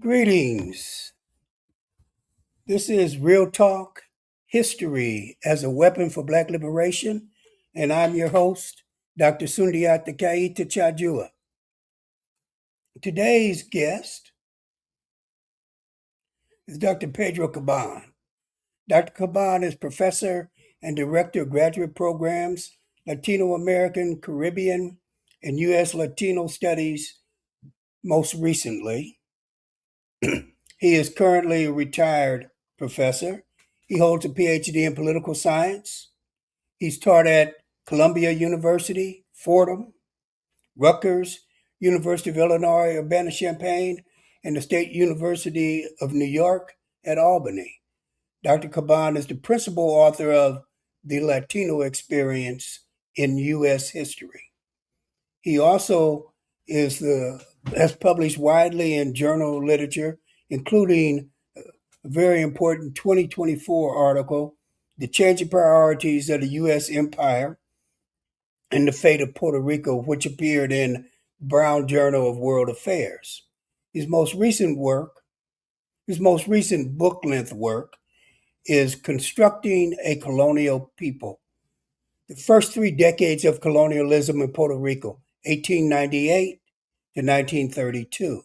Greetings. This is Real Talk History as a Weapon for Black Liberation, and I'm your host, Dr. Sundiata Kaita Chajua. Today's guest is Dr. Pedro Caban. Dr. Caban is professor and director of graduate programs, Latino American, Caribbean, and U.S. Latino Studies most recently. He is currently a retired professor. He holds a PhD in political science. He's taught at Columbia University, Fordham, Rutgers, University of Illinois, Urbana-Champaign, and the State University of New York at Albany. Dr. Caban is the principal author of The Latino Experience in U.S. History. He also has published widely in journal literature, including a very important 2024 article, The Changing Priorities of the U.S. Empire and the Fate of Puerto Rico, which appeared in Brown Journal of World Affairs. His most recent book-length work, is Constructing a Colonial People, the first 3 decades of colonialism in Puerto Rico, 1898 to 1932.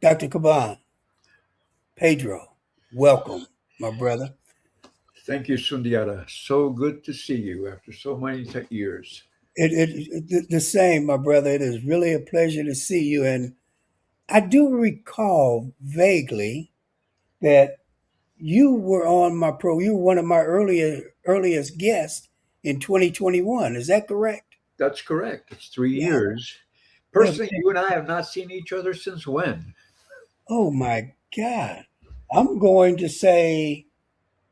Dr. Caban, Pedro, welcome, my brother. Thank you, Sundiata. So good to see you after so many years. The same, my brother. It is really a pleasure to see you. And I do recall vaguely that you were one of my earliest guests in 2021. Is that correct? That's correct. It's 3 Yeah. years. Personally, you and I have not seen each other since when? Oh my God. I'm going to say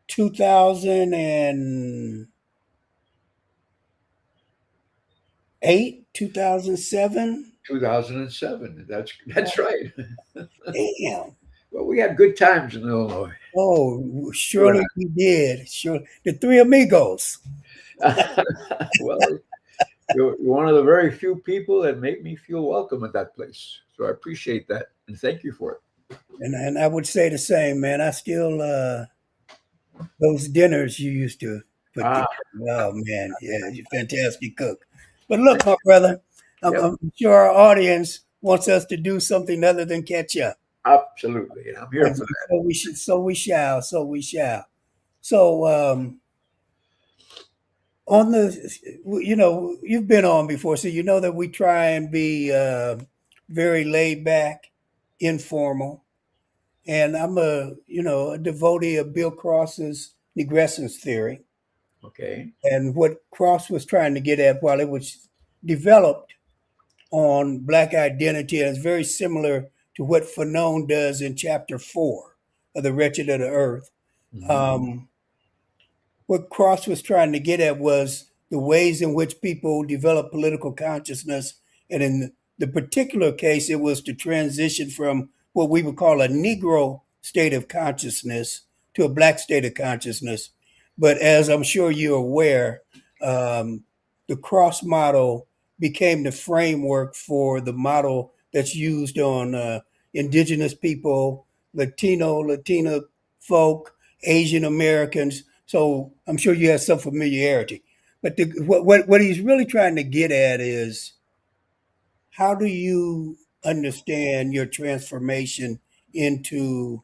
2008, 2007. 2007. That's right. Damn. Well, we had good times in Illinois. Oh, surely we did. Sure. The Three Amigos. Well, you're one of the very few people that make me feel welcome at that place. So I appreciate that. And thank you for it. And I would say the same, man. I still those dinners you used to put together. Oh man, yeah, you're a fantastic cook. But look, my brother, Yep. I'm sure our audience wants us to do something other than catch up. Absolutely. And I'm here for that. So we shall. So on you've been on before, so you know that we try and be very laid back, informal. And I'm a devotee of Bill Cross's negrescence theory. Okay. And what Cross was trying to get at while it was developed on Black identity, and it's very similar to what Fanon does in chapter 4 of The Wretched of the Earth. Mhm. What Cross was trying to get at was the ways in which people develop political consciousness. And in the particular case, it was to transition from what we would call a Negro state of consciousness to a Black state of consciousness. But as I'm sure you're aware, the Cross model became the framework for the model that's used on indigenous people, Latina folk, Asian Americans. So I'm sure you have some familiarity. But what he's really trying to get at is, how do you understand your transformation into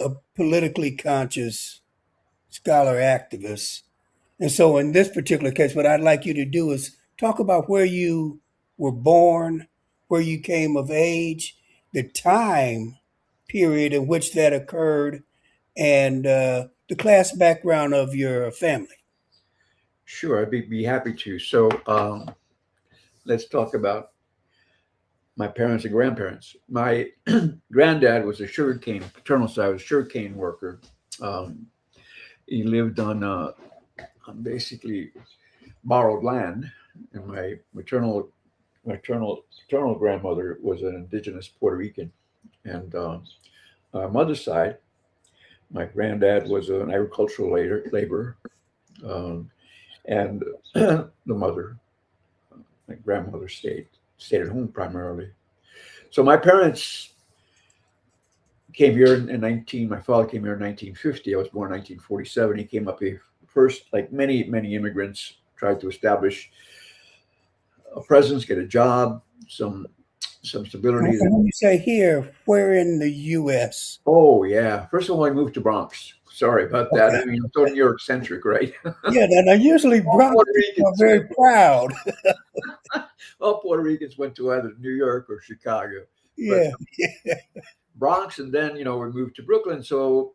a politically conscious scholar activist? And so in this particular case, what I'd like you to do is talk about where you were born, where you came of age, the time period in which that occurred, and the class background of your family. Sure, I'd be happy to. So let's talk about my parents and grandparents. My granddad was a paternal side was a sugarcane worker. Um, he lived on basically borrowed land, and my paternal grandmother was an indigenous Puerto Rican, and on my mother's side, my granddad was an agricultural laborer, and the mother My grandmother stayed at home primarily. So my parents came here in 19. My father came here in 1950. I was born in 1947. He came up here first, like many immigrants, tried to establish a presence, get a job, some And stability. when you say here, where in the U.S.? Oh yeah. First of all, I moved to Bronx. Sorry about that. Okay. I mean, I'm so New York centric, right? Yeah, now usually All Bronx Puerto people are Ricans, very proud. all Puerto Ricans went to either New York or Chicago, but Yeah. Bronx, and then we moved to Brooklyn. So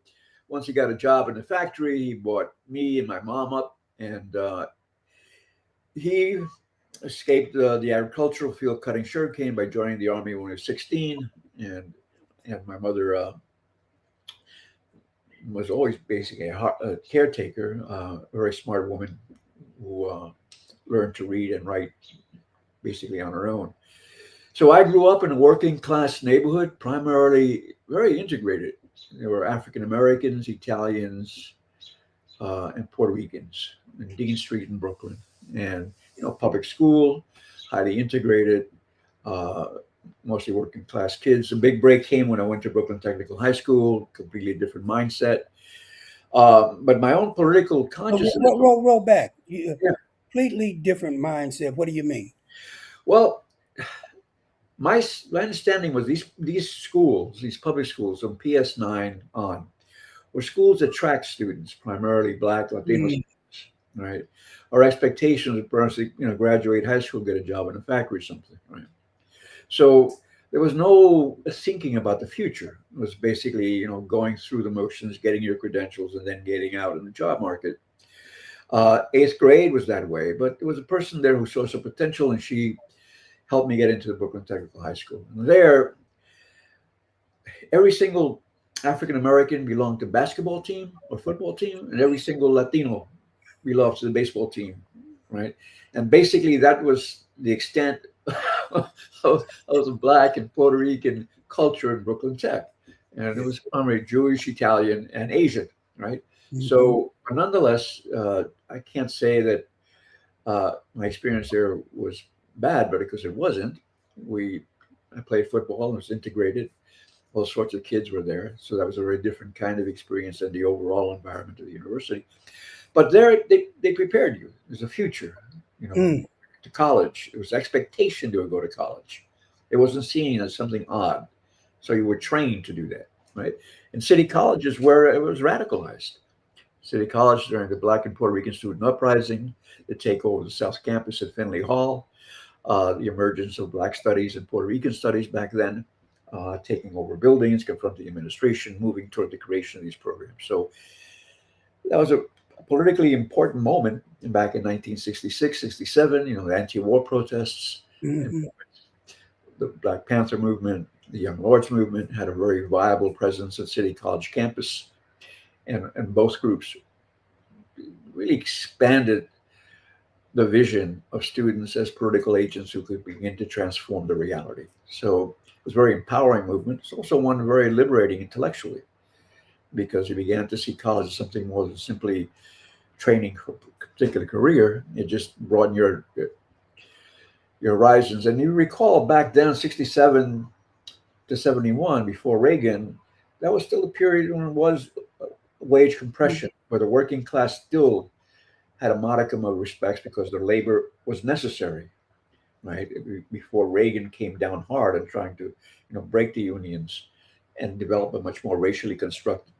once he got a job in the factory, he brought me and my mom up, and he escaped the agricultural field cutting sugarcane by joining the army when he was 16, and my mother was always basically a caretaker, a very smart woman who learned to read and write basically on her own. So I grew up in a working class neighborhood, primarily very integrated. There were African Americans, Italians, and Puerto Ricans in Dean Street in Brooklyn, and public school, highly integrated, uh, mostly working class kids. The big break came when I went to Brooklyn Technical High School, completely different mindset. But my own political But consciousness. roll back. Yeah. Completely different mindset. What do you mean? Well, my understanding was these schools, these public schools from PS9 on, were schools that track students, primarily Black, Latino Mm, students, right? Our expectations of parents, graduate high school, get a job in a factory or something, right? So there was no thinking about the future. It was basically, going through the motions, getting your credentials, and then getting out in the job market. Eighth grade was that way, but there was a person there who saw some potential, and she helped me get into the Brooklyn Technical High School. And there, every single African American belonged to basketball team or football team, and every single Latino belonged to the baseball team, right? And basically, that was the extent of the Black and Puerto Rican culture in Brooklyn Tech, and it was primarily Jewish, Italian, and Asian, right? mhm. So, but nonetheless, I can't say that my experience there was bad, but because it wasn't, I played football and was integrated. All sorts of kids were there, so that was a very different kind of experience than the overall environment of the university. But there, they prepared you. There's a future, Mm. to college. It was expectation to go to college. It wasn't seen as something odd. So you were trained to do that, right? And city colleges where it was radicalized. City College during the Black and Puerto Rican student uprising, the takeover of the South Campus at Finley Hall, the emergence of Black studies and Puerto Rican studies back then, taking over buildings, confronting the administration, moving toward the creation of these programs. So that was a politically important moment back in 1966, 67, the anti-war protests, and Mhm. the Black Panther movement, the Young Lords movement had a very viable presence at City College campus. And both groups really expanded the vision of students as political agents who could begin to transform the reality. So it was a very empowering movement. It's also one very liberating intellectually because you began to see college as something more than simply training for a particular career. It just broadened your horizons. And you recall back then, 67 to 71, before Reagan, that was still a period when it was wage compression, where the working class still had a modicum of respects because their labor was necessary, right? Before Reagan came down hard and trying to, break the unions and develop a much more racially constructed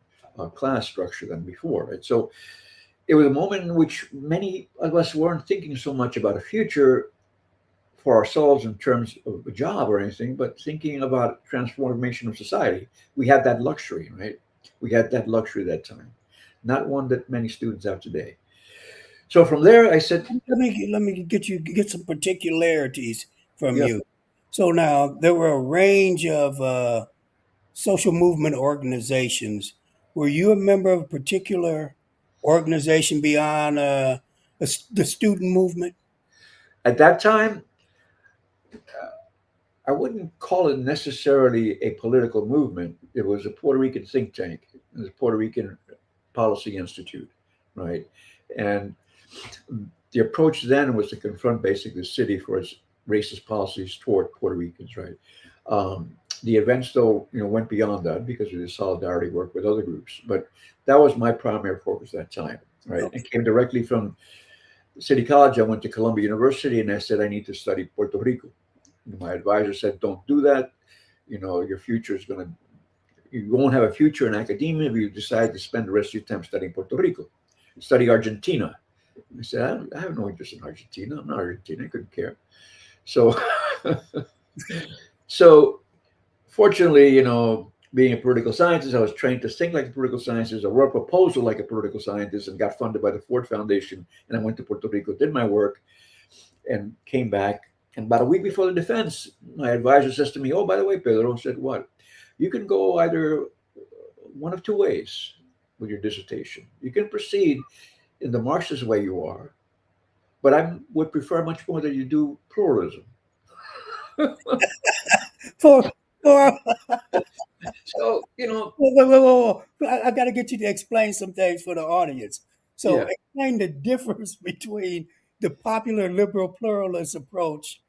class structure than before, right? So it was a moment in which many of us weren't thinking so much about a future for ourselves in terms of a job or anything, but thinking about transformation of society. We had that luxury, right? We had that luxury that time, not one that many students have today. So from there, I said, Let me get some particularities from yeah, you. So now there were a range of social movement organizations. Were you a member of a particular organization beyond the student movement? at that time, I wouldn't call it necessarily a political movement. It was a Puerto Rican think tank, the Puerto Rican Policy Institute, right? And the approach then was to confront basically the city for its racist policies toward Puerto Ricans, right? The events, though, went beyond that because of the solidarity work with other groups. But that was my primary focus at that time, right? Okay. It came directly from City College. I went to Columbia University, and I said I need to study Puerto Rico. My advisor said, "Don't do that. Your future is going to you won't have a future in academia if you decide to spend the rest of your time studying Puerto Rico. Study Argentina." I said, I have no interest in Argentina. I'm not Argentina. I couldn't care. So, so fortunately, being a political scientist, I was trained to think like a political scientist. I wrote a proposal like a political scientist and got funded by the Ford Foundation. And I went to Puerto Rico, did my work, and came back. And about a week before the defense, my advisor says to me, "Oh, by the way, Pedro," said, "what? You can go either one of two ways with your dissertation. You can proceed in the Marxist way you are, but I would prefer much more that you do pluralism." For for So, wait. I got to get you to explain some things for the audience. So yeah, explain the difference between the popular liberal pluralist approach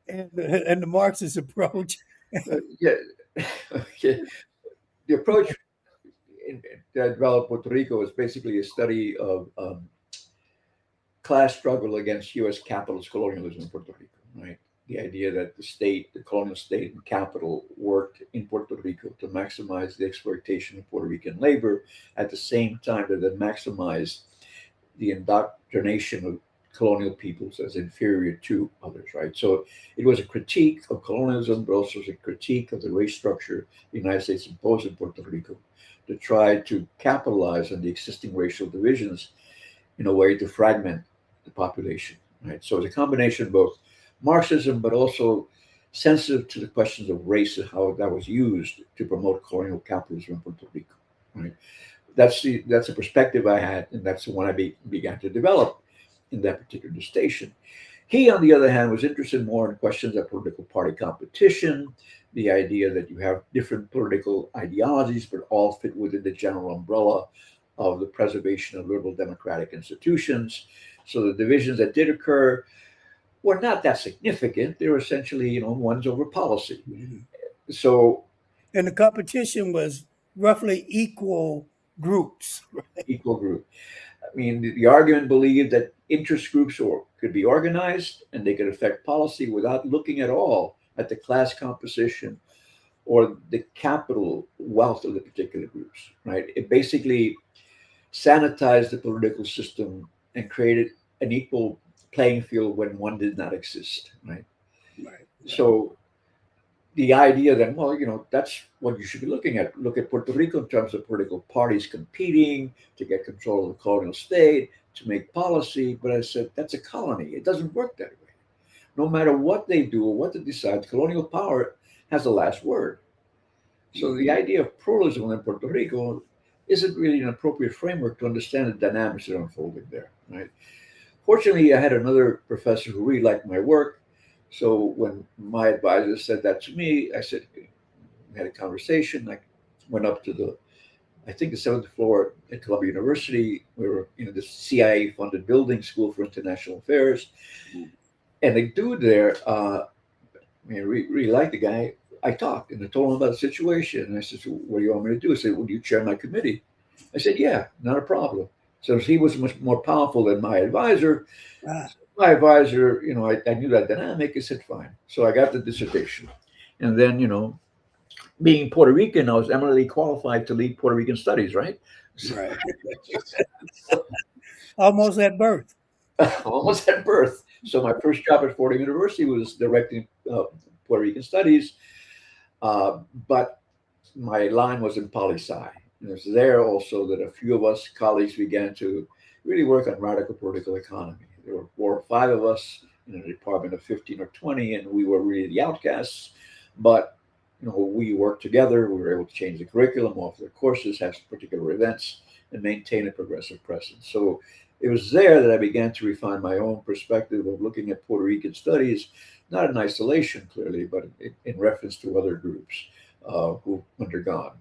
and the Marxist approach. yeah, okay. The approach that developed Puerto Rico is basically a study of class struggle against U.S. capitalist colonialism in Puerto Rico, right? The idea that the state, the colonial state and capital worked in Puerto Rico to maximize the exploitation of Puerto Rican labor at the same time that they maximized the indoctrination of colonial peoples as inferior to others, right? So it was a critique of colonialism, but also a critique of the race structure the United States imposed in Puerto Rico to try to capitalize on the existing racial divisions in a way to fragment the population, right? So it's a combination of both Marxism, but also sensitive to the questions of race and how that was used to promote colonial capitalism in Puerto Rico, right? That's the perspective I had, and that's the one I began to develop in that particular dissertation. He, on the other hand, was interested more in questions of political party competition, the idea that you have different political ideologies, but all fit within the general umbrella of the preservation of liberal democratic institutions. So the divisions that did occur were not that significant. They were essentially, ones over policy. So And the competition was roughly equal groups. equal group. I mean, the argument believed that interest groups could be organized and they could affect policy without looking at all at the class composition or the capital wealth of the particular groups, right? It basically sanitized the political system and created an equal playing field when one did not exist, right? Right. So the idea that, well, that's what you should be looking at. Look at Puerto Rico in terms of political parties competing to get control of the colonial state, to make policy. But I said, that's a colony. It doesn't work that way. No matter what they do or what they decide, colonial power has the last word. So the idea of pluralism in Puerto Rico isn't really an appropriate framework to understand the dynamics that are unfolding there, right? Fortunately, I had another professor who really liked my work. So when my advisor said that to me, I said, we had a conversation. I went up to I think the seventh floor at Columbia University. We were in the CIA-funded building, School for International Affairs. And the dude there, really liked the guy. I talked and I told him about the situation. And I said, "So what do you want me to do?" He said, "Would you chair my committee?" I said, "Yeah, not a problem." So he was much more powerful than my advisor. Ah, My advisor, I knew that dynamic. I said, "Fine." So I got the dissertation. And then, being Puerto Rican, I was eminently qualified to lead Puerto Rican studies, right? right. Almost at birth. Almost at birth. So my first job at Fordham University was directing Puerto Rican studies, but my line was in poli sci. And it was there also that a few of us colleagues began to really work on radical political economy. There were 4 or 5 of us in a department of 15 or 20, and we were really the outcasts. But we worked together. We were able to change the curriculum, offer the courses, have particular events, and maintain a progressive presence. So it was there that I began to refine my own perspective of looking at Puerto Rican studies, not in isolation, clearly, but in reference to other groups who've undergone.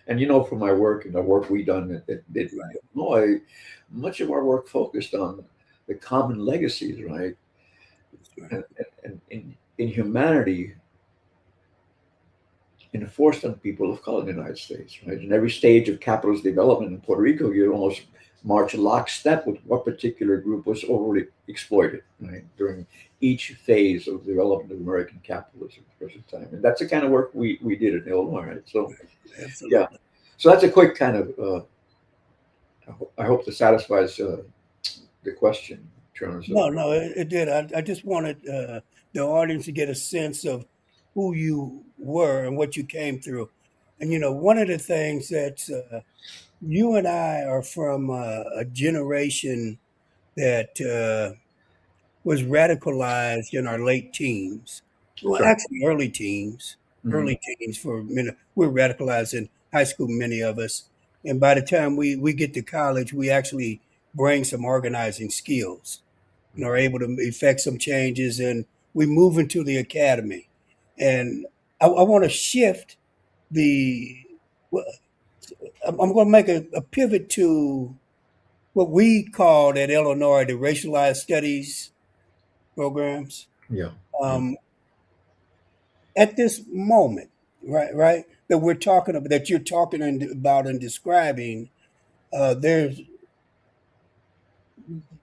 And from my work and the work we done at Illinois, much of our work focused on the common legacies, right? That's right. and in humanity enforced on people of color in the United States, right? In every stage of capitalist development in Puerto Rico, you almost march lockstep with what particular group was overly exploited, right? During each phase of development of American capitalism at the present time. And that's the kind of work we did in Illinois, right? So, yeah. Absolutely. So that's a quick kind of, I hope that satisfies the question in terms of, No, no, it did. I just wanted the audience to get a sense of who you were and what you came through. And one of the things that you and I are from a generation that was radicalized in our late teens. Well, sorry. actually, Mhm. early teens for many. We're radicalized in high school, many of us. And by the time we get to college, we actually bring some organizing skills and are able to effect some changes. And we move into the academy. And I want to shift the, well, I'm going to make a pivot to what we called at Illinois the racialized studies programs. Yeah. Yeah. Um, at this moment, right, that we're talking about, that you're talking about and describing, there's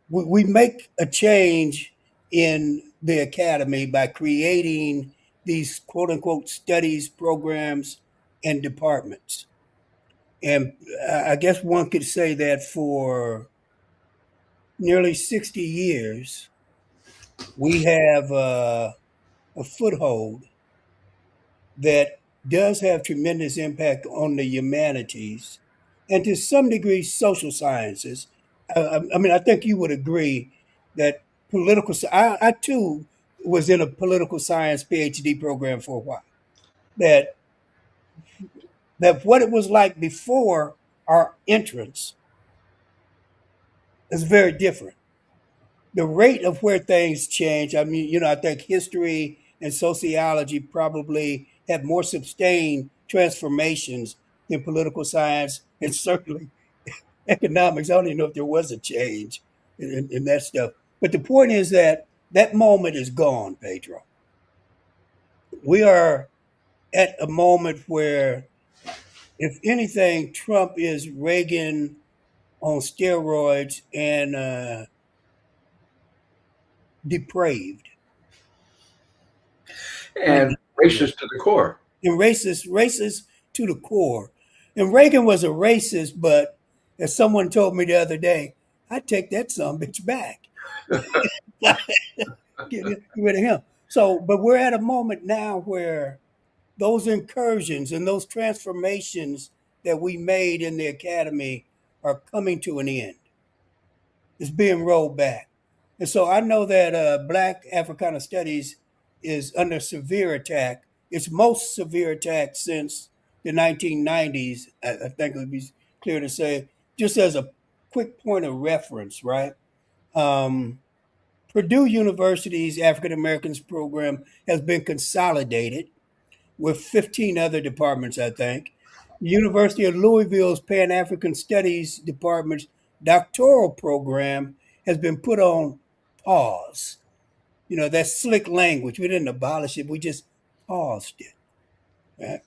we make a change in the academy by creating these quote unquote studies programs and departments. And I guess one could say that for nearly 60 years, we have a foothold that does have tremendous impact on the humanities and to some degree social sciences. I mean, I think you would agree that I too was in a political science PhD program for a while. That what it was like before our entrance is very different. The rate of where things change, I mean, I think history and sociology probably have more sustained transformations than political science and certainly economics. I don't even know if there was a change in that stuff. But the point is that that moment is gone, Pedro. We are at a moment where, if anything, Trump is Reagan on steroids and depraved and And racist to the core. racist to the core. And Reagan was a racist, but as someone told me the other day, I'd take that son bitch back. Get rid of him. So, but we're at a moment now where those incursions and those transformations that we made in the academy are coming to an end. It's being rolled back. And so I know that Black Africana Studies is under severe attack. Its most severe attack since the 1990s. I think it would be clear to say, just as a quick point of reference, right? Um, Purdue University's African Americans program has been consolidated with 15 other departments, I think. The University of Louisville's Pan African Studies Department's doctoral program has been put on pause. That's slick language. We didn't abolish it, we just paused it. Right?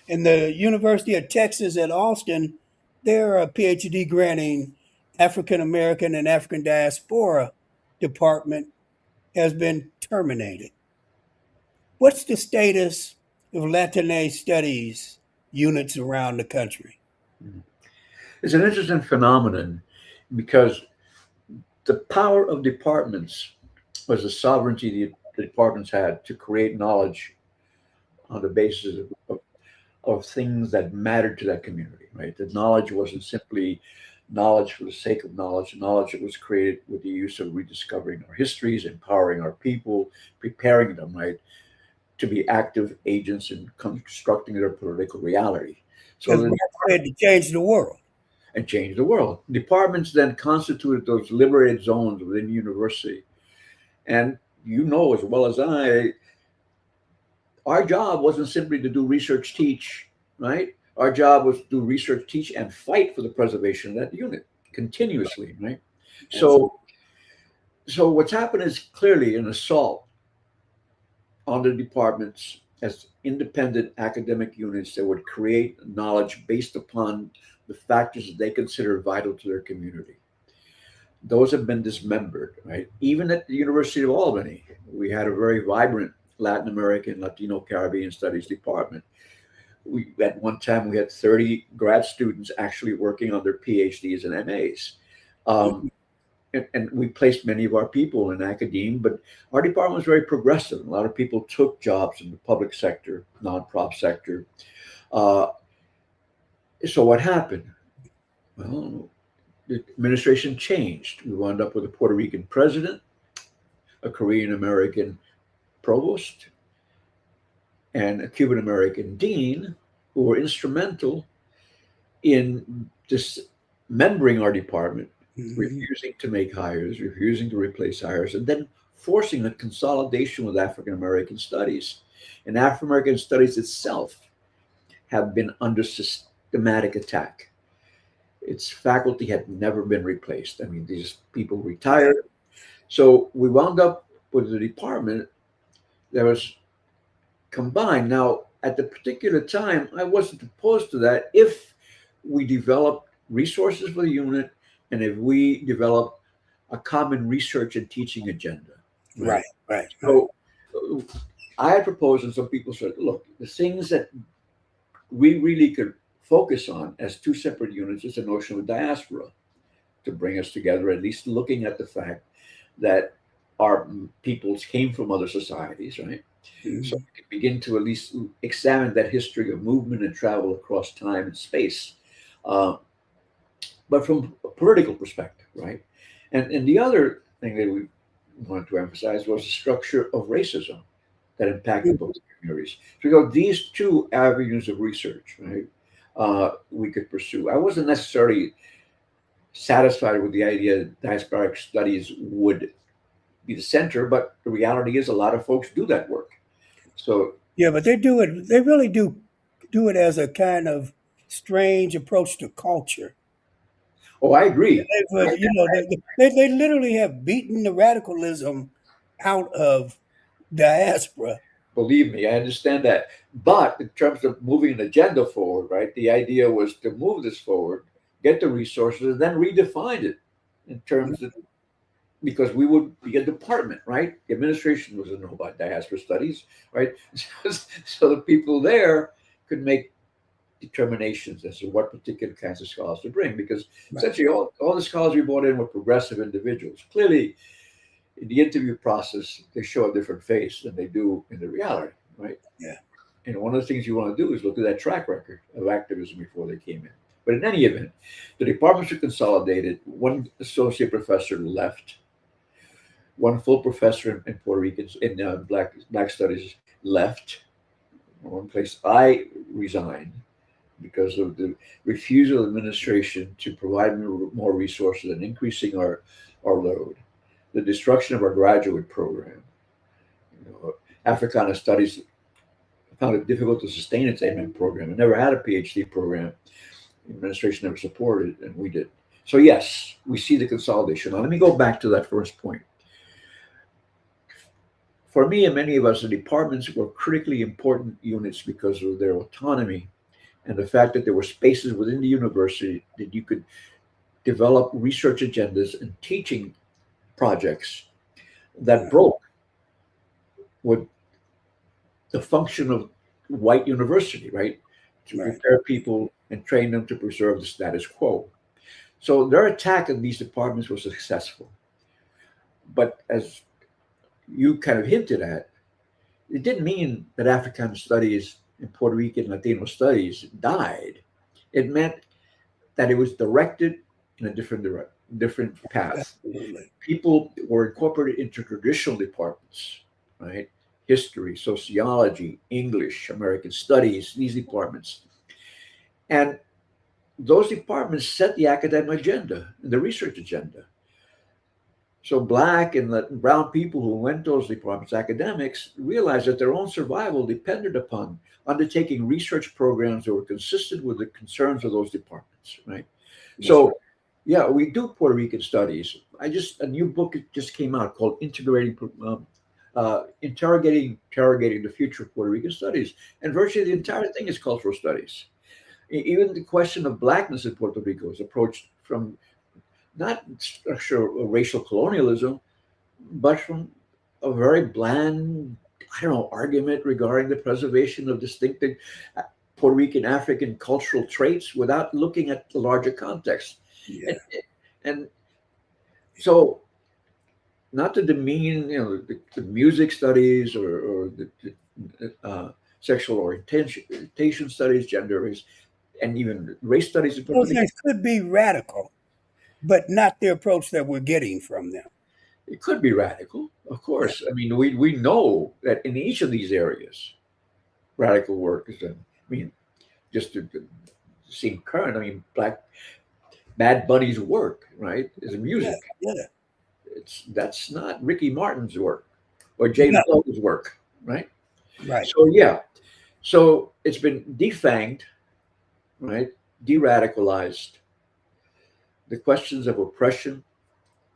And the University of Texas at Austin, their PhD granting African American and African diaspora department has been terminated. What's the status of Latinx studies units around the country? It's an interesting phenomenon because the power of departments was the sovereignty the departments had to create knowledge on the basis of things that mattered to that community, right? That knowledge wasn't simply knowledge for the sake of knowledge, knowledge that was created with the use of rediscovering our histories, empowering our people, preparing them, right, to be active agents in constructing their political reality. So As the Mark said, to change the world. and change the world. Departments then constituted those liberated zones within the university. And you know as well as I, our job wasn't simply to do research, teach, right? Our job was to do research, teach, and fight for the preservation of that unit continuously, right? Absolutely. So So what's happened is clearly an assault on the departments as independent academic units that would create knowledge based upon the factors that they consider vital to their community. Those have been dismembered, right? Even at the University of Albany, we had a very vibrant Latin American, Latino, Caribbean studies department. We at one time we had 30 grad students actually working on their PhDs and MAs. Um, and we placed many of our people in academia, but our department was very progressive. A lot of people took jobs in the public sector, nonprofit sector. Uh, so what happened? Well, the administration changed. We wound up with a Puerto Rican president, a Korean American provost, and a Cuban American dean who were instrumental in dismembering our department, Mhm. refusing to make hires, refusing to replace hires, and then forcing a consolidation with African American studies. And African American studies itself have been under systematic attack. Its faculty had never been replaced. I mean, these people Right. retired. So we wound up with a department that was combined. Now, at the particular time, I wasn't opposed to that if we developed resources for the unit and if we developed a common research and teaching agenda, right? Right. Right. Right. So uh, I had proposed, and some people said, look, the things that we really could focus on as two separate units is the notion of diaspora to bring us together, at least looking at the fact that our peoples came from other societies, right? So Mhm. we can begin to at least examine that history of movement and travel across time and space, uh, but from a political perspective, right? And the other thing that we wanted to emphasize was the structure of racism that impacted both communities. So these two avenues of research, right? We could pursue. I wasn't necessarily satisfied with the idea that diasporic studies would be the center, but the reality is a lot of folks do that work. So, Yeah, but they do it. They really do it as a kind of strange approach to culture. oh, I agree. But you know, they literally have beaten the radicalism out of diaspora. Believe me, I understand that. But in terms of moving an agenda forward, right, the idea was to move this forward, get the resources, and then redefine it in terms of because we would be a department, right? The administration doesn't know about diaspora studies, right? So the people there could make determinations as to what particular kinds of scholars to bring, because Right. essentially all the scholars we brought in were progressive individuals. Clearly, in the interview process, they show a different face than they do in the reality, right? Yeah. And one of the things you want to do is look at that track record of activism before they came in. But in any event, the departments are consolidated. One associate professor left. One full professor in Puerto Rican in Black Studies left. One place I resigned because of the refusal of administration to provide more resources and increasing our load, the destruction of our graduate program. You know, Africana Studies found it difficult to sustain its AMN program. It never had a PhD program. The administration never supported it, and we did. So yes, we see the consolidation. Now let me go back to that first point. For me and many of us, the departments were critically important units because of their autonomy and the fact that there were spaces within the university that you could develop research agendas and teaching projects that Right. broke with the function of white university, right? To Right. prepare people and train them to preserve the status quo. So their attack on these departments was successful. But as you kind of hinted at, it didn't mean that African studies and Puerto Rican Latino studies died. It meant that it was directed in a different path. Absolutely. People were incorporated into traditional departments, right? History, sociology, English, American studies, these departments. And those departments set the academic agenda and the research agenda. So black and brown people who went to those departments, academics, realized that their own survival depended upon undertaking research programs that were consistent with the concerns of those departments, right? That's right. So, yeah, we do Puerto Rican studies. a new book just came out called interrogating the future of Puerto Rican studies, and virtually the entire thing is cultural studies. Even the question of blackness in Puerto Rico is approached from not structural racial colonialism, but from a very bland, I don't know, argument regarding the preservation of distinctive Puerto Rican African cultural traits without looking at the larger context. And, Yeah. and so, not to demean, the music studies or sexual orientation studies, gender, race, and even race studies in Puerto Those Rico. things could be radical, but not the approach that we're getting from them. It could be radical, of Yeah. course. I mean, we know that in each of these areas, radical work is done. I mean, just to seem current, I mean, Bad Bunny's work, right, is Yeah. music. Yeah. That's not Ricky Martin's work or No. James Lowe's work, right? Right. So yeah, so it's been defanged, right, de-radicalized. The questions of oppression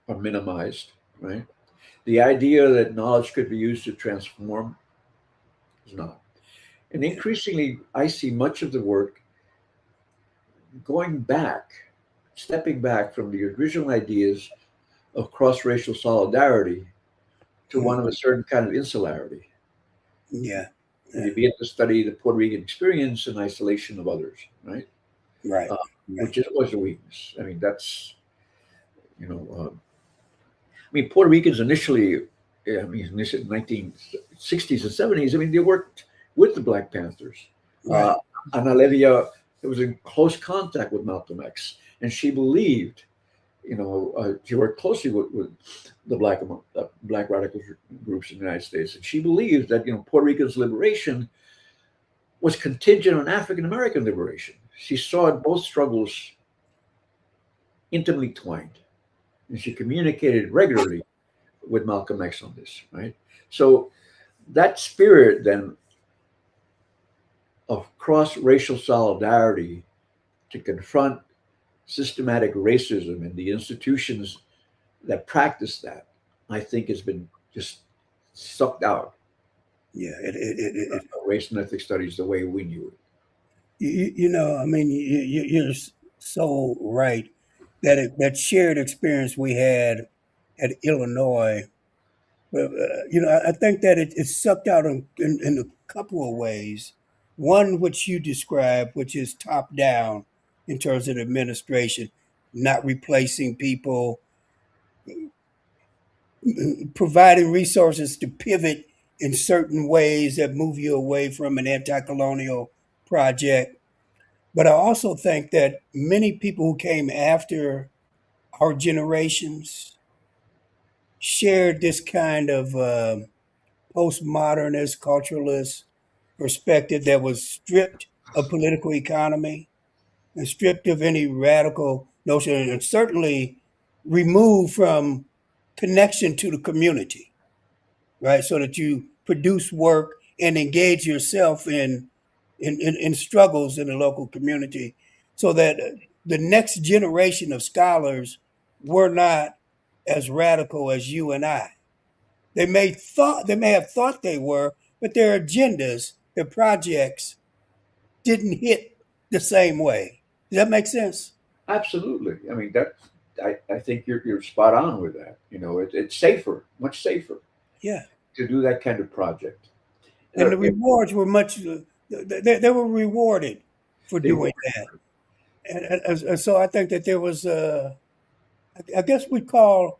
are minimized, right? The idea that knowledge could be used to transform is not. And Yeah. increasingly, I see much of the work going back, stepping back from the original ideas of cross-racial solidarity to one of a Mhm. certain kind of insularity, Yeah. where Yeah. you begin to study the Puerto Rican experience in isolation of others, right? Right. Uh, Right. which is always a weakness. I mean, that's, you know, I mean, Puerto Ricans initially, yeah, I mean, in the 1960s and 70s, I mean, they worked with the Black Panthers. Uh, Right. Ana Levia was in close contact with Malcolm X, and she believed, she worked closely with the black radical groups in the United States, and she believed that Puerto Rico's liberation was contingent on African American liberation. She saw both struggles intimately twined, and she communicated regularly with Malcolm X on this, right? So that spirit then of cross-racial solidarity to confront systematic racism in the institutions that practice that, I think has been just sucked out Yeah. of race and ethnic studies the way we knew it. I mean, you're so right that that shared experience we had at Illinois. I think that it's sucked out in a couple of ways. One, which you described, which is top down in terms of administration, not replacing people, providing resources to pivot in certain ways that move you away from an anti colonial project. But I also think that many people who came after our generations shared this kind of postmodernist, culturalist perspective that was stripped of political economy and stripped of any radical notion, and certainly removed from connection to the community, right? So that you produce work and engage yourself in struggles in the local community, so that the next generation of scholars were not as radical as you and I. They may have thought they were, but their agendas, their projects didn't hit the same way. Does that make sense? Absolutely. I mean, I think you're spot on with that. It's safer, much safer Yeah. to do that kind of project. And the If rewards were much. They were rewarded for they were, doing that. And so I think that there was, I guess we'd call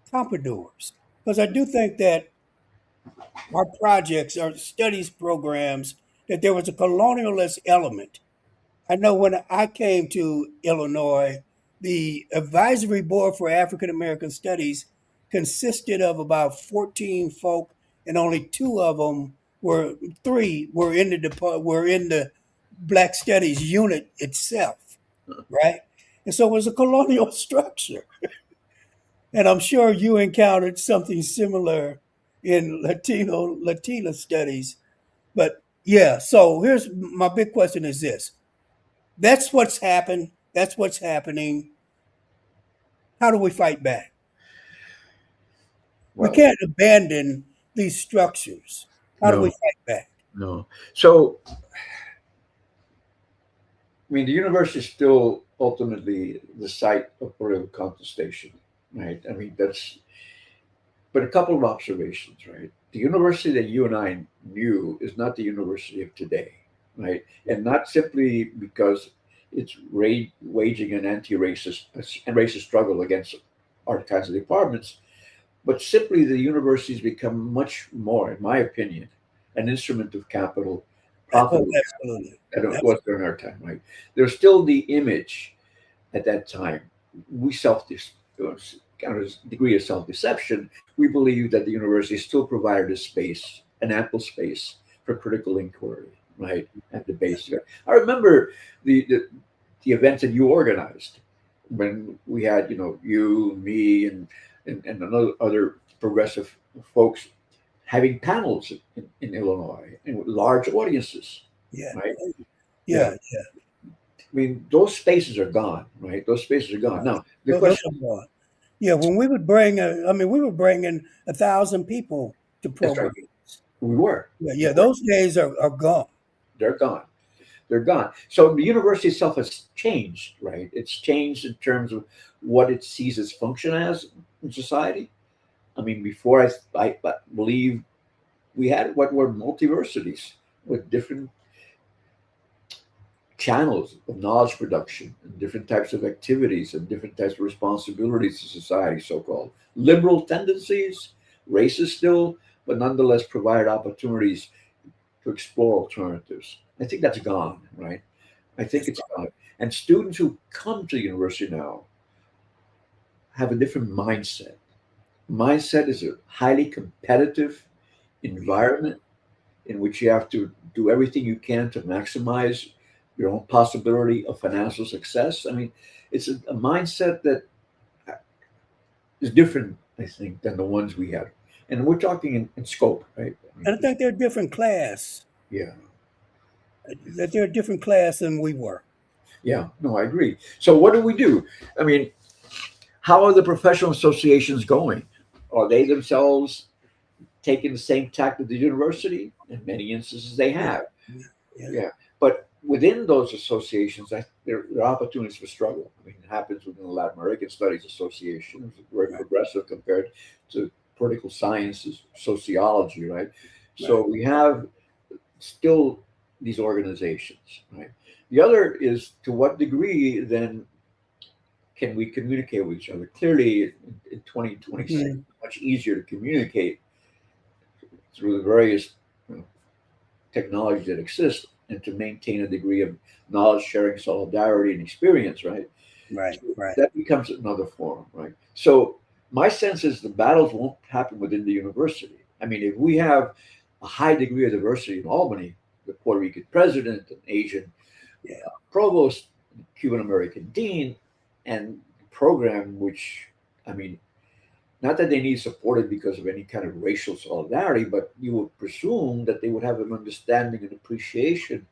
pompadours, because I do think that our projects, our studies programs, that there was a colonialist element. I know when I came to Illinois, the advisory board for African American studies consisted of about 14 folk, and only three were in the Black Studies unit itself, right? And so it was a colonial structure. And I'm sure you encountered something similar in Latina studies. But yeah, so here's my big question is this. That's what's happened. That's what's happening. How do we fight back? We Well, can't abandon these structures. How do we no, fight back? no. So, I mean, the universe is still ultimately the site of political contestation, right? I mean, that's, but a couple of observations, right? The university that you and I knew is not the university of today, right? And not simply because it's waging an anti-racist and racist struggle against our kinds of departments, but simply the university has become much more, in my opinion, an instrument of capital, Oh, profitable absolutely. than it Abs- was during our time, right? There's still the image at that time. We kind of degree of self-deception. We believe that the university still provided a space, an ample space for critical inquiry, right, at the base. I remember the events that you organized when we had, you, me, and another other progressive folks having panels in Illinois and with large audiences, Yeah, right? Yeah. yeah, yeah. I mean, those spaces are gone, right? Those spaces are gone. Now, the Those question, are gone. Yeah, when we would bring, I mean, we were bringing 1,000 people to that's right. programs. We were, Yeah, we yeah, were. those days are gone. They're gone. They're gone. So the university itself has changed, right? It's changed in terms of what it sees its function as in society. I mean, before I believe we had what were multiversities with different channels of knowledge production and different types of activities and different types of responsibilities to society, so-called liberal tendencies, racist still, but nonetheless provided opportunities to explore alternatives. I think that's gone, right? I think That's it's gone. And students who come to the university now have a different mindset. Mindset is a highly competitive environment in which you have to do everything you can to maximize your own possibility of financial success. I mean, it's a mindset that is different, I think, than the ones we had. And we're talking in scope, right? I mean, and I think they're a different class. yeah, That they're a different class than we were. yeah, no, I agree. So, what do we do? I mean, how are the professional associations going? Are they themselves taking the same tack with the university? In many instances, they Yeah, have. yeah, yeah. Yeah, but within those associations, there are opportunities for struggle. I mean, it happens within the Latin American Studies Association, which is very Right, progressive compared to political sciences, sociology, right? right. So we have still these organizations, right? The other is to what degree then can we communicate with each other? Clearly, in 2026, Mhm. it's much easier to communicate through the various you know, technologies that exist and to maintain a degree of knowledge sharing, solidarity, and experience, right? Right, So right. that becomes another forum, right? So my sense is the battles won't happen within the university. I mean, if we have a high degree of diversity in Albany, the Puerto Rican president, an Asian Yeah, provost, Cuban American dean, and program which, I mean, not that they need supported because of any kind of racial solidarity, but you would presume that they would have an understanding and appreciation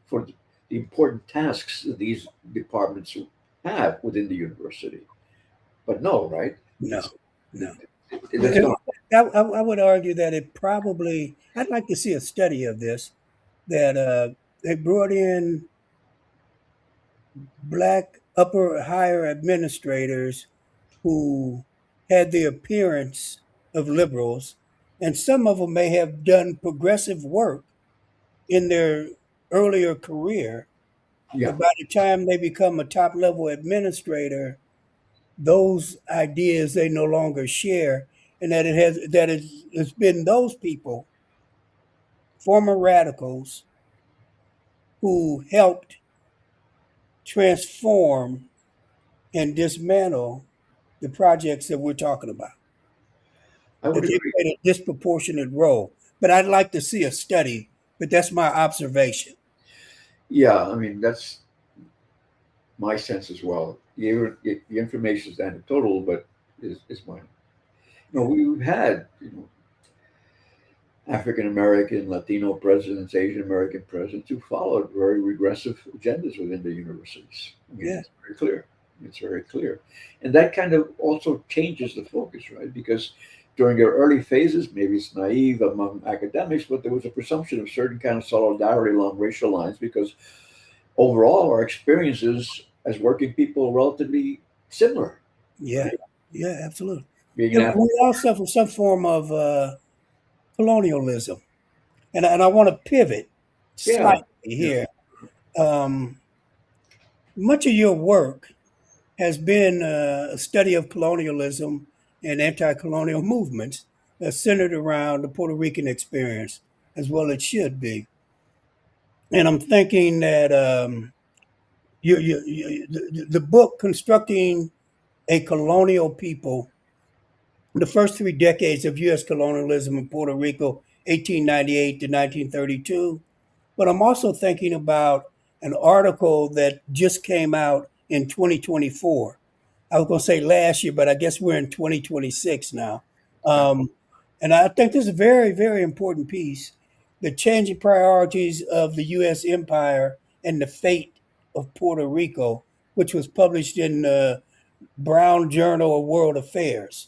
for the important tasks that these departments have within the university. But no, right? no, It's no. that's gone. I would argue that it probably, I'd like to see a study of this, that they brought in black upper higher administrators who had the appearance of liberals, and some of them may have done progressive work in their earlier career, Yeah, but by the time they become a top level administrator, those ideas they no longer share, and it's been those people, former radicals, who helped transform and dismantle the projects that we're talking about. I would That they agree. played a disproportionate role. But I'd like to see a study, but that's my observation. Yeah, I mean that's my sense as well. The information is anecdotal, but is mine. You know, Yeah, we've had African American, Latino presidents, Asian American presidents who followed very regressive agendas within the universities. I mean, yeah, it's very clear. It's very clear. And that kind of also changes the focus, right? Because during their early phases, maybe it's naive among academics, but there was a presumption of certain kind of solidarity along racial lines because overall our experiences as working people are relatively similar, Yeah, right? yeah, absolutely. Being Yeah, an African, we all suffer some form of colonialism, and I want to pivot yeah, slightly yeah, here. Um, Much of your work has been a study of colonialism and anti-colonial movements centered around the Puerto Rican experience, as well it should be. And I'm thinking that the book "Constructing a Colonial People," the first 3 decades of U.S. colonialism in Puerto Rico, 1898 to 1932. But I'm also thinking about an article that just came out in 2024. I was going to say last year, but I guess we're in 2026 now. right, Um, and I think this is a very, very important piece: the changing priorities of the U.S. empire and the fate of Puerto Rico, which was published in Brown Journal of World Affairs.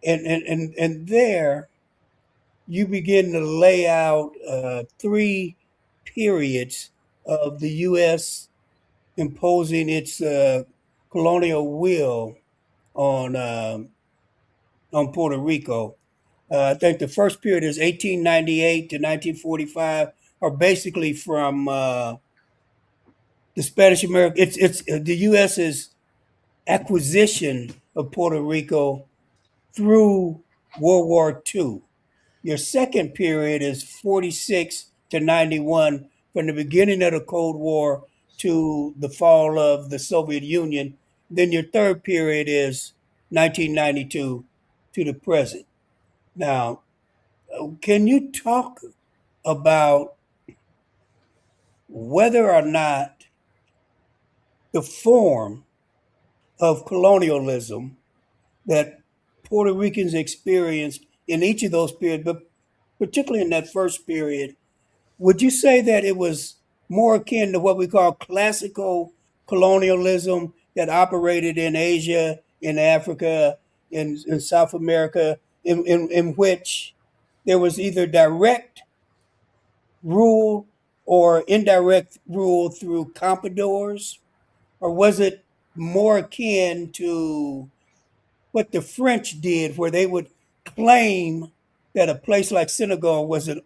And there you begin to lay out 3 periods of the U.S. imposing its colonial will on Puerto Rico. I think the first period is 1898 to 1945, are basically from the Spanish American. It's the U.S.'s acquisition of Puerto Rico through World War II. Your second period is 46 to 91, from the beginning of the Cold War to the fall of the Soviet Union. Then your third period is 1992 to the present. Now, can you talk about whether or not the form of colonialism that Puerto Ricans experienced in each of those periods, but particularly in that first period, would you say that it was more akin to what we call classical colonialism that operated in Asia, in Africa, in South America, in which there was either direct rule or indirect rule through compradors? Or was it more akin to what the French did, where they would claim that a place like Senegal was colony,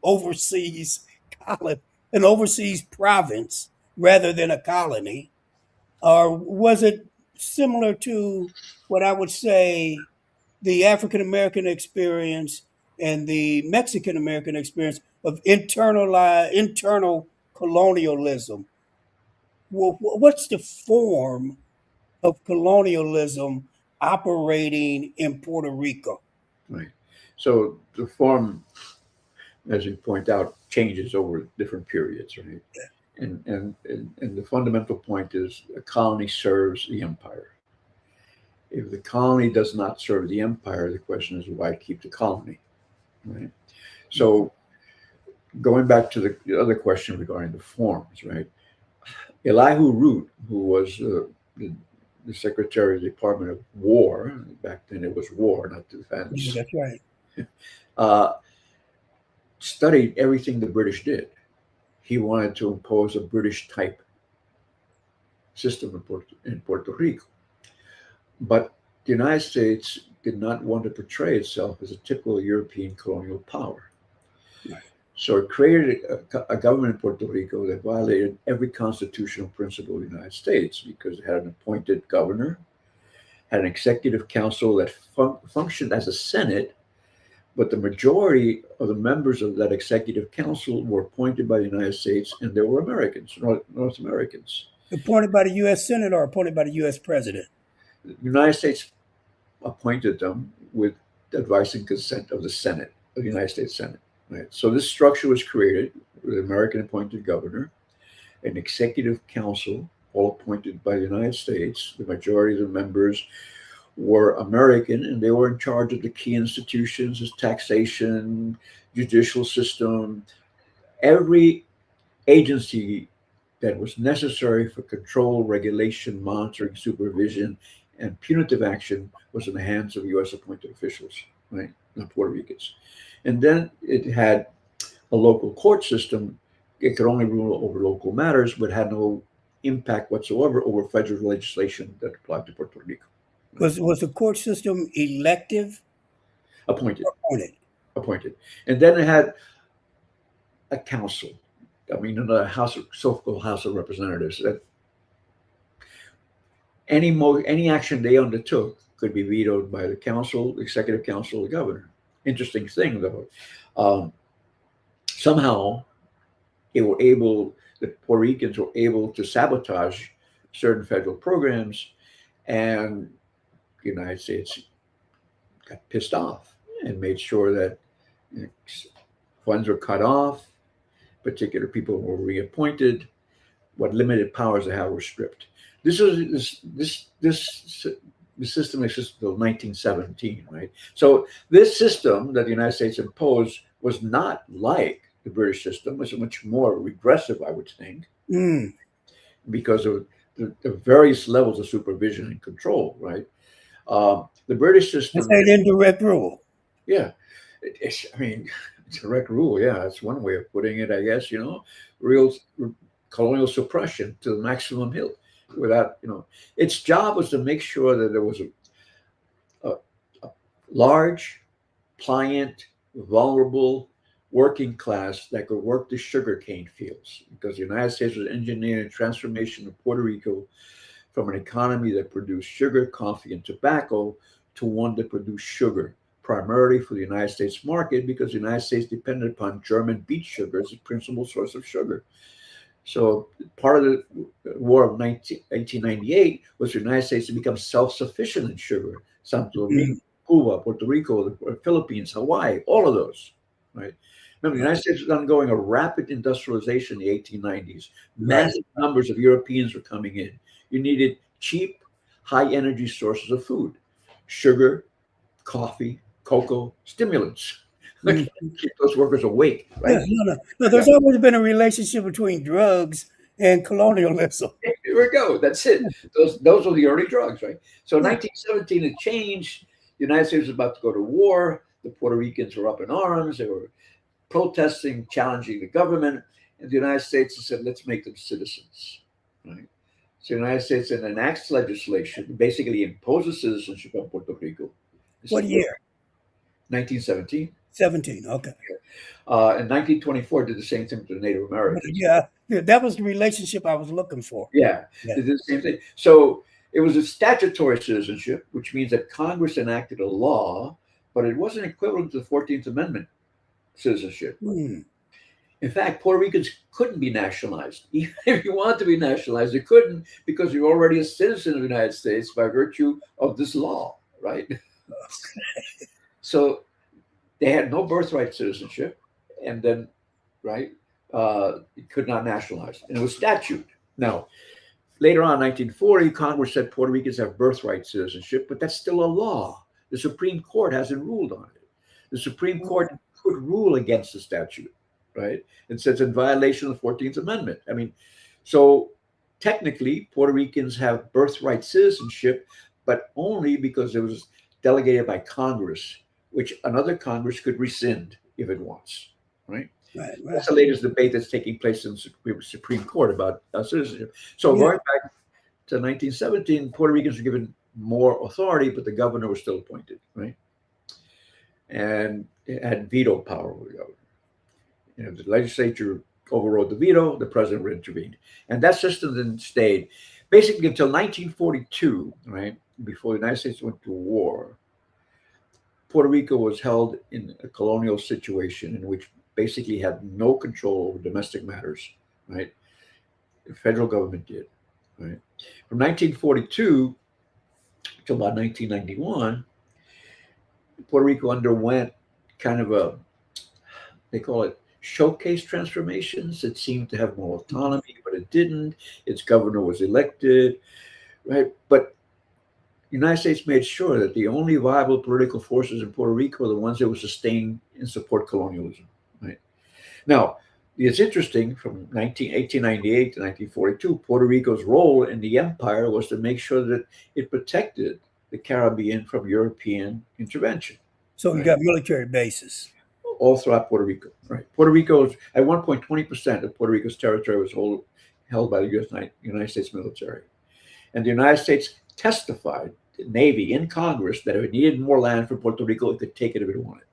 an overseas province rather than a colony? Or was it similar to what I would say the African American experience and the Mexican American experience of internal colonialism? What's the form of colonialism operating in Puerto Rico? right. So the form, as you point out, changes over different periods, right? And the fundamental point is a colony serves the empire. If the colony does not serve the empire, the question is why keep the colony, right? So going back to the other question regarding the forms, right? Elihu Root, who was the Secretary of the Department of War, back then it was war, not Yeah, defense, that's right. uh, studied everything the British did. He wanted to impose a British type system in Puerto Rico. But the United States did not want to portray itself as a typical European colonial power. Right. So it created a government in Puerto Rico that violated every constitutional principle of the United States because it had an appointed governor, had an executive council that functioned as a Senate, but the majority of the members of that executive council were appointed by the United States and they were Americans, North Americans. Appointed by the U.S. Senate or appointed by the U.S. President? The United States appointed them with advice and consent of the Senate, of the United States Senate. Right? So this structure was created with an American appointed governor, an executive council, all appointed by the United States. The majority of the members were American, and they were in charge of the key institutions as taxation, judicial system, every agency that was necessary for control, regulation, monitoring, supervision and punitive action was in the hands of U.S. appointed officials, right, not Puerto Ricans. And then it had a local court system. It could only rule over local matters, but had no impact whatsoever over federal legislation that applied to Puerto Rico. Was the court system elective Appointed, or appointed? appointed. And then it had a council. I mean, in the so-called House of Representatives, that any action they undertook could be vetoed by the council, executive council, the governor. Interesting thing, though. Somehow, the Puerto Ricans were able to sabotage certain federal programs, and the United States got pissed off and made sure that funds were cut off, particular people were reappointed, what limited powers they had were stripped. This system existed until 1917, right? So this system that the United States imposed was not like the British system. It was much more regressive, I would think, because of the various levels of supervision and control, right? The British system. It's an indirect rule. Yeah, I mean, direct rule. Yeah, that's one way of putting it, I guess. Real colonial suppression to the maximum hilt. Without, its job was to make sure that there was a large, pliant, vulnerable working class that could work the sugarcane fields, because the United States was engineering a transformation of Puerto Rico from an economy that produced sugar, coffee, and tobacco to one that produced sugar, primarily for the United States market, because the United States depended upon German beet sugar as the principal source of sugar. So part of the War of 1898 was the United States to become self-sufficient in sugar. Santo Domingo, Cuba, Puerto Rico, the Philippines, Hawaii, all of those, right? Remember, the United States was undergoing a rapid industrialization in the 1890s. Massive numbers of Europeans were coming in. You needed cheap, high-energy sources of food: sugar, coffee, cocoa, stimulants. Keep those workers awake, right? No. There's always been a relationship between drugs and colonialism. Here we go. That's it. Those were the early drugs, right? So 1917, it changed. The United States was about to go to war. The Puerto Ricans were up in arms. They were protesting, challenging the government. And the United States said, let's make them citizens, right? So the United States then enacts legislation, basically imposes citizenship on Puerto Rico. What year? 1917. 17, okay. In 1924, did the same thing to the Native Americans. Yeah, that was the relationship I was looking for. Yeah, they did the same thing. So it was a statutory citizenship, which means that Congress enacted a law, but it wasn't equivalent to the 14th Amendment citizenship. In fact, Puerto Ricans couldn't be nationalized. Even if you wanted to be nationalized, you couldn't, because you're already a citizen of the United States by virtue of this law, right? So they had no birthright citizenship, and then, right, could not nationalize. And it was statute. Now, later on, 1940, Congress said Puerto Ricans have birthright citizenship, but that's still a law. The Supreme Court hasn't ruled on it. The Supreme Court could rule against the statute, right? It says in violation of the 14th Amendment. I mean, so technically, Puerto Ricans have birthright citizenship, but only because it was delegated by Congress, which another Congress could rescind if it wants, right? That's the latest debate that's taking place in the Supreme Court about citizenship. So going back to 1917, Puerto Ricans were given more authority, but the governor was still appointed, right? And it had veto power over the governor. The legislature overrode the veto, the president intervened. And that system then stayed basically until 1942, right? Before the United States went to war. Puerto Rico was held in a colonial situation in which basically had no control over domestic matters, right? The federal government did, right? From 1942 to about 1991, Puerto Rico underwent kind of they call it showcase transformations. It seemed to have more autonomy, but it didn't. Its governor was elected, right? But the United States made sure that the only viable political forces in Puerto Rico are the ones that would sustain and support colonialism, right? Now, It's interesting, from 1898 to 1942, Puerto Rico's role in the empire was to make sure that it protected the Caribbean from European intervention, So you right? got military bases. All throughout Puerto Rico, right? Puerto Rico's, at one point, 20% of Puerto Rico's territory was held by the United States military. And the United States testified, the Navy in Congress, that if it needed more land for Puerto Rico, it could take it if it wanted,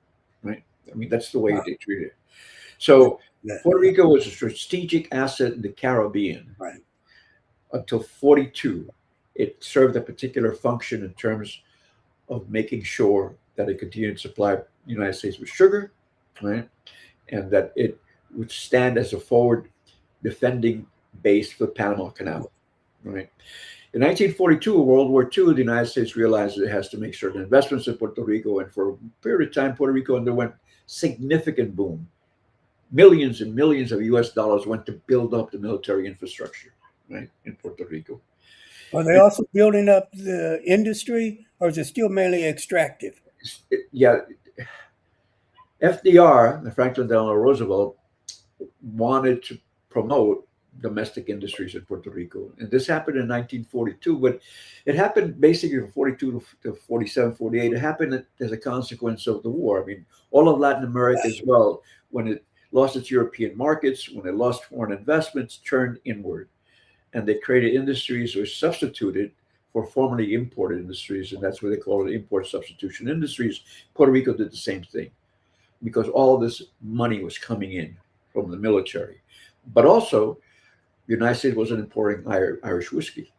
right? I mean, that's the way Wow. they treated it. So That, Puerto Rico was a strategic asset in the Caribbean right. until 42. It served a particular function in terms of making sure that it continued to supply the United States with sugar, right? And that it would stand as a forward defending base for the Panama Canal, right? In 1942, World War II, the United States realized it has to make certain investments in Puerto Rico, and for a period of time, Puerto Rico underwent significant boom. Millions and millions of US dollars went to build up the military infrastructure, right, in Puerto Rico. Are they And also building up the industry, or is it still mainly extractive? yeah, FDR, Franklin Delano Roosevelt, wanted to promote domestic industries in Puerto Rico. And this happened in 1942, but it happened basically from 42 to 47, 48. It happened as a consequence of the war. I mean, all of Latin America as well, when it lost its European markets, when it lost foreign investments, turned inward. And they created industries which substituted for formerly imported industries. And that's what they call it, import substitution industries. Puerto Rico did the same thing because all of this money was coming in from the military. But also, the United States wasn't importing Irish whiskey,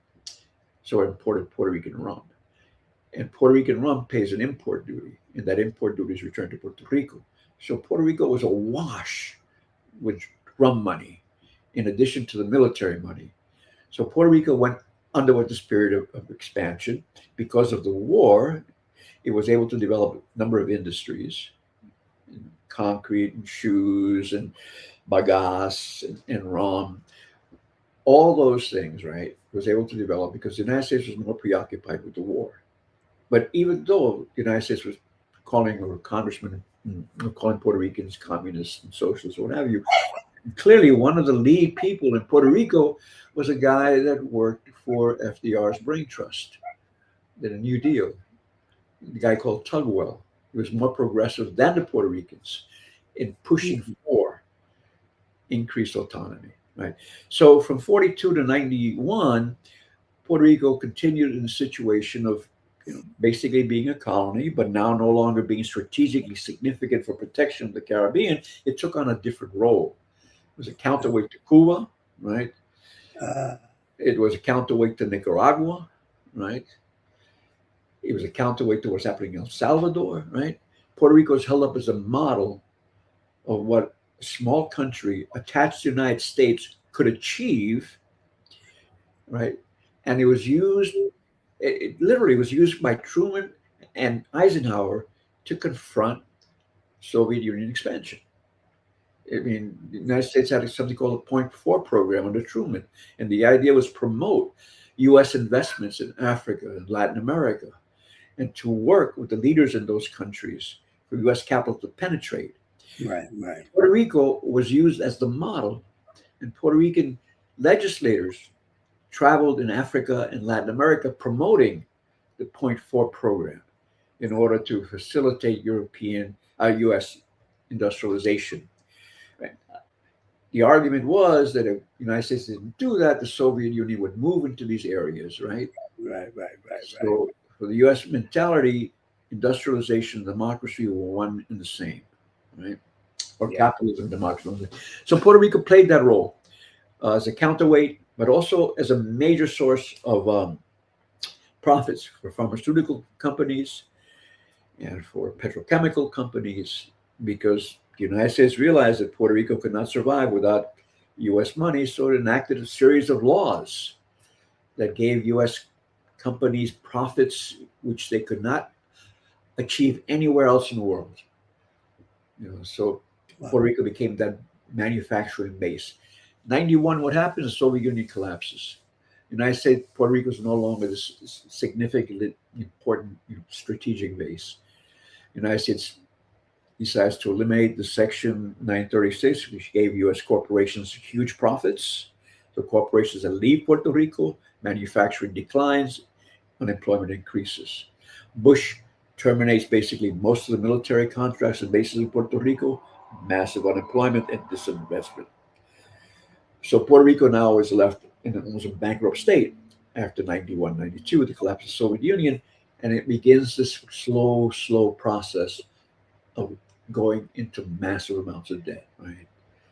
so it imported Puerto Rican rum. And Puerto Rican rum pays an import duty, and that import duty is returned to Puerto Rico. So Puerto Rico was awash with rum money, in addition to the military money. So Puerto Rico underwent this period of expansion. Because of the war, it was able to develop a number of industries, concrete and shoes and bagasse and rum, all those things, right, was able to develop because the United States was more preoccupied with the war. But even though the United States was calling, or congressmen calling Puerto Ricans communists and socialists or what have you, clearly one of the lead people in Puerto Rico was a guy that worked for FDR's brain trust, did a New Deal, the guy called Tugwell. He was more progressive than the Puerto Ricans in pushing for increased autonomy, right? So from 42 to 91, Puerto Rico continued in a situation of, basically being a colony, but now no longer being strategically significant for protection of the Caribbean. It took on a different role. It was a counterweight to Cuba, right? Uh, It was a counterweight to Nicaragua, right? It was a counterweight to what's happening in El Salvador, right? Puerto Rico is held up as a model of what a small country attached to the United States could achieve, right? And it was used, it literally was used by Truman and Eisenhower to confront Soviet Union expansion. I mean, the United States had something called a Point Four program under Truman, and the idea was promote U.S. investments in Africa and Latin America, and to work with the leaders in those countries for U.S. capital to penetrate. right, right. Puerto Rico was used as the model, and Puerto Rican legislators traveled in Africa and Latin America promoting the Point Four program in order to facilitate U.S. industrialization. Right? The argument was that if the United States didn't do that, the Soviet Union would move into these areas, right? Right, right, right, right. So for the U.S. mentality, industrialization and democracy were one and the same, right? Or Yeah. capitalism, democracy. So Puerto Rico played that role as a counterweight, but also as a major source of profits for pharmaceutical companies and for petrochemical companies, because the United States realized that Puerto Rico could not survive without U.S. money, so it enacted a series of laws that gave U.S. companies profits which they could not achieve anywhere else in the world. So Wow. Puerto Rico became that manufacturing base. 91, what happens? The Soviet Union collapses. United States, Puerto Rico is no longer this significantly important strategic base. United States, decides to eliminate the Section 936, which gave U.S. corporations huge profits. So corporations that leave Puerto Rico, manufacturing declines, unemployment increases. Bush terminates basically most of the military contracts and bases in Puerto Rico, massive unemployment and disinvestment. So Puerto Rico now is left in almost a bankrupt state after 91, 92, with the collapse of the Soviet Union, and it begins this slow process of going into massive amounts of debt. Right,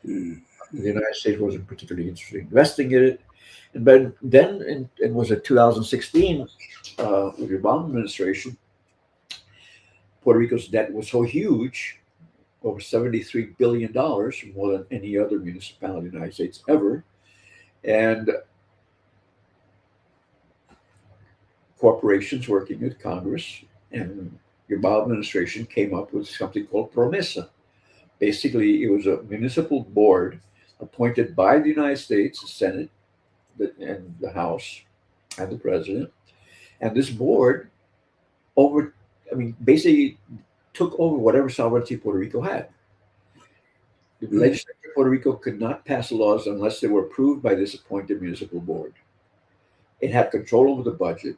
Mm. the United States wasn't particularly interested in investing in it, but then it was in 2016 with the Obama administration, Puerto Rico's debt was so huge, over $73 billion, more than any other municipality in the United States ever, and corporations working with Congress and the Obama administration came up with something called PROMESA. Basically, it was a municipal board appointed by the United States, the Senate, and the House, and the President. And this board over, I mean, basically took over whatever sovereignty Puerto Rico had. The Mm. legislature of Puerto Rico could not pass laws unless they were approved by this appointed municipal board. It had control over the budget.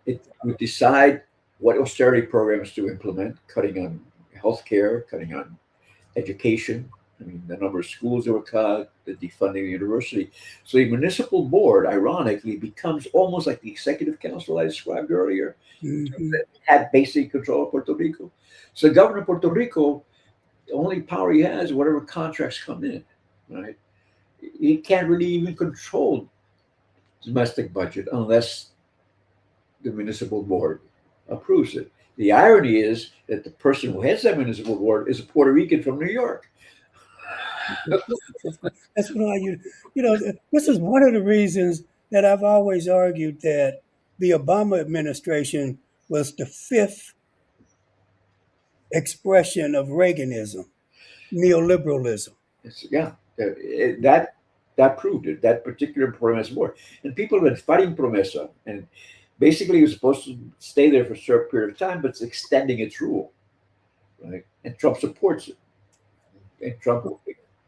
It would decide what austerity programs to implement, cutting on health care, cutting on education. I mean, the number of schools that were cut, the defunding of the university. So the municipal board, ironically, becomes almost like the executive council I described earlier, Mhm. that had basic control of Puerto Rico. So the governor of Puerto Rico, the only power he has is whatever contracts come in, right? He can't really even control domestic budget unless the municipal board approves it. The irony is that the person who heads that municipal board is a Puerto Rican from New York. Of course, of course. That's why this is one of the reasons that I've always argued that the Obama administration was the fifth expression of Reaganism, neoliberalism. Yeah, that proved it. That particular Promesa board, and people have been fighting Promesa, and basically it was supposed to stay there for a certain period of time, but it's extending its rule, right? And Trump supports it, and Trump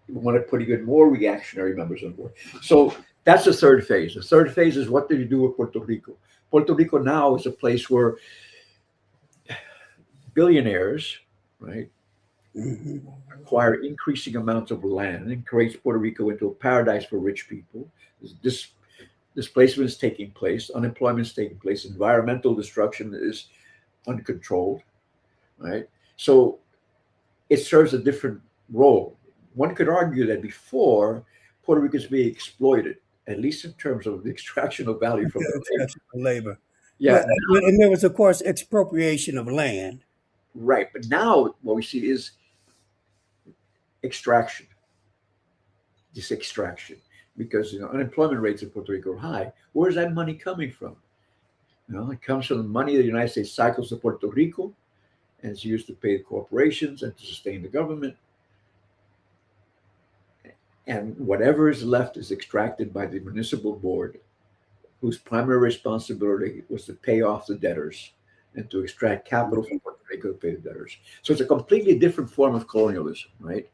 want to put even more reactionary members on board. So that's the third phase. The third phase is what do you do with Puerto Rico? Puerto Rico now is a place where billionaires, right, Mhm. acquire increasing amounts of land and creates Puerto Rico into a paradise for rich people. This displacement is taking place, unemployment is taking place, environmental destruction is uncontrolled, right? So it serves a different role. One could argue that before, Puerto Rico is being exploited, at least in terms of the extraction of value from the The labor. extraction of labor. Yeah, Well, and there was, of course, expropriation of land. right. But now what we see is extraction, this extraction, because unemployment rates in Puerto Rico are high. Where's that money coming from? It comes from the money the United States cycles to Puerto Rico, and it's used to pay the corporations and to sustain the government. And whatever is left is extracted by the municipal board, whose primary responsibility was to pay off the debtors and to extract capital from Puerto Rico to pay the debtors. So it's a completely different form of colonialism, right?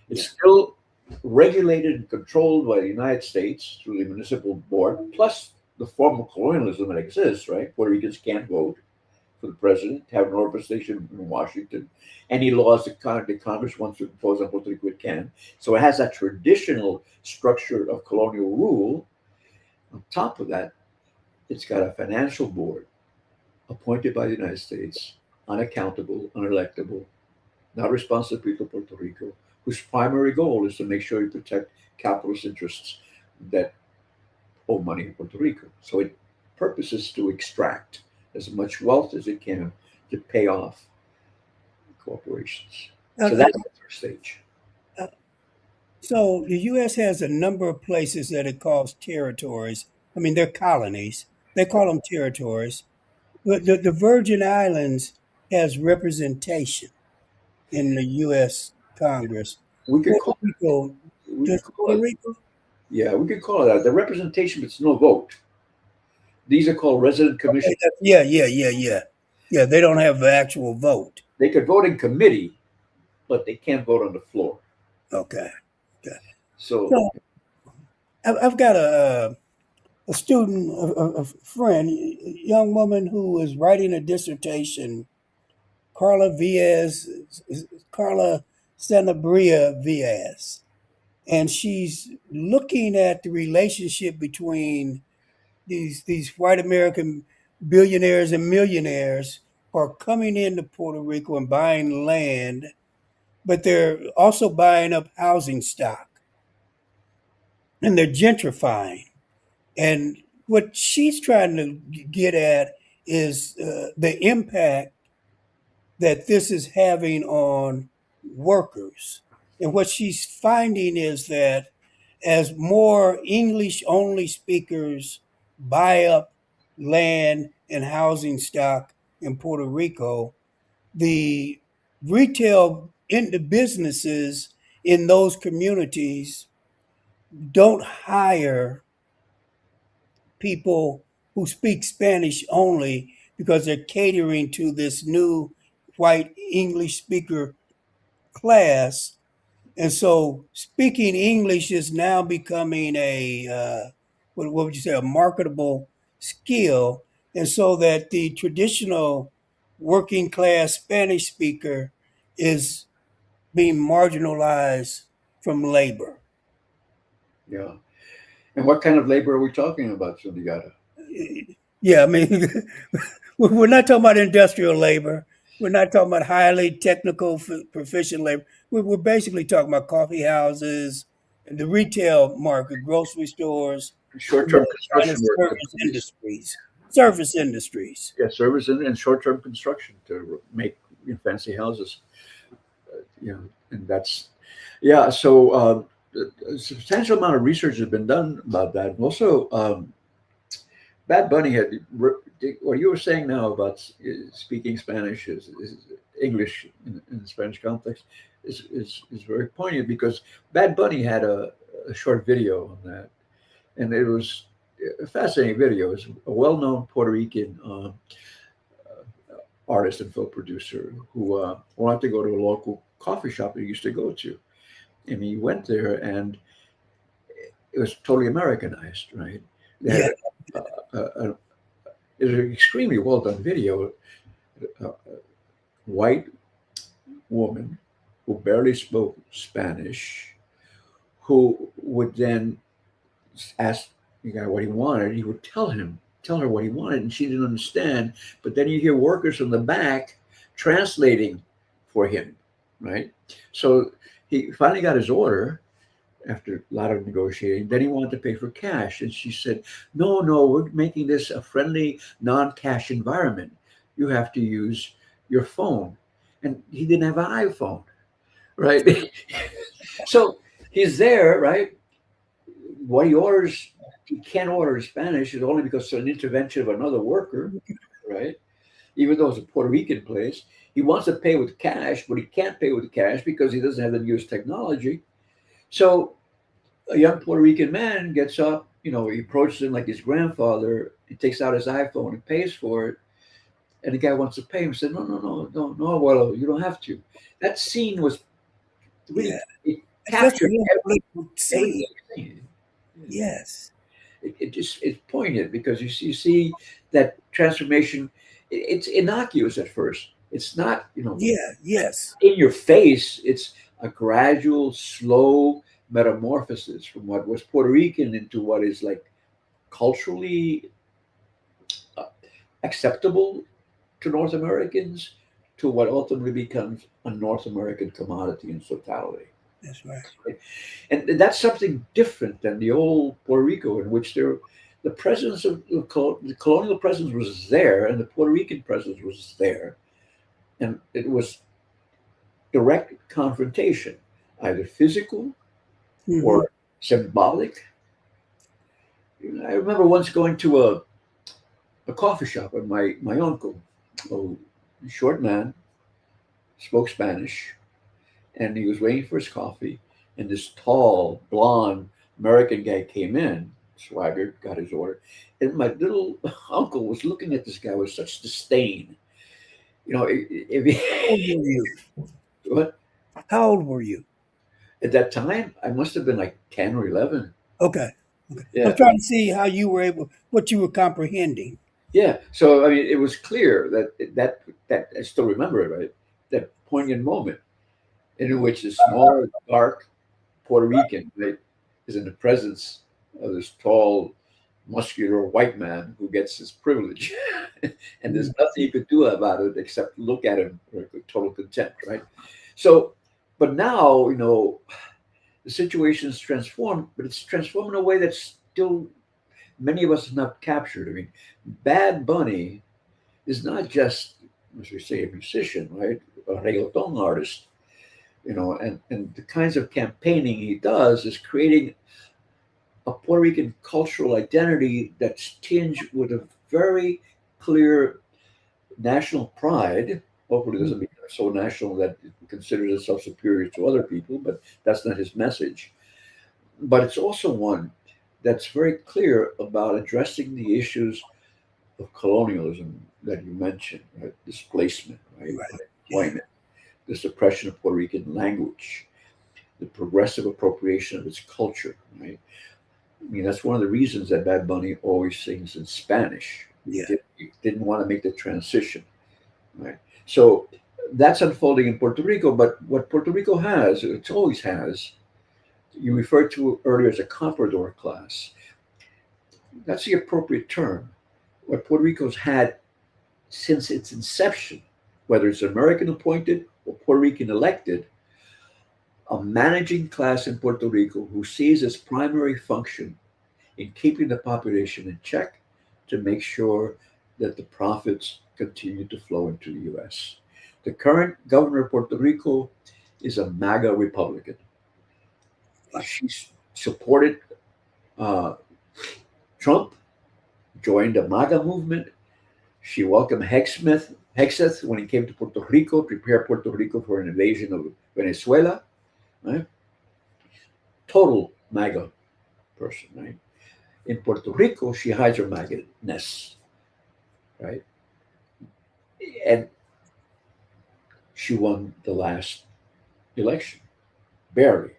It's Yeah. still regulated and controlled by the United States through the municipal board, plus the form of colonialism that exists, right? Puerto Ricans can't vote for the president, have no representation in Washington. Any laws that Congress wants to impose on Puerto Rico, it can. So it has that traditional structure of colonial rule. On top of that, it's got a financial board appointed by the United States, unaccountable, unelectable, not responsible to people of Puerto Rico, whose primary goal is to make sure you protect capitalist interests that owe money in Puerto Rico. So it purposes to extract as much wealth as it can to pay off corporations. Uh, So uh, that's the first stage. uh, so the U.S. has a number of places that it calls territories. I mean, they're colonies. They call them territories. The Virgin Islands has representation in the U.S. Congress. We could Puerto call Rico, we does could call Puerto it Rico? yeah, we could call it that. The representation, but it's no vote. These are called resident Okay, commissions. yeah. Yeah, they don't have the actual vote. They could vote in committee, but they can't vote on the floor. Okay. Okay. So So I've got a student, a friend, a young woman who is writing a dissertation, Carla Viez, Carla Sanabria Viez, and she's looking at the relationship between these white American billionaires and millionaires who are coming into Puerto Rico and buying land, but they're also buying up housing stock and they're gentrifying. And what she's trying to get at is the impact that this is having on workers. And what she's finding is that as more English only speakers buy up land and housing stock in Puerto Rico, the retail in the businesses in those communities don't hire people who speak Spanish only because they're catering to this new white English speaker class. And so speaking English is now becoming a, what would you say, a marketable skill. And so that the traditional working class Spanish speaker is being marginalized from labor. yeah. And what kind of labor are we talking about, Sundigata? Yeah, I mean, we're not talking about industrial labor. We're not talking about highly technical, proficient labor. We're basically talking about coffee houses, and the retail market, grocery stores, and Short-term those kind of construction workers, service please. industries. Service industries. Yeah, service and short-term construction to make fancy houses. And that's yeah. So a substantial amount of research has been done about that. And also, Bad Bunny had what you were saying now about speaking Spanish is English in the Spanish context is very poignant because Bad Bunny had a short video on that, and it was a fascinating video. It's a well-known Puerto Rican artist and film producer who wanted to go to a local coffee shop he used to go to, and he went there, and it was totally Americanized, right? They had Yeah, a it was an extremely well done video. A white woman who barely spoke Spanish, who would then ask the guy what he wanted. He would tell her what he wanted, and she didn't understand. But then you hear workers from the back translating for him, right? So he finally got his order after a lot of negotiating. Then he wanted to pay for cash, and she said, "No, no, we're making this a friendly, non-cash environment. You have to use your phone." And he didn't have an iPhone, right? So he's there, right? What he orders, he can't order in Spanish is only because of an intervention of another worker, right? Even though it's a Puerto Rican place. He wants to pay with cash, but he can't pay with cash because he doesn't have the newest technology. So a young Puerto Rican man gets up, he approaches him like his grandfather. He takes out his iPhone and pays for it. And the guy wants to pay him. He said, "No, no, no, no, no, Abuelo, you don't have to." That scene was really, yeah. it That's captured what people everything. see. Yes. It just it's poignant because you see that transformation. It's innocuous at first. It's not Yeah. Yes. in your face. It's a gradual, slow metamorphosis from what was Puerto Rican into what is like culturally uh, acceptable to North Americans to what ultimately becomes a North American commodity in totality. That's right. And that's something different than the old Puerto Rico, in which the presence of the colonial presence was there, and the Puerto Rican presence was there, and it was direct confrontation, either physical Hmm. or symbolic. I remember once going to a coffee shop, and my uncle, a short man, spoke Spanish, and he was waiting for his coffee, and this tall, blonde American guy came in, swaggered, got his order, and my little uncle was looking at this guy with such disdain. If How old were you? what? How old were you? At that time, I must have been like 10 or 11. Okay. Okay. I'm Yeah. trying to see how you were able, what you were comprehending. Yeah. So, I mean, it was clear that I still remember it, right? That poignant moment in which a small, dark Puerto Rican, right, is in the presence of this tall, muscular white man who gets his privilege. And there's Mm. nothing you could do about it except look at him with total contempt, right? So, but now, the situation is transformed, but it's transformed in a way that's still many of us have not captured. I mean, Bad Bunny is not just, as we say, a musician, right? A reggaeton artist, and the kinds of campaigning he does is creating a Puerto Rican cultural identity that's tinged with a very clear national pride. Hopefully, it Mm. doesn't become so national that it considers itself superior to other people, but that's not his message. But it's also one that's very clear about addressing the issues of colonialism that you mentioned, right? Displacement, right? Right. Yeah. Unemployment, the suppression of Puerto Rican language, the progressive appropriation of its culture, right? I mean, that's one of the reasons that Bad Bunny always sings in Spanish. Yeah. He didn't want to make the transition, right? So that's unfolding in Puerto Rico. But what Puerto Rico has, it always has, you referred to earlier as a comprador class. That's the appropriate term. What Puerto Rico's had since its inception, whether it's American appointed or Puerto Rican elected, a managing class in Puerto Rico who sees its primary function in keeping the population in check to make sure that the profits continue to flow into the US. The current governor of Puerto Rico is a MAGA Republican. She's supported uh, Trump, joined the MAGA movement. She welcomed Hexeth when he came to Puerto Rico, prepared Puerto Rico for an invasion of Venezuela. Right? Total MAGA person, right? In Puerto Rico, she hides her MAGA-ness, right? And she won the last election, barely.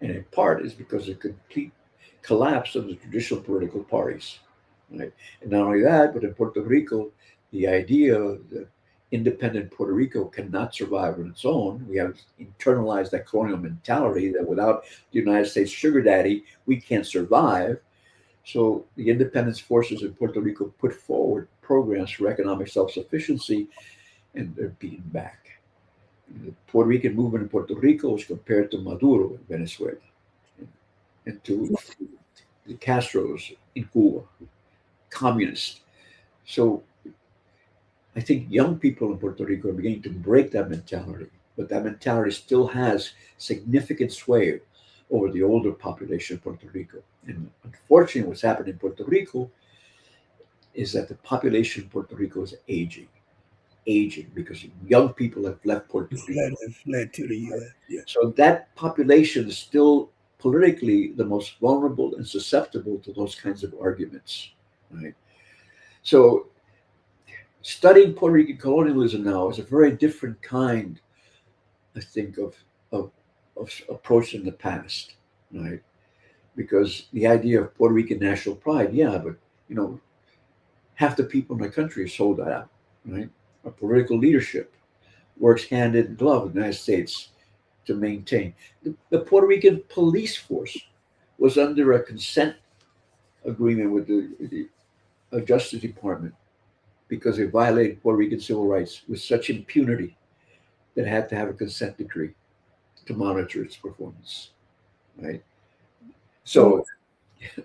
And in part is because of the complete collapse of the traditional political parties. Right? And not only that, but in Puerto Rico, the idea that independent Puerto Rico cannot survive on its own. We have internalized that colonial mentality that without the United States sugar daddy, we can't survive. So the independence forces in Puerto Rico put forward programs for economic self-sufficiency, and they're beaten back. The Puerto Rican movement in Puerto Rico is compared to Maduro in Venezuela and to the Castros in Cuba, communists. So I think young people in Puerto Rico are beginning to break that mentality, but that mentality still has significant sway over the older population of Puerto Rico. And unfortunately, what's happened in Puerto Rico is that the population of Puerto Rico is aging because young people have left Puerto Rico. Fled to the U.S. Yeah. So that population is still politically the most vulnerable and susceptible to those kinds of arguments. Right. So studying Puerto Rican colonialism now is a very different kind, I think, of, of approach in the past. Right. Because the idea of Puerto Rican national pride, yeah, but you know, half the people in the country are sold out. Right. Our political leadership works hand in glove with the United States to maintain. The Puerto Rican police force was under a consent agreement with the Justice Department because they violated Puerto Rican civil rights with such impunity that it had to have a consent decree to monitor its performance. Right. So, So,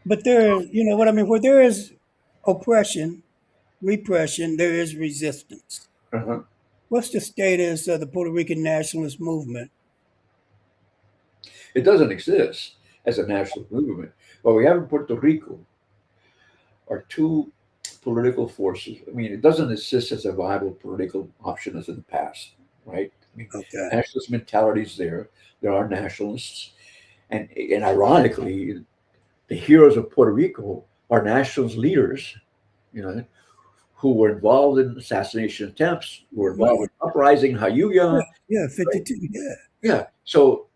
but there, you know what I mean? Where there is oppression, repression, there is resistance. uh-huh. What's the status of the Puerto Rican nationalist movement? It doesn't exist as a national movement. What we have in Puerto Rico are two political forces. I mean, it doesn't exist as a viable political option as in the past, right? I mean, Okay. nationalist mentality is there. There are nationalists, and ironically, the heroes of Puerto Rico are nationalist leaders, you know, who were involved in assassination attempts, were involved Right. in uprising, Yeah. Hayuya. Yeah. Right? 52. Yeah. Yeah. So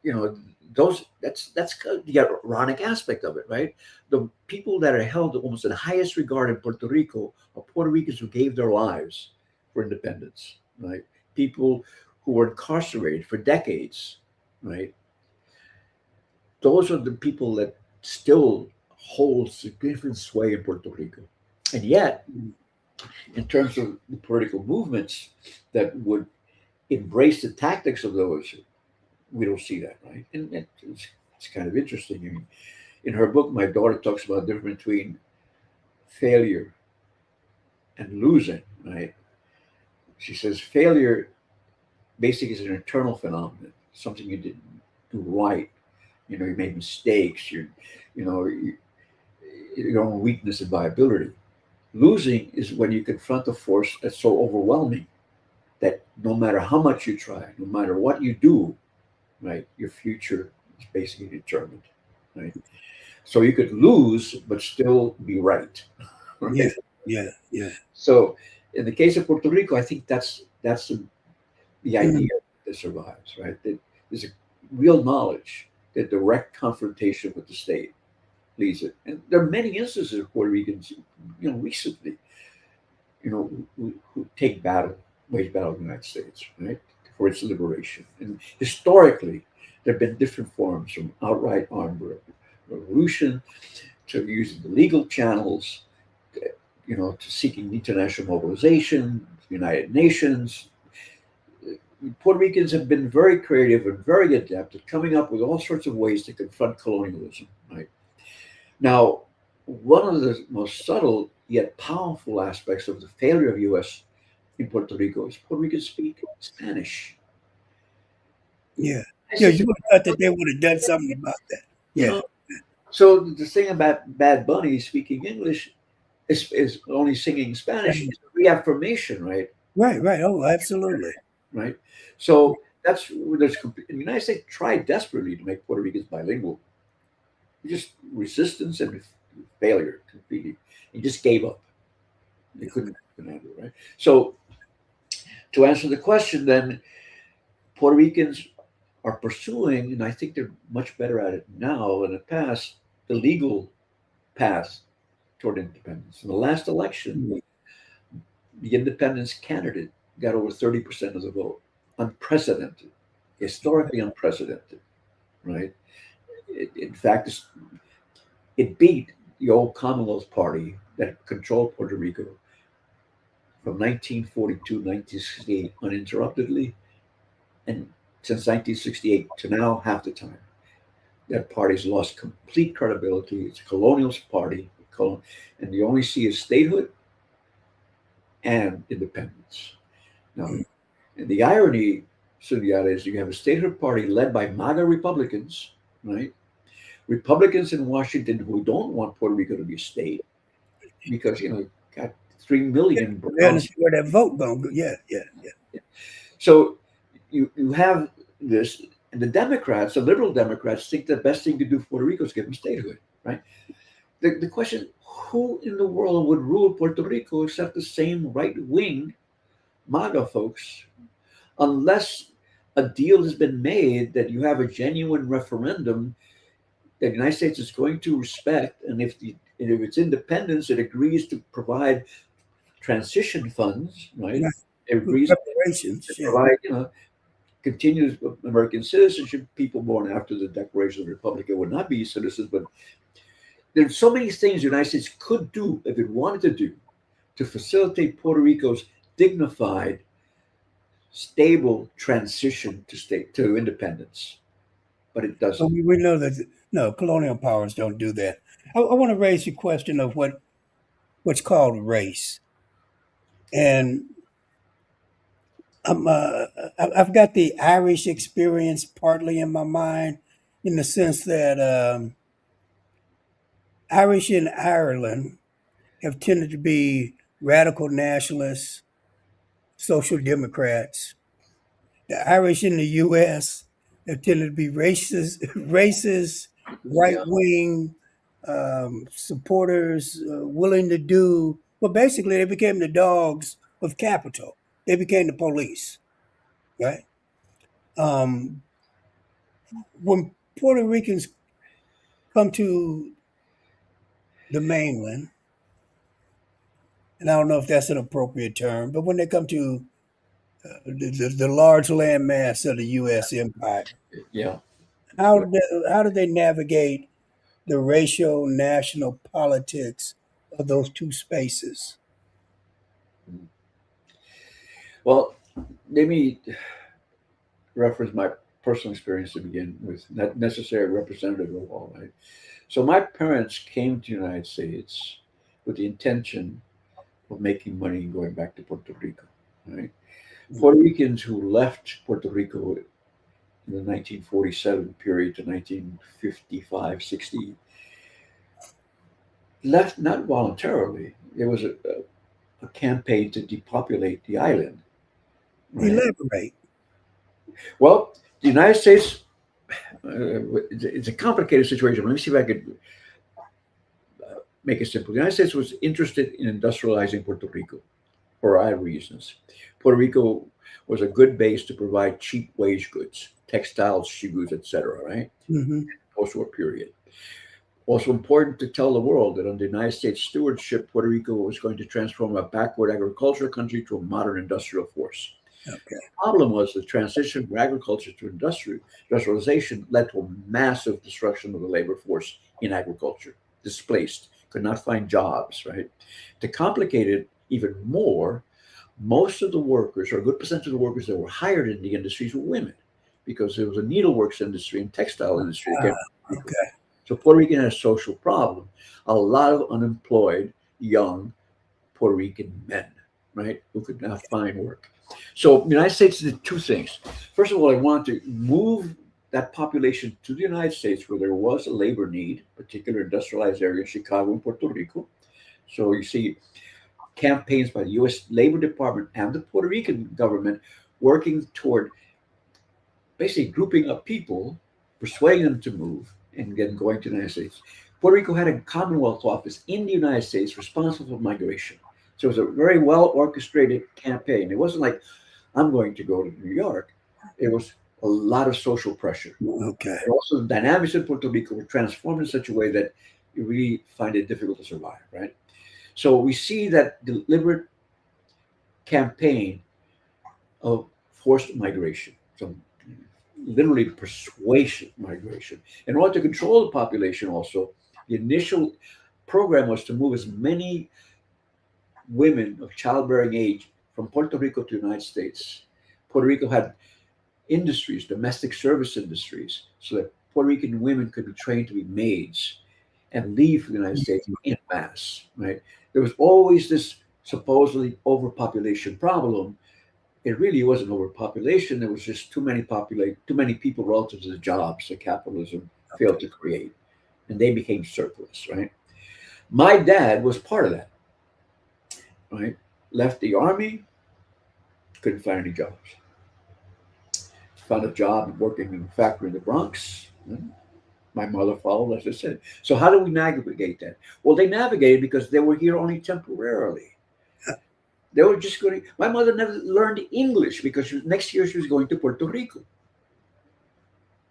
you know those that's the ironic aspect of it, right? The people that are held almost in the highest regard in Puerto Rico are Puerto Ricans who gave their lives for independence, right? People who were incarcerated for decades, right? Those are the people that still hold significant sway in Puerto Rico. And yet, in terms of the political movements that would embrace the tactics of those, we don't see that, right? And it's kind of interesting. I mean, in her book, my daughter talks about the difference between failure and losing, right? She says failure basically is an internal phenomenon, something you didn't do right. You know, you made mistakes. You know, your own weakness and viability. Losing is when you confront a force that's so overwhelming that no matter how much you try, no matter what you do, right, your future is basically determined, right? So you could lose but still be right, Yeah. right? Yeah. Yeah. So in the case of Puerto Rico, I think that's the Mm. idea that survives, right? That there's a real knowledge that direct confrontation with the state leads it. And there are many instances of Puerto Ricans, recently, who take battle, wage battle in the United States, right, for its liberation. And historically, there have been different forms from outright armed revolution to using the legal channels, to seeking international mobilization, United Nations. Puerto Ricans have been very creative and very adept at coming up with all sorts of ways to confront colonialism. Right now, one of the most subtle yet powerful aspects of the failure of U.S. in Puerto Rico is Puerto Ricans speak Spanish. Yeah. I Yeah. said, You would have thought that they would have done something about that. you Yeah. know, so the thing about Bad Bunny speaking English is only singing Spanish is a reaffirmation, right? Right. Right. Oh, absolutely. Right. So that's the United States tried desperately to make Puerto Ricans bilingual. Just resistance and failure completely. He just gave up. They couldn't handle it, right? So to answer the question, then Puerto Ricans are pursuing, and I think they're much better at it now than in the past, the legal path toward independence. In the last election, Mm. the independence candidate got over 30% of the vote. Unprecedented, historically unprecedented, right? In fact, it beat the old Commonwealth Party that controlled Puerto Rico from 1942 to 1968 uninterruptedly, and since 1968 to now, half the time. That party's lost complete credibility. It's a colonialist party, and you only see is statehood and independence. Now, Mm. and the irony, Sunyata, is you have a statehood party led by MAGA Republicans, right? Republicans in Washington who don't want Puerto Rico to be a state because, got 3 million They brown. understand where that vote going. Yeah. Yeah. Yeah. So you have this, and the Democrats, the liberal Democrats, think the best thing to do for Puerto Rico is give them statehood, right? The question: who in the world would rule Puerto Rico except the same right wing MAGA folks, unless a deal has been made that you have a genuine referendum that the United States is going to respect, and if it's independence, it agrees to provide transition funds, right? Right. It Good agrees to reparations. Yeah. provide, continuous American citizenship. People born after the Declaration of the Republic would not be citizens, but there's so many things the United States could do if it wanted to do to facilitate Puerto Rico's dignified, stable transition to independence, but it But doesn't. we know that no colonial powers don't do that. I want to raise the question of what's called race, and I'm I've got the Irish experience partly in my mind, in the sense that Irish in Ireland have tended to be radical nationalists, social democrats. The Irish in the U.S. have tended to be racist, right Yeah, wing supporters, willing to do Well, basically, they became the dogs of capital. They became the police, right? Um, when Puerto Ricans come to the mainland, and I don't know if that's an appropriate term, but when they come to the large landmass of the U.S. empire, Yeah. how do they navigate the racial national politics of those two spaces? Well, let me reference my personal experience to begin with, not necessarily representative of all, right? So my parents came to the United States with the intention of making money and going back to Puerto Rico, right? Puerto Ricans who left Puerto Rico in the 1947 period to 1955, 60 left not voluntarily. It was a campaign to depopulate the island, right? Elaborate. Well, the United States, it's a complicated situation. Let me see if I could make it simple. The United States was interested in industrializing Puerto Rico for a variety of reasons. Puerto Rico was a good base to provide cheap wage goods, textiles, shoes, etc., right? Hmm. Post-war period. Also important to tell the world that under United States stewardship, Puerto Rico was going to transform a backward agricultural country to a modern industrial force. Okay. Problem was the transition from agriculture to industrialization led to a massive destruction of the labor force in agriculture, displaced, could not find jobs, right? To complicate it even more, most of the workers, or a good percentage of the workers that were hired in the industries were women, because there was a needleworks industry and textile industry that came Ah, from Puerto Rico. okay. So Puerto Rico had a social problem, a lot of unemployed young Puerto Rican men, right, who could not find work. So the United States did two things. First of all, I wanted to move that population to the United States where there was a labor need, particular industrialized area, Chicago and Puerto Rico. So you see campaigns by the U.S. Labor Department and the Puerto Rican government working toward basically grouping up people, persuading them to move, and then going to the United States. Puerto Rico had a Commonwealth office in the United States responsible for migration. So it was a very well orchestrated campaign. It wasn't like, I'm going to go to New York. It was a lot of social pressure. Okay. And also, the dynamics in Puerto Rico were transformed in such a way that you really find it difficult to survive, right? So we see that deliberate campaign of forced migration. So literally persuasive migration. In order to control the population, also, the initial program was to move as many women of childbearing age from Puerto Rico to the United States. Puerto Rico had industries, domestic service industries, so that Puerto Rican women could be trained to be maids and leave the United States in mass. Right? There was always this supposedly overpopulation problem. It really wasn't overpopulation. There was just too many people relative to the jobs that capitalism failed to create, and they became surplus. Right. My dad was part of that. Right. Left the army, couldn't find any jobs. Found a job working in a factory in the Bronx. My mother followed, as I said. So how do we navigate that? Well, they navigated because they were here only temporarily. They were just going. My mother never learned English because next year she was going to Puerto Rico.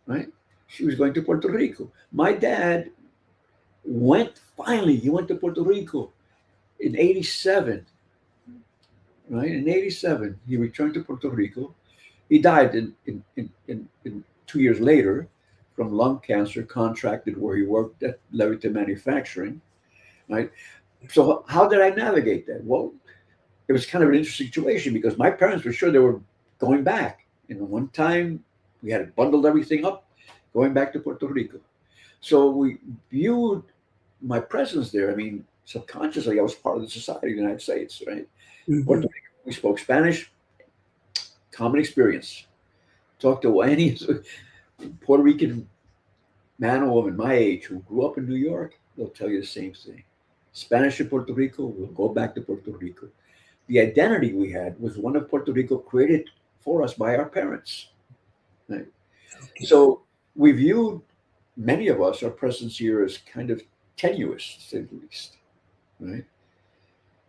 Right? She was going to Puerto Rico. My dad he went to Puerto Rico in 87, right? In 87, he returned to Puerto Rico. He died in 2 years later from lung cancer, contracted where he worked at Leviton Manufacturing, right? So how did I navigate that? Well, it was kind of an interesting situation because my parents were sure they were going back. One time we had bundled everything up, going back to Puerto Rico. So we viewed my presence there. I mean, subconsciously, I was part of the society of the United States, right? Hmm. Puerto Rico, we spoke Spanish, common experience. Talk to any Puerto Rican man or woman my age who grew up in New York, they'll tell you the same thing. Spanish in Puerto Rico, we'll go back to Puerto Rico. The identity we had was one of Puerto Rico created for us by our parents. Right? Okay. So we viewed many of us, our presence here as kind of tenuous, to say the least. Right?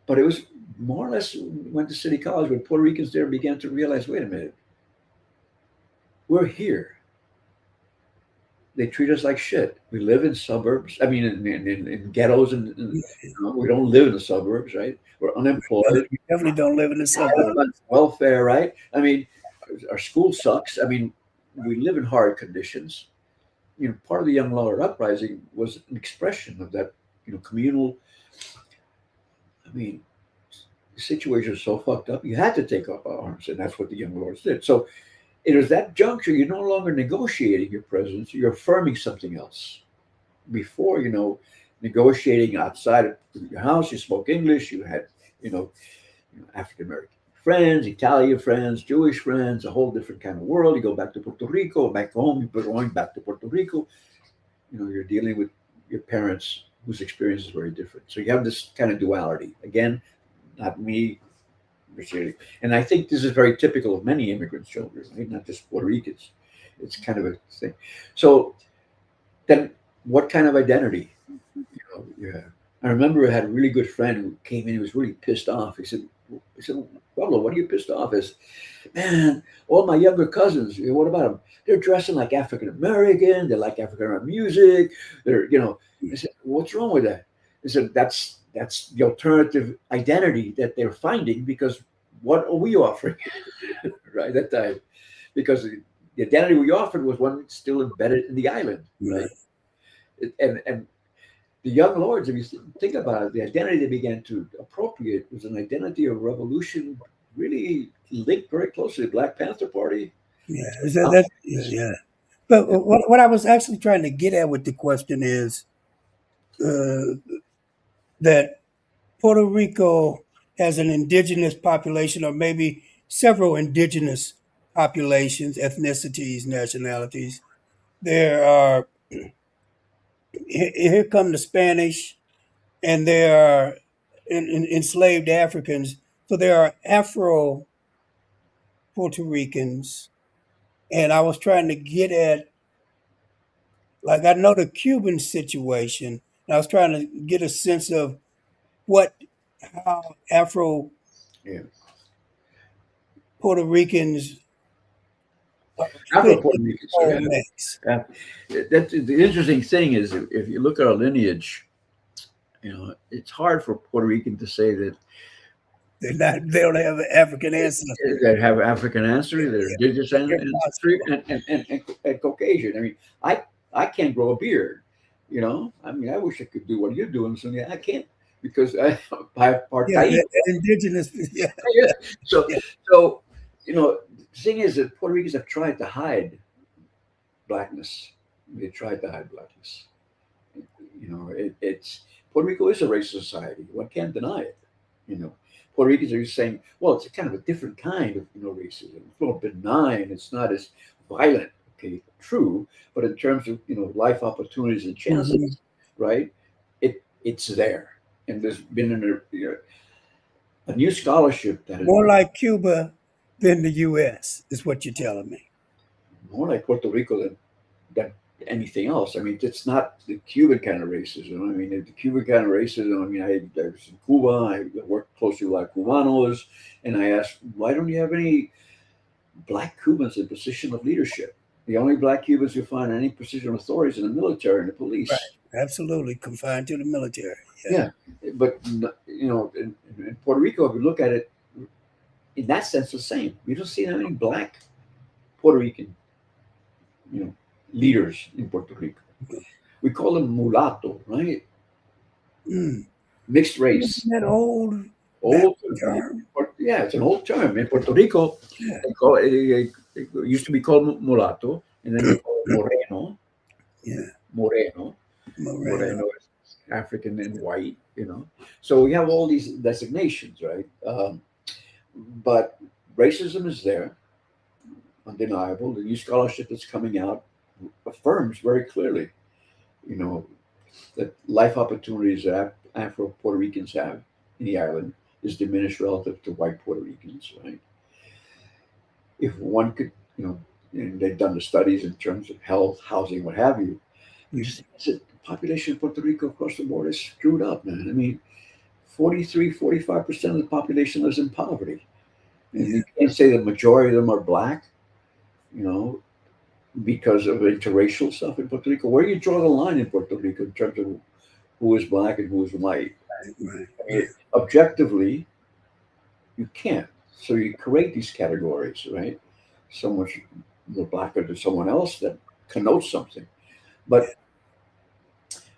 But it was more or less went to City College when Puerto Ricans there began to realize, wait a minute, we're here. They treat us like shit. We live in suburbs. I mean, in ghettos, and we don't live in the suburbs, right? We're unemployed. We definitely don't live in the suburbs. Welfare, right? I mean, our school sucks. I mean, we live in hard conditions. Part of the Young Lawyer Uprising was an expression of that, communal. I mean, the situation is so fucked up. You had to take up arms, and that's what the Young Lords did. So it was that juncture. You're no longer negotiating your presence. You're affirming something else. Before, negotiating outside of your house, you spoke English. You had, you know, African American friends, Italian friends, Jewish friends, a whole different kind of world. You go back to Puerto Rico, back home, you're going back to Puerto Rico. You're dealing with your parents whose experience is very different. So you have this kind of duality. Again, not me, Mercedes. And I think this is very typical of many immigrants' children, right? Not just Puerto Ricans. It's kind of a thing. So then what kind of identity? Yeah. I remember I had a really good friend who came in, he was really pissed off. He said, Pablo, what are you pissed off? Is, man, all my younger cousins, what about them? They're dressing like African American. They like African American music. I said, what's wrong with that? He said, that's the alternative identity that they're finding, because what are we offering right at that time? Because the identity we offered was one still embedded in the island. Right. And the Young Lords, if you think about it, the identity they began to appropriate was an identity of revolution, really linked very closely to the Black Panther Party. Yeah. But what I was actually trying to get at with the question is that Puerto Rico has an indigenous population, or maybe several indigenous populations, ethnicities, nationalities. There are, here come the Spanish, and there are enslaved Africans. So there are Afro Puerto Ricans. And I was trying to get at, like, I know the Cuban situation. And I was trying to get a sense of how Afro Yeah. Puerto Ricans Afro fit Puerto in the Ricans. whole mix. That's the interesting thing is, if you look at our lineage, it's hard for Puerto Rican to say that They don't have an African ancestry. that have African ancestry, they're Yeah, indigenous ancestry, and Caucasian. I mean, I can't grow a beard. I mean, I wish I could do what you're doing, so I can't, because I are yeah, Taino. indigenous. Yeah, Yeah. So, yeah, so the thing is that Puerto Ricans have tried to hide blackness. They tried to hide blackness. It's Puerto Rico is a racist society. One can't deny it. You know, Puerto Ricans are just saying, well, it's a kind of a different kind of racism. It's more benign. It's not as violent. Okay, true, but in terms of life opportunities and chances, right? It's there, and there's been a new scholarship that is more like Cuba than the U.S. is what you're telling me. more like Puerto Rico than anything else. I mean, it's not the Cuban kind of racism. I mean, the Cuban kind of racism. I mean, I was in Cuba. I worked closely with a lot of Cubanos, and I asked, why don't you have any black Cubans in position of leadership? The only black Cubans you find in any position of authority is in the military and the police. Right. Absolutely confined to the military. Yeah, but in Puerto Rico, if you look at it in that sense, the same. You don't see any black Puerto Rican, leaders in Puerto Rico. We call them mulatto, right? Mixed race. Isn't that old term? Yeah, it's an old term. In Puerto Rico, they call it used to be called mulatto, and then they call it moreno. Yeah. Moreno is African and white, So we have all these designations, right? But racism is there, undeniable. The new scholarship that's coming out affirms very clearly, that life opportunities that Afro Puerto Ricans have in the island is diminished relative to white Puerto Ricans, right? If one could, and they've done the studies in terms of health, housing, what have you, the population of Puerto Rico across the board is screwed up, man. I mean, 43, 45% of the population lives in poverty. And Yeah. you can't say the majority of them are black, you know, because of interracial stuff in Puerto Rico. Where do you draw the line in Puerto Rico in terms of who is black and who is white? Right. I mean, objectively, you can't. So you create these categories, right? Someone's more blacker than someone else that connotes something. But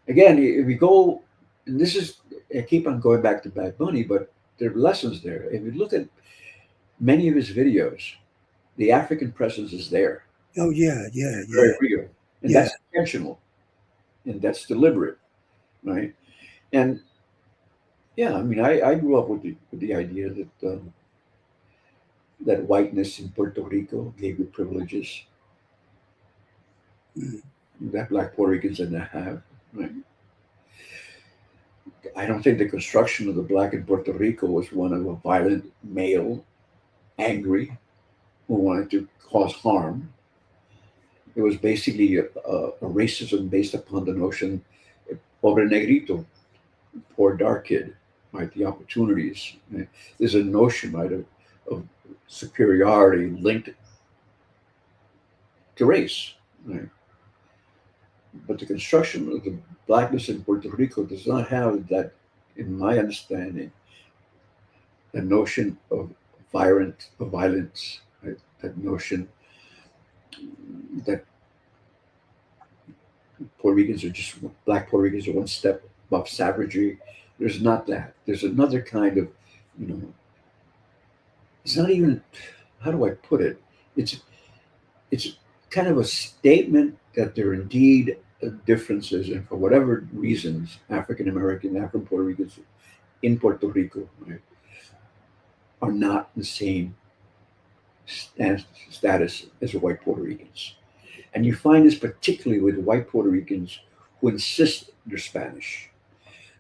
again, if we go, and this is, I keep on going back to Bad Bunny, but there are lessons there. If you look at many of his videos, the African presence is there, Oh yeah, yeah, very yeah, real, and yeah. that's intentional and that's deliberate, right? And yeah, I mean, I grew up with the idea that whiteness in Puerto Rico gave you privileges Mm. that Black Puerto Ricans didn't have. Right? I don't think the construction of the Black in Puerto Rico was one of a violent male, angry, who wanted to cause harm. It was basically a racism based upon the notion, pobre negrito, poor dark kid, right? The opportunities. Right? There's a notion, right, of superiority linked to race, right? But the construction of the blackness in Puerto Rico does not have that, in my understanding, the notion of violence, right? That notion that Puerto Ricans are just black Puerto Ricans are one step above savagery. There's not that. There's another kind of, you know, it's not even, how do I put it? It's it's kind of a statement that there are indeed differences, and for whatever reasons, African American, African Puerto Ricans in Puerto Rico, right, are not the same status as white Puerto Ricans. And you find this particularly with white Puerto Ricans who insist they're Spanish.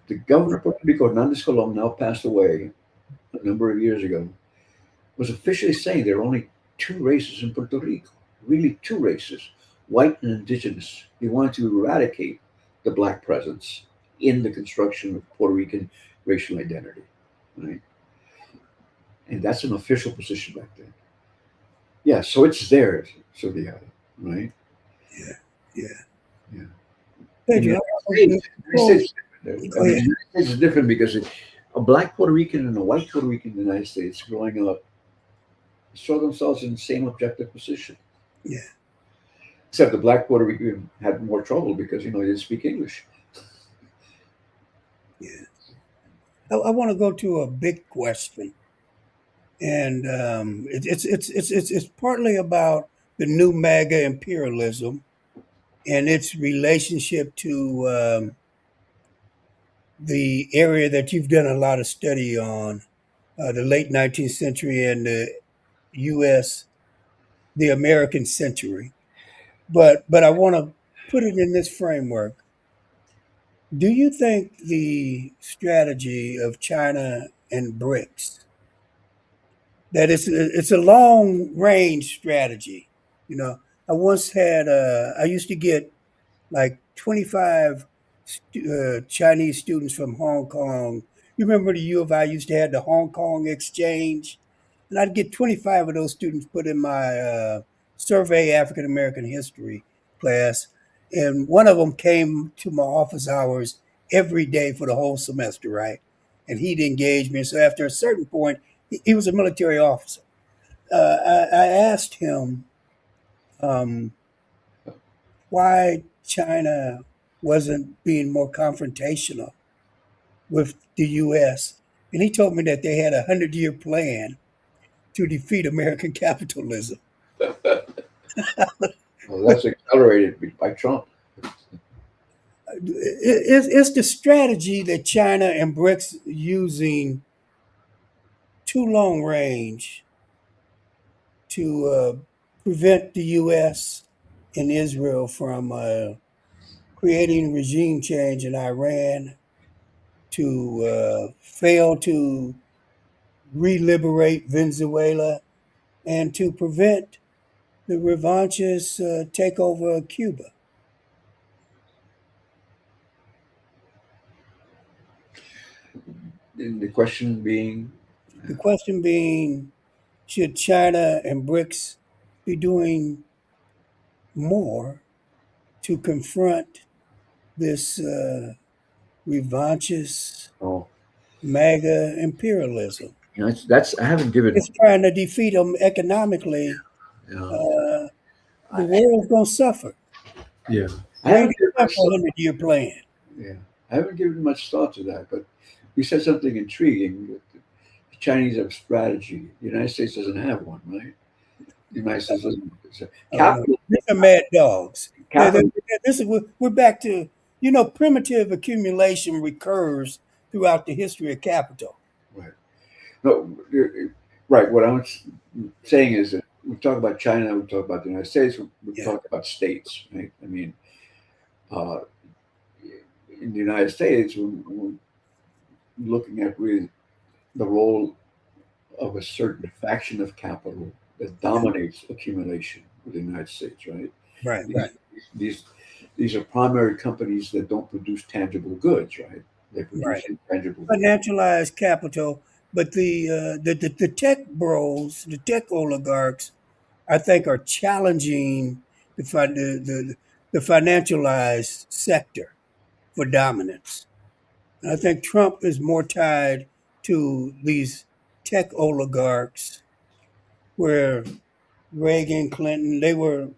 The governor of Puerto Rico, Hernandez Colon, now passed away a number of years ago, was officially saying there are only two races in Puerto Rico, really two races, white and indigenous. He wanted to eradicate the black presence in the construction of Puerto Rican racial identity, right? And that's an official position back then. Yeah, so it's there, so the right? Yeah, yeah. Yeah. In the Pedro, United before States, I go mean, the ahead. United States is different because a black Puerto Rican and a white Puerto Rican in the United States growing up saw themselves in the same objective position. Yeah, Except the black Puerto Rican had more trouble because he didn't speak English. yeah. I want to go to a big question, and it's partly about the new MAGA imperialism and its relationship to the area that you've done a lot of study on, the late 19th century and the U.S., the American century. But I want to put it in this framework. Do you think the strategy of China and BRICS, that it's a long range strategy? You know, I used to get like 25 Chinese students from Hong Kong. You remember the U of I used to have the Hong Kong exchange? And I'd get 25 of those students put in my survey African American history class. And one of them came to my office hours every day for the whole semester, right? And he'd engage me. So after a certain point, he was a military officer. I asked him, um, why China wasn't being more confrontational with the U.S. And he told me that they had a 100-year plan to defeat American capitalism. Well, that's accelerated by Trump. It's the strategy that China and BRICS using too long range to prevent the U.S. and Israel from creating regime change in Iran, to fail to re-liberate Venezuela, and to prevent the revanchist takeover of Cuba. And the question being, The question being, should China and BRICS be doing more to confront this revanchist oh, MAGA imperialism? that's I haven't given. It's trying to defeat them economically. Uh, Uh, the I, world's going to suffer. yeah, I We ain't haven't given got time much. for a 100-year plan. Yeah, I haven't given much thought to that. But you said something intriguing. The Chinese have strategy. The United States doesn't have one, right? The United States doesn't. Oh no, Capital, these are mad dogs. capital. This is we're back to primitive accumulation recurs throughout the history of capital. Right. No, right. What I'm saying is that we talk about China, we talk about the United States, we Yeah, talk about states, right? I mean, uh, in the United States, we're looking at really the role of a certain faction of capital that yeah, dominates accumulation within the United States, right? right, These, right. these, these are primary companies that don't produce tangible goods, right? They produce Right. intangible goods. Financialized capital, but the tech bros, the tech oligarchs, I think, are challenging the financialized sector for dominance. And I think Trump is more tied to these tech oligarchs, where Reagan, Clinton, they were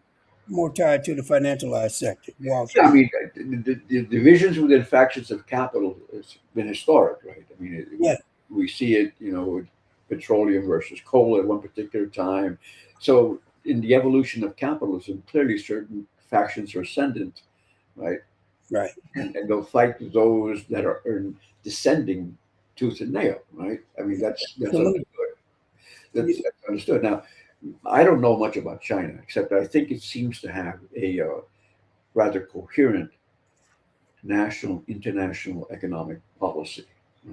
more tied to the financialized sector, Wall Yeah, I Street. mean, the divisions within factions of capital has been historic, right? I mean, Yeah, we see it, with petroleum versus coal at one particular time. So, in the evolution of capitalism, clearly certain factions are ascendant, right? right. And they'll fight those that are descending tooth and nail, right? I mean, that's Absolutely. understood. That's understood. Now, I don't know much about China, except I think it seems to have a rather coherent national, international economic policy,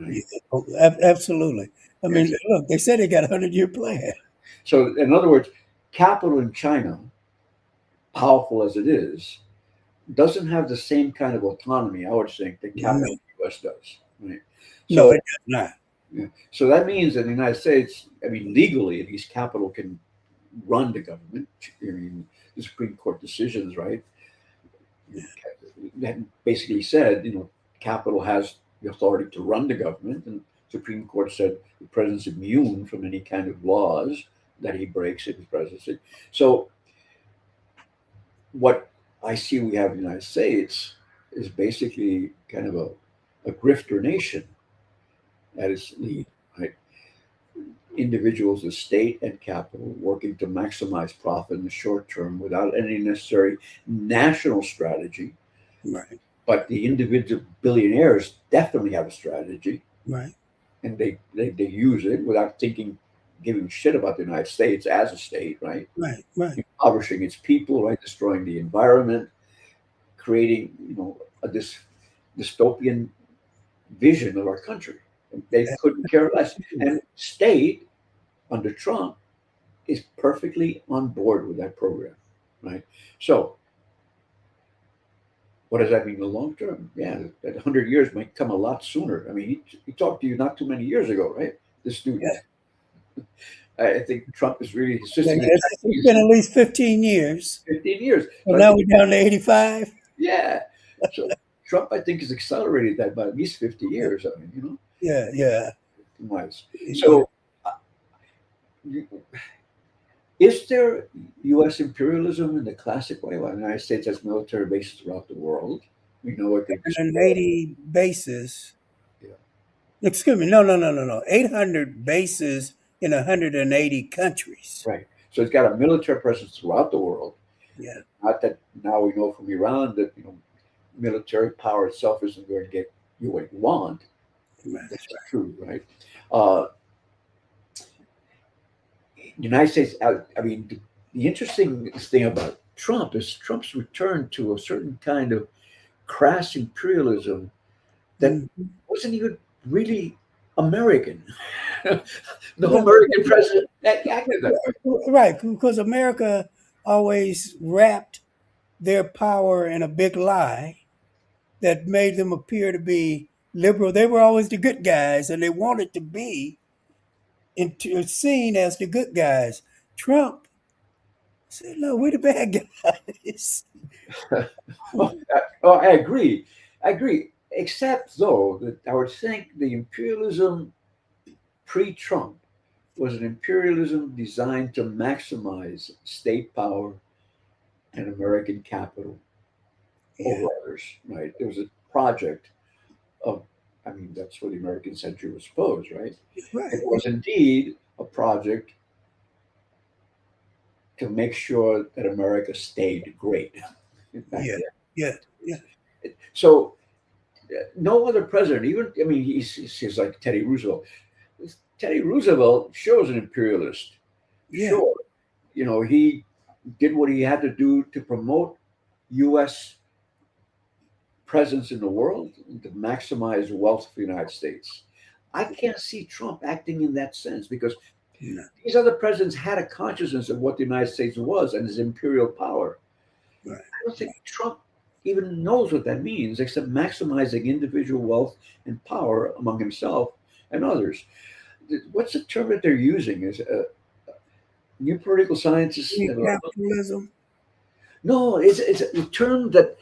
Yeah, right? oh, absolutely. I Yes. mean, look, they said they got a 100-year plan. So, in other words, capital in China, powerful as it is, doesn't have the same kind of autonomy, I would think, that capital No, in the U.S. does, right? no, it So, does not. yeah. So that means that in the United States, I mean, legally, at least capital can run the government. I mean, the Supreme Court decisions, right, Yeah, that basically said, capital has the authority to run the government, and Supreme Court said the president's immune from any kind of laws that he breaks in his presidency. So what I see we have in the United States is basically kind of a grifter nation at its lead, right? Individuals, the state and capital, working to maximize profit in the short term without any necessary national strategy. right, But the individual billionaires definitely have a strategy, right, and they use it without thinking, giving shit about the United States as a state, right? right, right. Impoverishing its people, right? Destroying the environment, creating, this dystopian vision of our country. They couldn't care less. Absolutely. And state under Trump is perfectly on board with that program, right? So, what does that mean in the long term? Yeah, that 100 years might come a lot sooner. I mean, he talked to you not too many years ago, right? This Yeah, student. I think Trump is really yeah, assisting the it's Chinese been at least 15 years. 15 years. So So I now think, we're down to 85. yeah. So Trump, I think, has accelerated that by at least 50 years. I mean, Yeah, yeah, wise. yeah. So, uh, is there U.S. imperialism in the classic way? Well, the United States has military bases throughout the world. We know it could And destroy. 80 bases. Yeah, Excuse me. No, no, no, no, no. 800 bases in 180 countries. right. So it's got a military presence throughout the world. Yeah, Not that now we know from Iran that military power itself isn't going to get you what you want. that's That's true, right? Uh, United States. I mean, the interesting thing about Trump is Trump's return to a certain kind of crass imperialism right. that wasn't even really American. No Well, American president acted that way. right, because America always wrapped their power in a big lie that made them appear to be liberal. They were always the good guys, and they wanted to be seen as the good guys. Trump said, "No, we're the bad guys." Oh, I agree. I agree. Except though that I would think the imperialism pre-Trump was an imperialism designed to maximize state power and American capital over Yeah, others. Right? It was a project of. I mean, that's what the American century was supposed, right? It right. was indeed a project to make sure that America stayed great back Yeah, yeah, yeah, then. So no other president, even I mean, he's like Teddy Roosevelt. Teddy Roosevelt sure was an imperialist. yeah. Sure, he did what he had to do to promote U.S. presence in the world and to maximize wealth for the United States. I can't see Trump acting in that sense because No, these other presidents had a consciousness of what the United States was and his imperial power. right. I don't think Trump even knows what that means, except maximizing individual wealth and power among himself and others. What's the term that they're using? Is new political scientists? Capitalism. No, it's a term that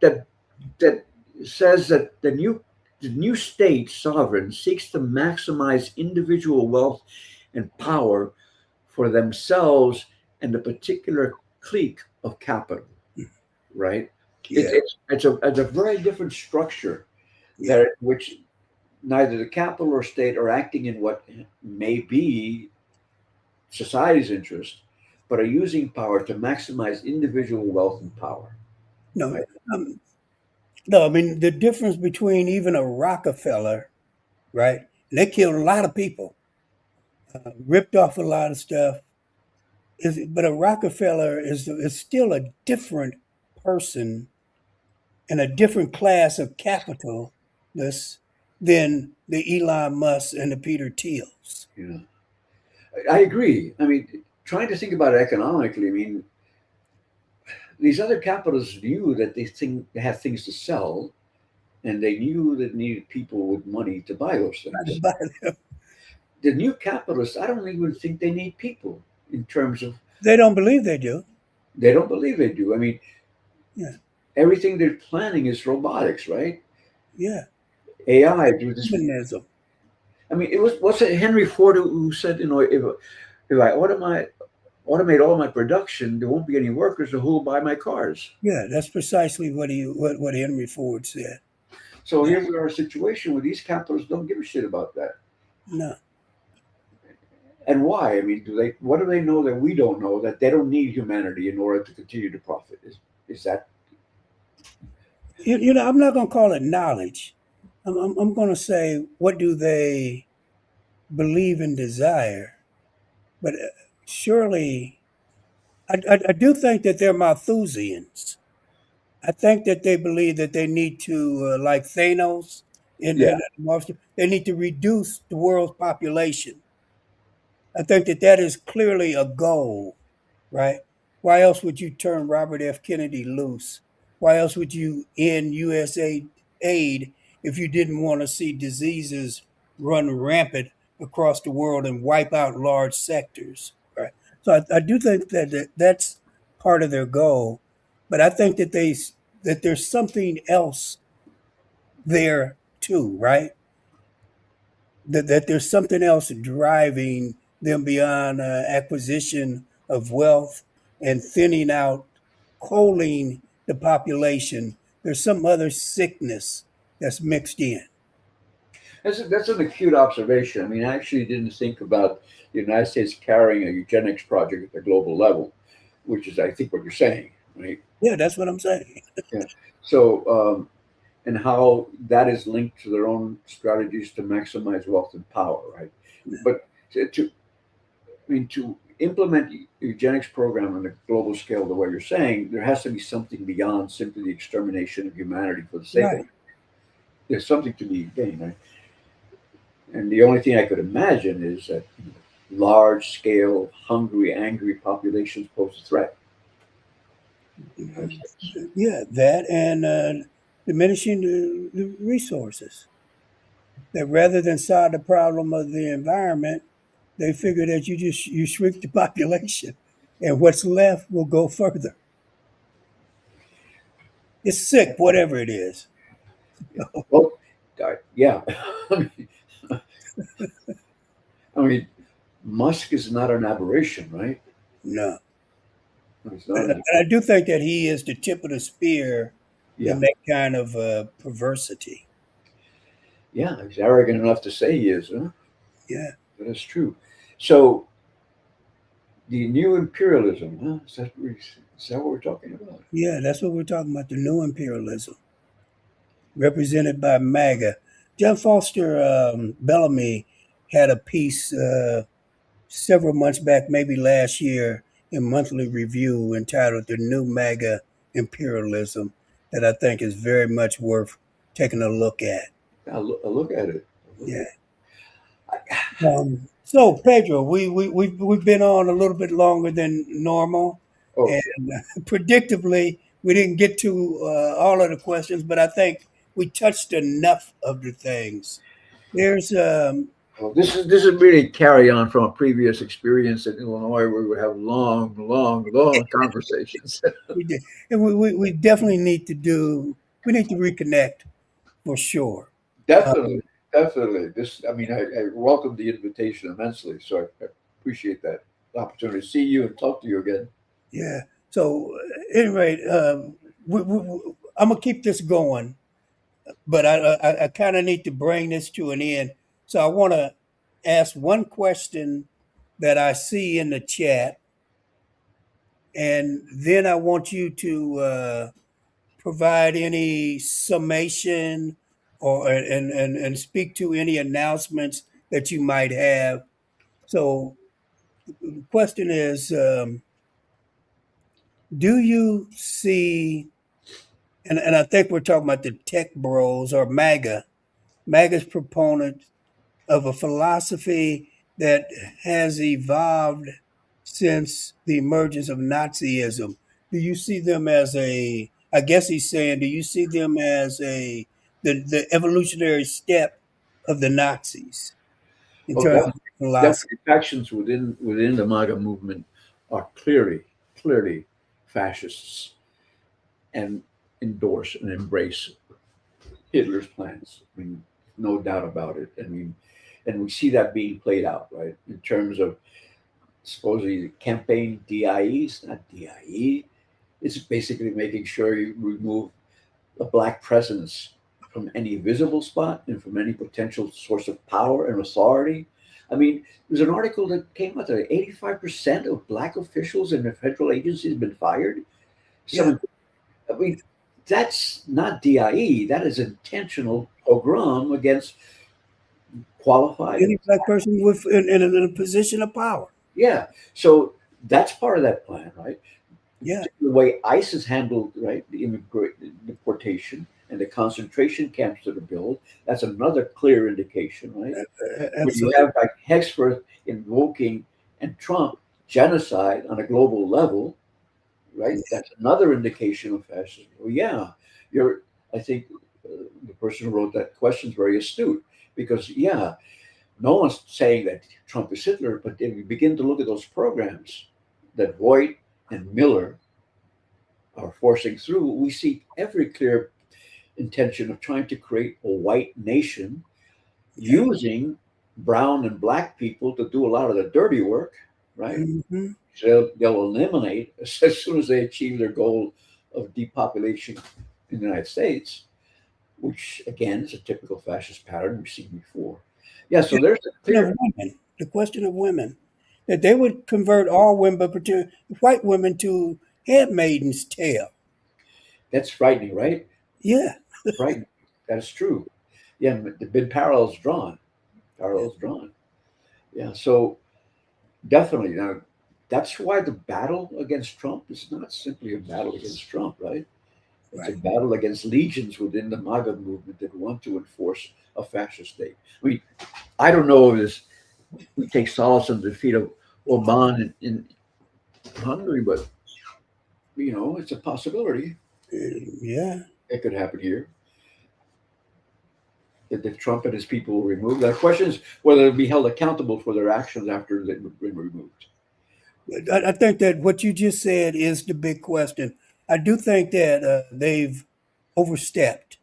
that says that the new state sovereign seeks to maximize individual wealth and power for themselves and the particular clique of capital. Right? Yeah, It's a very different structure yeah. that which neither the capital or state are acting in what may be society's interest, but are using power to maximize individual wealth and power. No, Right? um, no. I mean, the difference between even a Rockefeller, right? And they killed a lot of people, ripped off a lot of stuff. But a Rockefeller is still a different person and a different class of capitalists than the Elon Musk and the Peter Thiels. You know, I agree. I mean, trying to think about it economically. I mean, these other capitalists knew that they had things to sell, and they knew that needed people with money to buy those things. The new capitalists, I don't even think they need people in terms of They don't believe they do. they don't believe they do. I mean, Yeah, everything they're planning is robotics, right? yeah. AI do this. Humanism. I mean, it was it Henry Ford who said, if I automate all my production, there won't be any workers, so who will buy my cars? Yeah, that's precisely what Henry Ford said. So Yeah, here we are, in a situation where these capitalists don't give a shit about that. no. And why? I mean, what do they know that we don't know that they don't need humanity in order to continue to profit? Is that I'm not going to call it knowledge. I'm going to say, what do they believe and desire? But surely, I do think that they're Malthusians. I think that they believe that they need to, like Thanos yeah? in Marvel, they need to reduce the world's population. I think that that is clearly a goal, right? Why else would you turn Robert F. Kennedy loose? Why else would you end aid if you didn't want to see diseases run rampant across the world and wipe out large sectors, right? So I do think that that's part of their goal, but I think that that there's something else there too, right? That there's something else driving them beyond acquisition of wealth and thinning out, coaling the population. There's some other sickness that's mixed in. That's an acute observation. I mean, I actually didn't think about the United States carrying a eugenics project at the global level, which is, I think, what you're saying, right? Yeah, that's what I'm saying. Yeah. So, and how that is linked to their own strategies to maximize wealth and power, right? But to implement eugenics program on a global scale, the way you're saying, there has to be something beyond simply the extermination of humanity for the sake of Right. it. There's something to be gained, right? And the only thing I could imagine is that large scale, hungry, angry populations pose a threat. In the United States. Yeah, that and diminishing the resources. that rather than solve the problem of the environment, they figure that you shrink the population, and what's left will go further. It's sick, whatever it is. Yeah. Well, yeah. I mean, I mean, Musk is not an aberration, right? No, He's not and an. I do think that he is the tip of the spear in Yeah, that kind of perversity. yeah. He's arrogant enough to say he is, huh? Yeah, That's true. So the new imperialism, huh? Is that what we're talking about? yeah, that's what we're talking about. The new imperialism, represented by MAGA. John Foster Bellamy had a piece several months back, maybe last year, in Monthly Review entitled "The New MAGA Imperialism," that I think is very much worth taking a look at. I'll look at it. I'll look at Yeah. it. So Pedro, we've been on a little bit longer than normal, Oh, and predictably, we didn't get to all of the questions, but I think we touched enough of the things. There's well, this is really carry on from a previous experience in Illinois where we would have long, long, long conversations. we did, and we definitely need to do. We need to reconnect for sure. Definitely, Um, definitely. I mean, I welcome the invitation immensely. So I appreciate that opportunity to see you and talk to you again. yeah. So anyway, I'm gonna keep this going, but I kind of need to bring this to an end. So I want to ask one question that I see in the chat, and then I want you to provide any summation or and speak to any announcements that you might have. So the question is, do you see, and I think we're talking about the tech bros or MAGA's proponents of a philosophy that has evolved since the emergence of Nazism. Do you see them as a, I guess he's saying, do you see them as the evolutionary step of the Nazis in Oh, terms of philosophy? definitely factions within the MAGA movement are clearly fascists and endorse and embrace Hitler's plans. I mean, no doubt about it. I mean, and we see that being played out, right? In terms of supposedly campaign DIE, it's not DIE. It's basically making sure you remove a black presence from any visible spot and from any potential source of power and authority. I mean, there's an article that came out that 85% of black officials in the federal agencies have been fired. Yeah, Some, I mean, that's not DIE. That is intentional pogrom against qualified. any black person in a position of power. Yeah. So that's part of that plan, right? Yeah, The way ICE has handled right the immigrant deportation and the concentration camps that are built, that's another clear indication, right? When you absolutely. have like Hexworth invoking and Trump genocide on a global level, right? That's another indication of fascism. Well, yeah, you're. I think the person who wrote that question is very astute because yeah, no one's saying that Trump is Hitler, but if you begin to look at those programs that Voight and Miller are forcing through, we see every clear intention of trying to create a white nation Yeah. using brown and black people to do a lot of the dirty work, right? Hmm. They'll eliminate as soon as they achieve their goal of depopulation in the United States, which again is a typical fascist pattern we've seen before. Yeah, so there's a Of clear. women, the question of women, that they would convert all women, but particularly white women, to handmaidens' tale. That's frightening, right? Yeah, Frightening. That is true. Yeah, the big parallels drawn. Parallels drawn. Yeah, so definitely. Now, that's why the battle against Trump is not simply a battle against Trump, right? It's a right. battle against legions within the MAGA movement that want to enforce a fascist state. I mean, I don't know if this, we take solace in the defeat of Oban in Hungary, but it's a possibility. Yeah, It could happen here. That Trump and his people will remove. The question is whether they'll be held accountable for their actions after they've been removed. I think that what you just said is the big question. I do think that they've overstepped,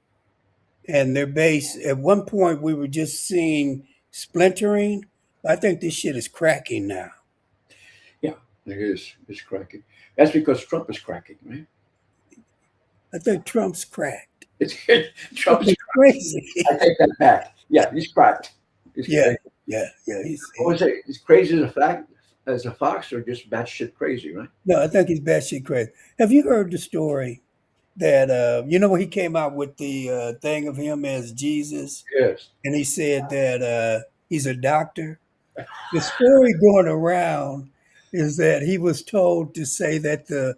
and their base. At one point, we were just seeing splintering. I think this shit is cracking now. Yeah, it is. It's cracking. That's because Trump is cracking, right? I think Trump's cracked. It's Trump's. Fucking crazy. I take that back. Yeah, he's cracked. He's Yeah, crazy. yeah, yeah. He's What was it? He's crazy as a fact, as a fox, or just batshit crazy, right? no. I think he's batshit crazy. Have you heard the story that he came out with the thing of him as Jesus, Yes. and he said that he's a doctor. The story going around is that he was told to say that the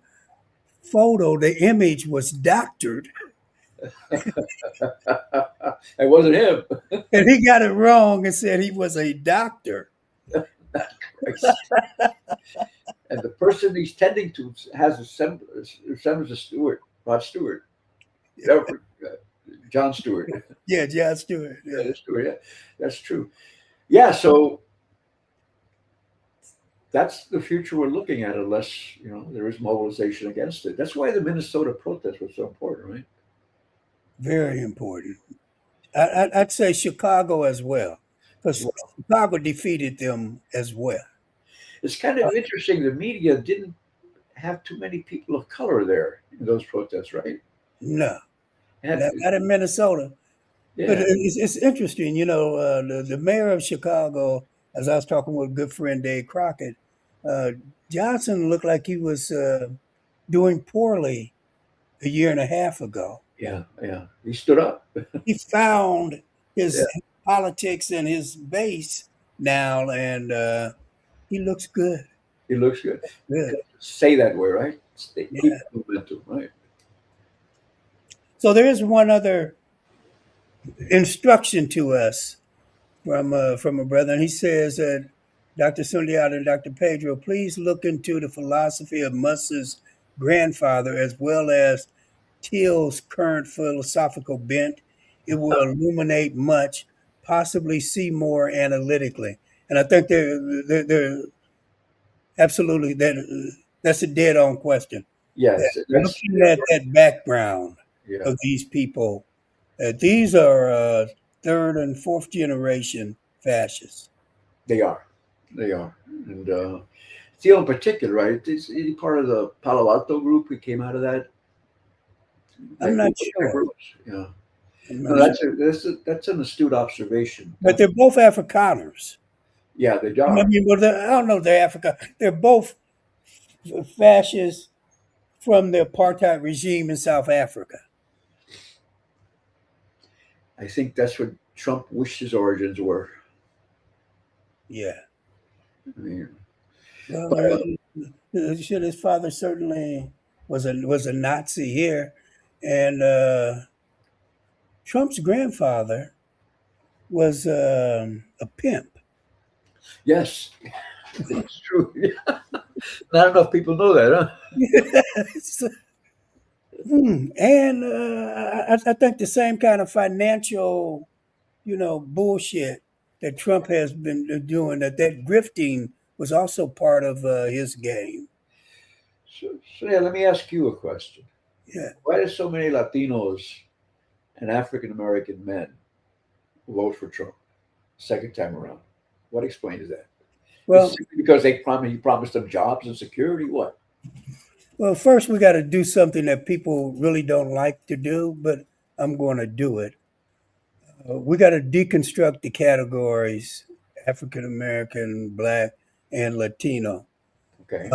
photo, the image was doctored, It wasn't him. and he got it wrong and said he was a doctor. And the person he's tending to has a resembles a Stewart, Rod Stewart, No, John Stewart. Yeah, John Stewart. Yeah, Yeah. that's true. Yeah, that's true. Yeah, so that's the future we're looking at, unless there is mobilization against it. That's why the Minnesota protest was so important, right? Very important. I'd say Chicago as well, because Well, Chicago defeated them as well. it's kind of interesting. The media didn't have too many people of color there in those protests, right? No, Had, not in Minnesota. But yeah, it's interesting, the mayor of Chicago, as I was talking with a good friend Dave Crockett, uh, Johnson looked like he was doing poorly a year and a half ago. yeah, yeah. He stood up. He found Yeah, his politics and his base now, and he looks good. he looks good. Good. Say that way, right? Stay, keep Yeah. the momentum, right? So there is one other instruction to us from a brother, and he says that Dr. Sundiata and Dr. Pedro, please look into the philosophy of Muss's grandfather as well as Till's current philosophical bent. It will illuminate much, possibly see more analytically. And I think they're absolutely that's a dead on question. That Yes, that's looking at that background yeah. of these people, these are third and fourth generation fascists. They are, they are, and Theo in particular, right? Is he part of the Palo Alto group who came out of I'm that not group of sure. liberals? Yeah, I'm no, not sure. that's an astute observation. But they're both Afrikaners. Yeah, they I are. mean, well, I don't know if they're Africa. They're both fascists from the apartheid regime in South Africa. I think that's what Trump wished his origins were. Yeah. I mean, Well, but his father certainly was a Nazi here, and Trump's grandfather was a pimp. yes, it's true. Not enough people know that, huh? And I think the same kind of financial, bullshit that Trump has been doing, that grifting was also part of his game. So yeah, let me ask you a question. Yeah. Why do so many Latinos and African American men vote for Trump second time around? What explains that? Is it Well, simply because he promised them jobs and security? What? well, first we got to do something that people really don't like to do, but I'm going to do it. We got to deconstruct the categories: African American, Black, and Latino. Okay.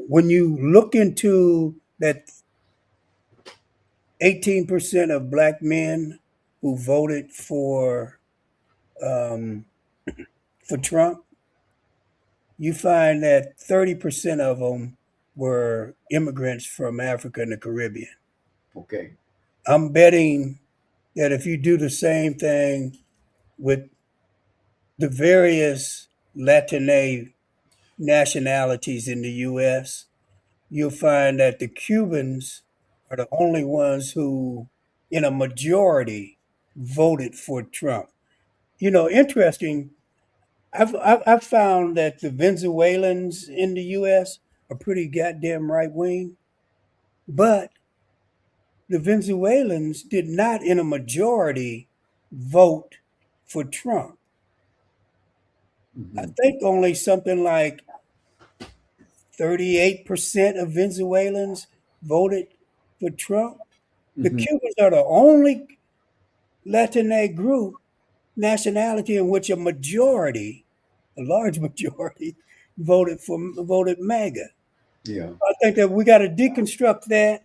When you look into that 18% of Black men who voted um, for Trump, you find that 30% of them were immigrants from Africa and the Caribbean. Okay. I'm betting that if you do the same thing with the various Latine nationalities in the US, you'll find that the Cubans are the only ones who, in a majority, voted for Trump. Interesting. I've found that the Venezuelans in the U.S. are pretty goddamn right wing, but the Venezuelans did not, in a majority, vote for Trump. I Hmm. think only something like 38% of Venezuelans voted for Trump. The Hmm. Cubans are the only Latinx group nationality in which a large majority, voted MAGA. Yeah. I think that we got to deconstruct that.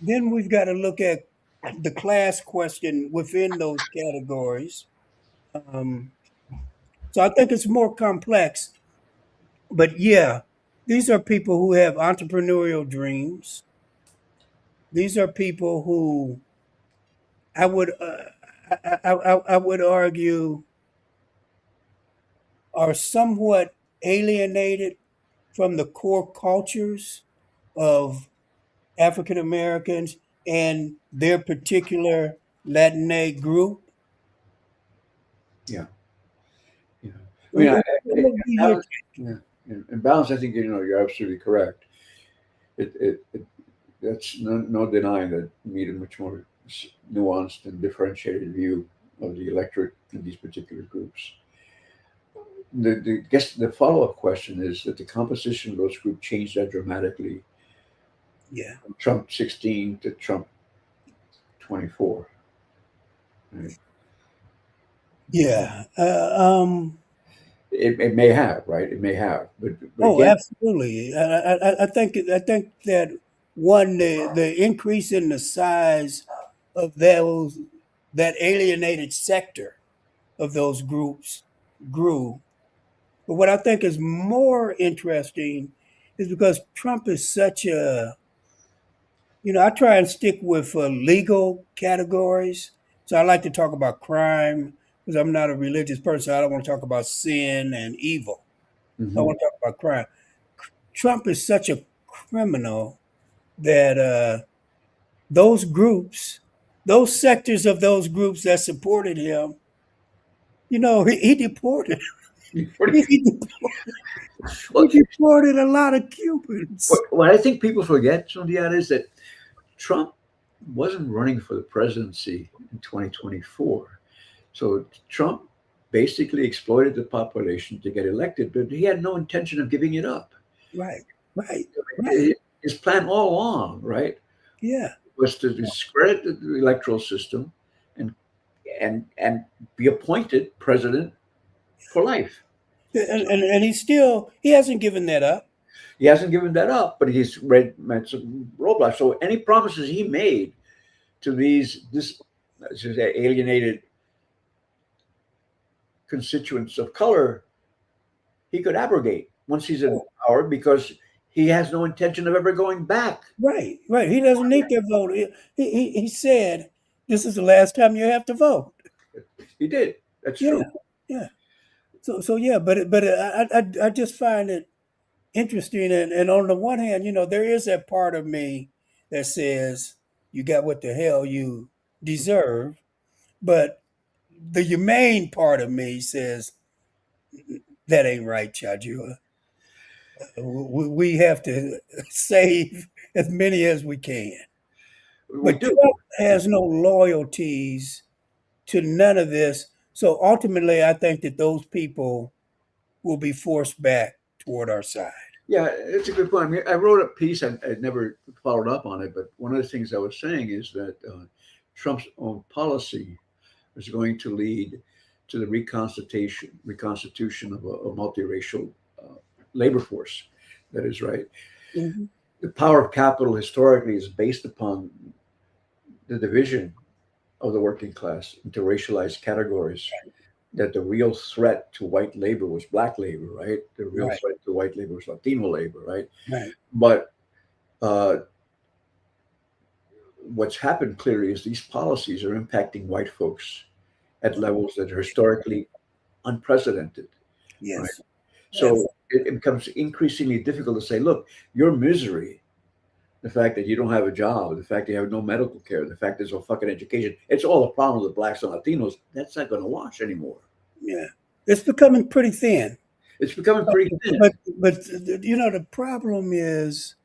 Then we've got to look at the class question within those categories. Um, so I think it's more complex. But yeah, these are people who have entrepreneurial dreams. These are people who I would I would argue are somewhat alienated from the core cultures of African Americans and their particular Latinx group. Yeah. Yeah. I mean, What would be your balance, yeah. In balance, I think you're absolutely correct. It that's no denying that we need a much more nuanced and differentiated view of the electorate in these particular groups. The follow up question is that the composition of those groups changed that dramatically yeah from Trump 16 to Trump 24. Right? yeah It may have, right? It may have, but oh, again, absolutely. I think that one, the increase in the size of that alienated sector of those groups grew. But what I think is more interesting is because Trump is such a, I try and stick with legal categories. So I like to talk about crime because I'm not a religious person. I don't want to talk about sin and evil. I mhm, want to talk about crime. Trump is such a criminal that those groups, those sectors of those groups that supported him, he deported. He, well, he deported a lot of Cubans. what I think people forget, Sundiata, is that Trump wasn't running for the presidency in 2024. So Trump basically exploited the population to get elected, but he had no intention of giving it up. Right, right, right. His plan all along, right, Yeah. was to discredit the electoral system and and be appointed president for life. And he hasn't given that up. He hasn't given that up, but he's met some roadblocks. So any promises he made to this should say, alienated constituents of color, he could abrogate once he's in Oh, power because he has no intention of ever going back. right, right. He doesn't need their vote. He said, this is the last time you have to vote. He did. That's Yeah, true. yeah. So yeah, but I just find it interesting. And on the one hand, there is that part of me that says you got what the hell you deserve. But the humane part of me says that ain't right, Chajua. We have to save as many as we can. We But do. Trump has no loyalties to none of this. So ultimately, I think that those people will be forced back toward our side. Yeah, it's a good point. I mean, I wrote a piece. I never followed up on it, but one of the things I was saying is that Trump's own policy is going to lead to the reconstitution of a multiracial uh, labor force. That is right. Mhm. The power of capital historically is based upon the division of the working class into racialized categories. That the real threat to white labor was black labor, right? The real Right, threat to white labor was Latino labor, right? right. But uh, what's happened clearly is these policies are impacting white folks at levels that are historically unprecedented, right? Yes. So it becomes increasingly difficult to say, look, your misery the fact that you don't have a job, the fact that you have no medical care, the fact there's no fucking education. It's all a problem with blacks and Latinos. That's not going to wash anymore. Yeah, it's becoming pretty thin. It's becoming pretty thin. But the problem is,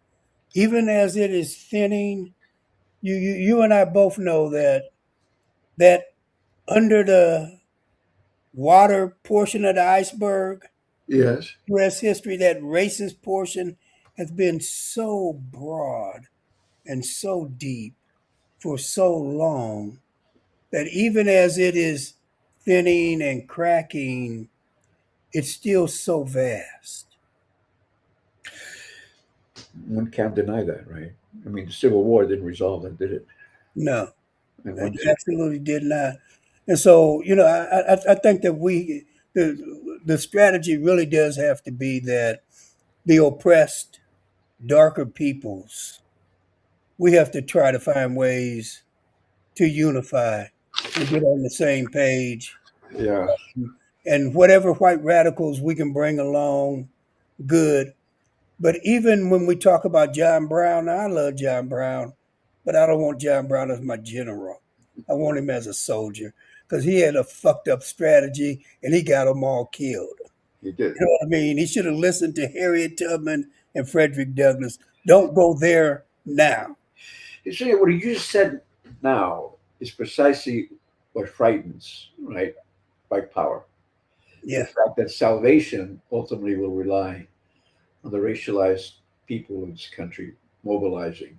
even as it is thinning, you and I both know that under the water portion of the iceberg, Yes. U.S. history, that racist portion has been so broad and so deep for so long that even as it is thinning and cracking, it's still so vast. One can't deny that, right? I mean, the Civil War didn't resolve that, did it? No, And it once, absolutely did not. And so, I think that the strategy really does have to be that the oppressed, darker peoples, we have to try to find ways to unify and get on the same page. yeah, And whatever white radicals we can bring along, good. But even when we talk about John Brown, I love John Brown, but I don't want John Brown as my general. I want him as a soldier because he had a fucked up strategy and he got them all killed. he did. You know what I mean? He should have listened to Harriet Tubman and Frederick Douglass. Don't go there now. You see, what you just said now is precisely what frightens, right? White power. The Yeah. fact that salvation ultimately will rely on the racialized people in this country mobilizing,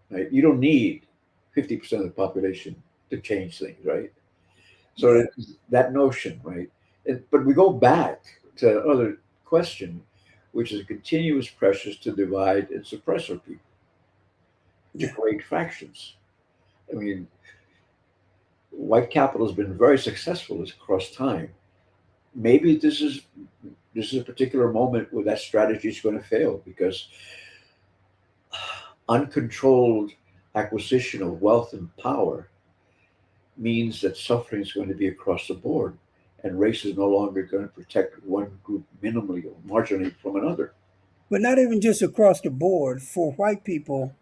right? You don't need 50% of the population to change things, right? So Yeah. that notion, right? But we go back to another question, which is continuous pressures to divide and suppress our people, to Yeah. create factions. I mean, white capital has been very successful across time. Maybe this is a particular moment where that strategy is going to fail because uncontrolled acquisition of wealth and power means that suffering is going to be across the board, and race is no longer going to protect one group minimally or marginally from another. But not even just across the board. For white people,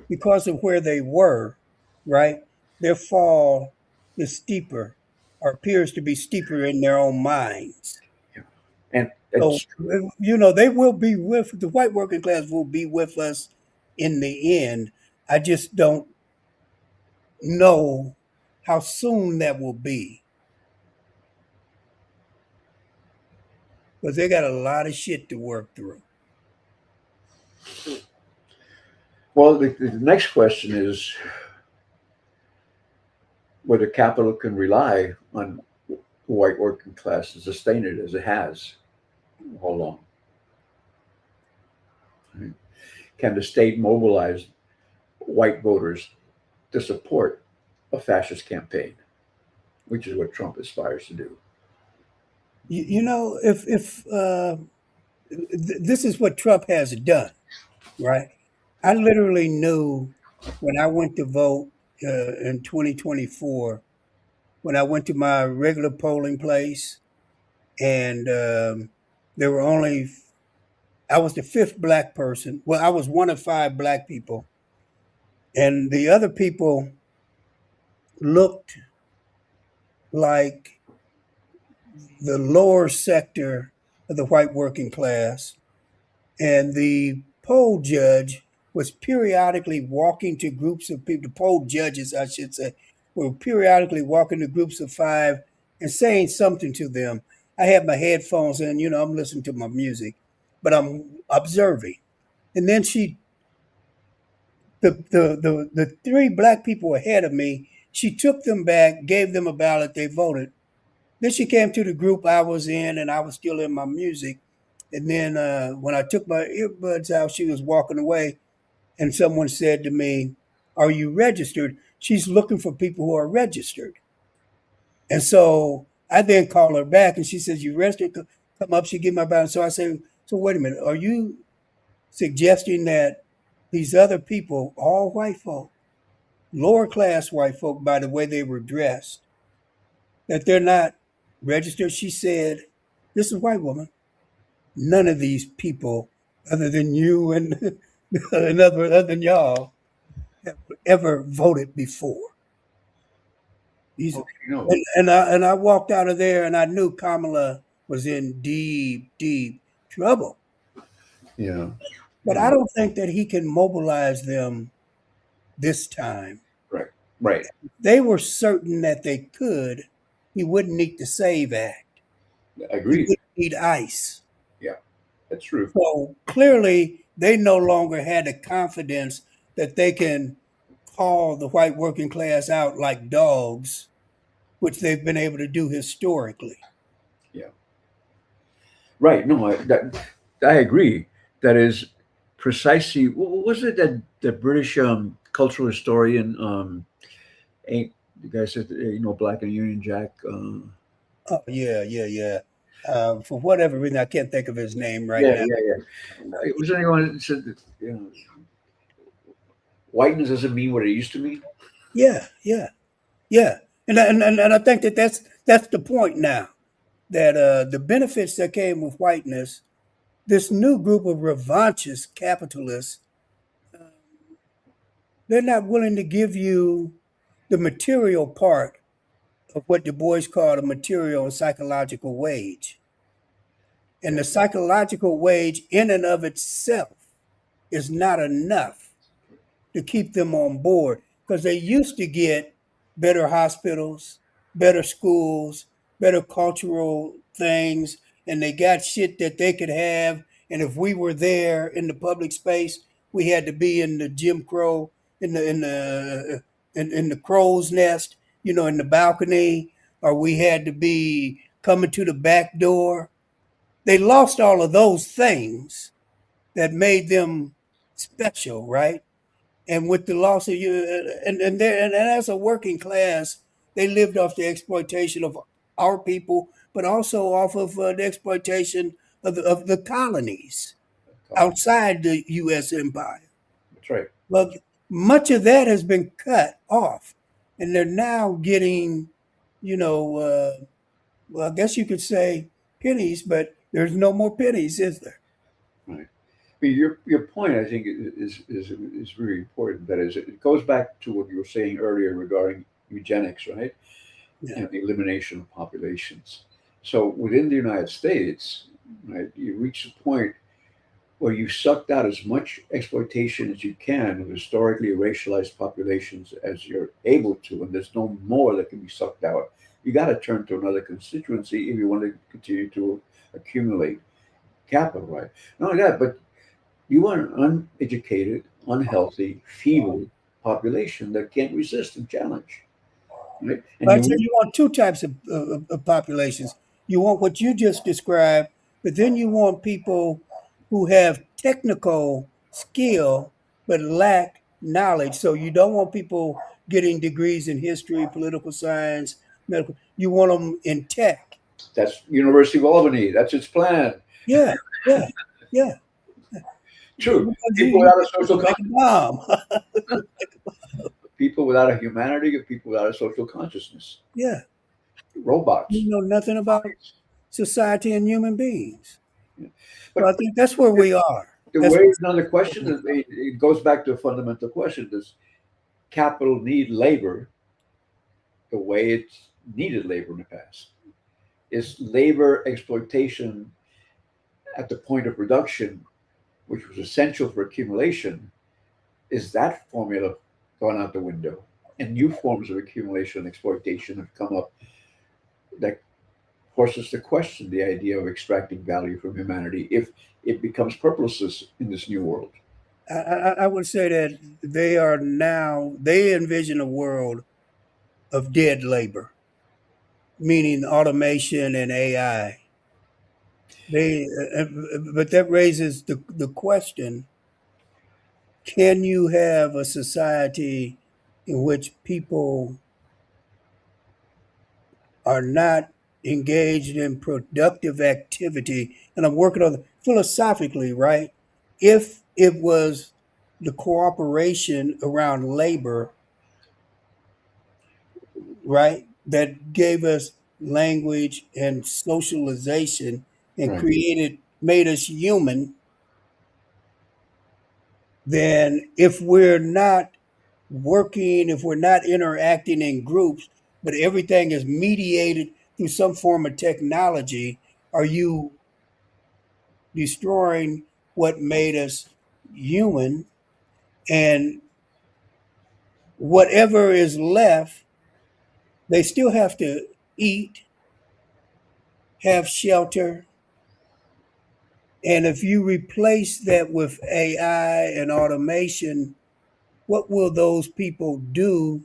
because of where they were, right, their fall is steeper or appears to be steeper in their own minds. Yeah. And So, it's true. they will be with the white working class will be with us in the end. I just don't know how soon that will be because they got a lot of shit to work through. Well, the next question is whether capital can rely on the white working class to sustain it as it has all along. Right? Can the state mobilize white voters to support a fascist campaign, which is what Trump aspires to do? If this is what Trump has done, right? I literally knew when I went to vote in 2024, when I went to my regular polling place, and there were only, I was the fifth black person. Well, I was one of five black people, and the other people looked like the lower sector of the white working class. And the poll judge was periodically walking to groups of people, the poll judges, I should say, were periodically walking to groups of five and saying something to them. I had my headphones in, I'm listening to my music, but I'm observing. And then the three black people ahead of me, she took them back, gave them a ballot, they voted. Then she came to the group I was in, and I was still in my music. And then when I took my earbuds out, she was walking away, and someone said to me, "Are you registered?" She's looking for people who are registered. And so I then call her back, and she says, "You registered? Come up." She give my balance. So I say, "So wait a minute. Are you suggesting that these other people, all white folk, lower class white folk, by the way they were dressed, that they're not registered?" She said, "This is a white woman. None of these people, other than you and In other words, other than y'all have ever voted before. He's Okay, no. and I walked out of there and I knew Kamala was in deep, deep trouble. Yeah, But I yeah, don't think that he can mobilize them this time. right, right. They were certain that they could. He wouldn't need the SAVE Act. He Agreed. wouldn't need ICE. Yeah, that's true. So clearly, they no longer had the confidence that they can call the white working class out like dogs, which they've been able to do historically. Yeah, right. No, I agree. That is precisely what was it that the British cultural historian ain't the guy said black and Union Jack. Oh yeah, yeah, yeah. For whatever reason, I can't think of his name right Yeah, now. yeah, yeah. It was anyone that said that whiteness doesn't mean what it used to mean. Yeah, yeah, yeah. And I think that that's the point now that the benefits that came with whiteness, this new group of revanchist capitalists, they're not willing to give you the material part of what Du Bois called a material and psychological wage. And the Yeah, psychological wage, in and of itself, is not enough to keep them on board because they used to get better hospitals, better schools, better cultural things, and they got shit that they could have. And if we were there in the public space, we had to be in the Jim Crow, in the crow's nest, in the balcony, or we had to be coming to the back door. They lost all of those things that made them special, right? And with the loss of you, and as a working class, they lived off the exploitation of our people, but also off of the exploitation of the colonies outside the U.S. empire. that's right. Well, much of that has been cut off, and they're now getting, you know, well, I guess you could say pennies, but there's no more pennies, is there? Right. But your point, I think, is really important. That is, it goes back to what you were saying earlier regarding eugenics, right, Yeah. and the elimination of populations. So within the United States, right, you reach a point where you sucked out as much exploitation as you can of historically racialized populations as you're able to, and there's no more that can be sucked out. You got to turn to another constituency if you want to continue to accumulate capital, right? Not only that, but you want an uneducated, unhealthy, feeble population that can't resist and challenge, right? And But I tell you, you, you want two types of populations. You want what you just described, but then you want people who have technical skill but lack knowledge. So you don't want people getting degrees in history, political science, medical. You want them in tech. that's University of Albany. That's its plan. Yeah, yeah, yeah. True. Because People you without a social make a bomb. people without a humanity, or people without a social consciousness, Yeah, you robots. know nothing about society and human beings. So I But think that's where we are. the That's way another question is, it goes back to a fundamental question: does capital need labor the way it's needed labor in the past? Is labor exploitation at the point of production, which was essential for accumulation, is that formula gone out the window? And new forms of accumulation and exploitation have come up that forces to question the idea of extracting value from humanity if it becomes purposeless in this new world. I would say that they envision a world of dead labor, meaning automation and AI. But that raises the question: can you have a society in which people are not engaged in productive activity? And I'm working on philosophically, right? If it was the cooperation around labor, right, that gave us language and socialization and Right. made us human, then if we're not working, if we're not interacting in groups, but everything is mediated through some form of technology, are you destroying what made us human? And whatever is left, they still have to eat, have shelter. And if you replace that with AI and automation, what will those people do?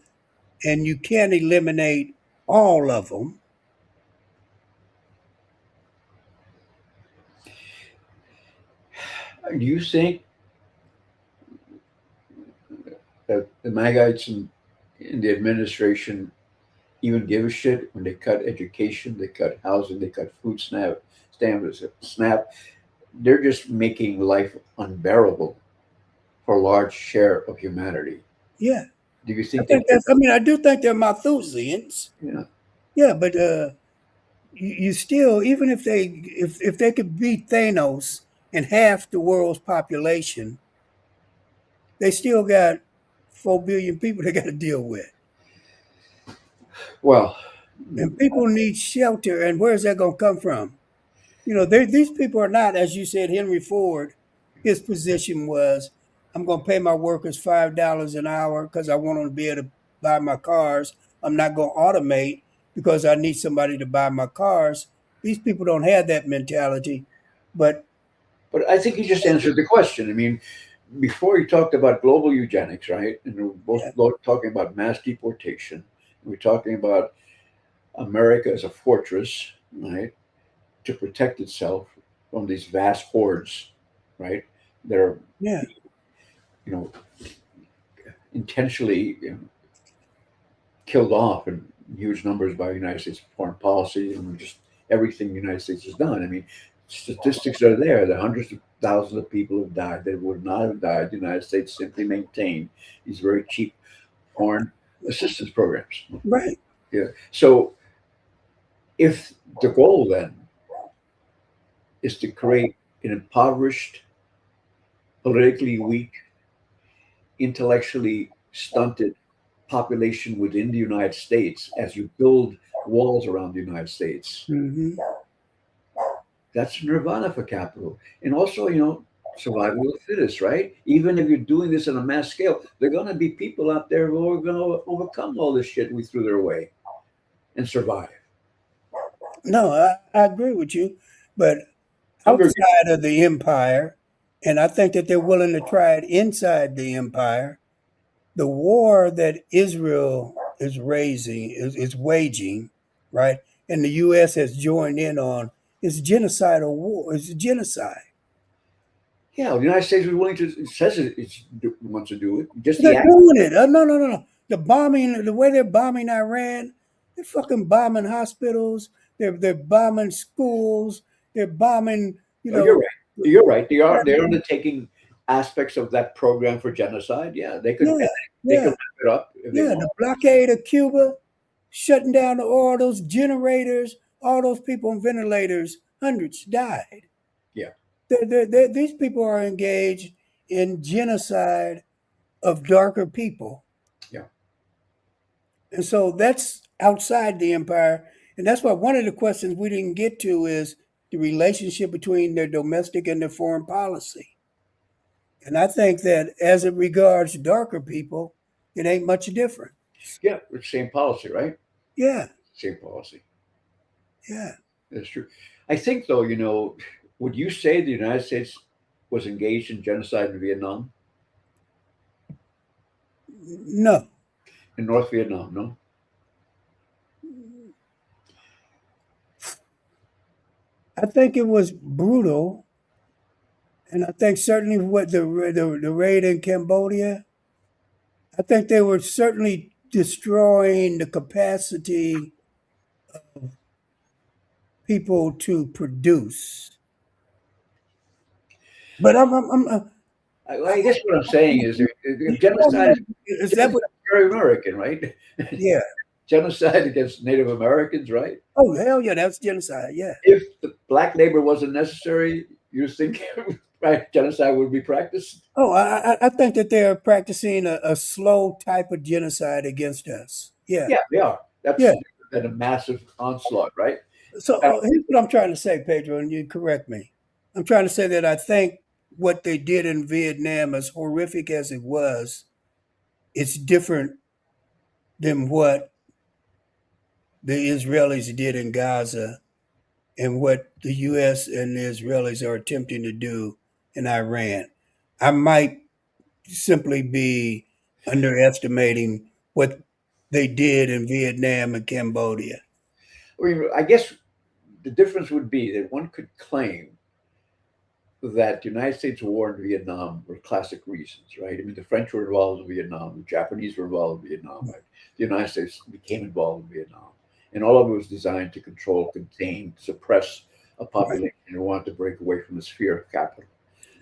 And you can't eliminate all of them. Do you think that the Magites in the administration even give a shit when they cut education, they cut housing, they cut food stamps, SNAP? They're just making life unbearable for a large share of humanity. Yeah, Do you I think they think care? that's. I mean, I do think they're Malthusians. Yeah. Yeah, but you still, even if they could beat Thanos and half the world's population, they still got 4 billion people they got to deal with, Well, and people need shelter. And where's that going to come from? These people are not, as you said, Henry Ford. His position was, I'm going to pay my workers $5 an hour because I want them to be able to buy my cars. I'm not going to automate because I need somebody to buy my cars. These people don't have that mentality, but but I think you just answered the question. I mean, before you talked about global eugenics, right? And we're yeah, both talking about mass deportation. We're talking about America as a fortress, right, to protect itself from these vast hordes, right? That are, yeah, you know, intentionally killed off in huge numbers by the United States foreign policy and just everything the United States has done. I mean, statistics are there that hundreds of thousands of people have died that would not have died. The United States simply maintained these very cheap foreign assistance programs. right. Yeah. So if the goal then is to create an impoverished, politically weak, intellectually stunted population within the United States as you build walls around the United States, Hmm. that's nirvana for capital. And also, survival of the fittest, right? Even if you're doing this on a mass scale, there are going to be people out there who are going to overcome all this shit we threw their way and survive. No, I agree with you, but Hunger. outside of the empire, and I think that they're willing to try it inside the empire. The war that Israel is waging, right, and the U.S. has joined in on is genocidal war. It's genocide. Yeah, the United States was willing to, it says wants to do it. Just They're the act. doing it. No, no, no, no. The bombing, the way they're bombing Iran, they're fucking bombing hospitals. They're bombing schools. They're bombing. Oh, you're right. You're right. They're undertaking aspects of that program for genocide. Yeah, Yeah, they could yeah, wrap it up if they yeah. The want. blockade of Cuba, shutting down all those generators, all those people on ventilators, hundreds died. Yeah, These people are engaged in genocide of darker people. yeah, And so that's outside the empire. And that's why one of the questions we didn't get to is the relationship between their domestic and their foreign policy. And I think that as it regards darker people, it ain't much different. yeah. It's same policy, right? Yeah, Same policy. yeah. That's true. I think, though, would you say the United States was engaged in genocide in Vietnam, No. in North Vietnam? No. I think it was brutal. And I think certainly what the raid in Cambodia, I think they were certainly destroying the capacity people to produce. But I guess what I'm saying is genocide is that genocide what? is very American, right? Yeah. Genocide against Native Americans, right? Oh hell yeah, that's genocide. Yeah. If the black labor wasn't necessary, you think right? Genocide would be practiced. Oh, I think that they're practicing a slow type of genocide against us. Yeah, Yeah, they are. That's yeah. been a massive onslaught, right? So Uh, here's what I'm trying to say, Pedro, and you correct me. I'm trying to say that I think what they did in Vietnam, as horrific as it was, it's different than what the Israelis did in Gaza and what the U.S. and the Israelis are attempting to do in Iran. I might simply be underestimating what they did in Vietnam and Cambodia. I mean, I guess the difference would be that one could claim that the United States war in Vietnam were classic reasons, right? I mean, the French were involved in Vietnam, the Japanese were involved in Vietnam, right? The United States became involved in Vietnam, and all of it was designed to control, contain, suppress a Right, population who wanted to break away from the sphere of capital.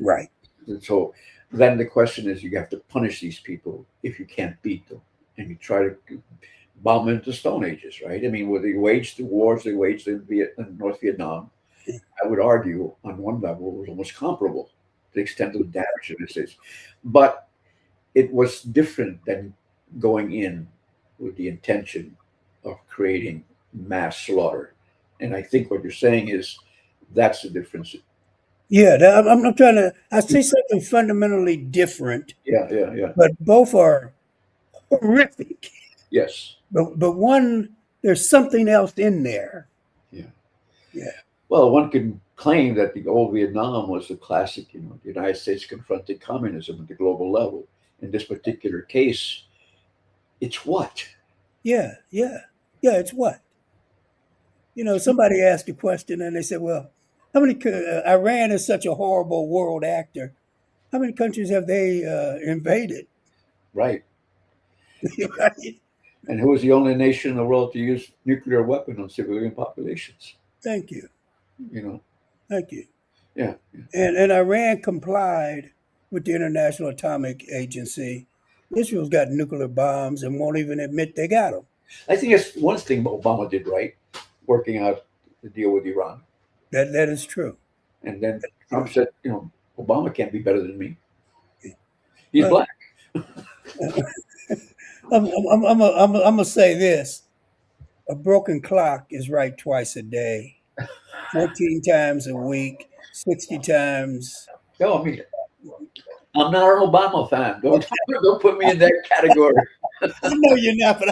right. And so then the question is, you have to punish these people if you can't beat them, and you try to bomb into Stone Ages, right? I mean, when they waged the wars they waged in North Vietnam, I would argue on one level it was almost comparable to the extent of the damage that this is. But it was different than going in with the intention of creating mass slaughter. And I think what you're saying is that's the difference. Yeah, I'm trying to. I see something fundamentally different, Yeah, yeah, yeah. but both are horrific. Yes. But one, there's something else in there. Yeah. Yeah, Well, one can claim that the old Vietnam was the classic, the United States confronted communism at the global level. In this particular case, it's what? yeah, yeah, yeah. It's what somebody asked a question and they said, "Well, how many? Iran is such a horrible world actor. How many countries have they invaded?" Right. Right? And who was the only nation in the world to use nuclear weapon on civilian populations? Thank you, You know, thank you. yeah. And Iran complied with the International Atomic Agency. Israel's got nuclear bombs and won't even admit they got them. I think that's one thing Obama did right, working out the deal with Iran. That is true. And then Trump True. said, Obama can't be better than me. He's Well, black. I'm gonna say this: a broken clock is right twice a day, 14 times a week, 60 times. No, I mean, I'm not an Obama fan. Don't Okay. don't put me in that category. I know you're not, but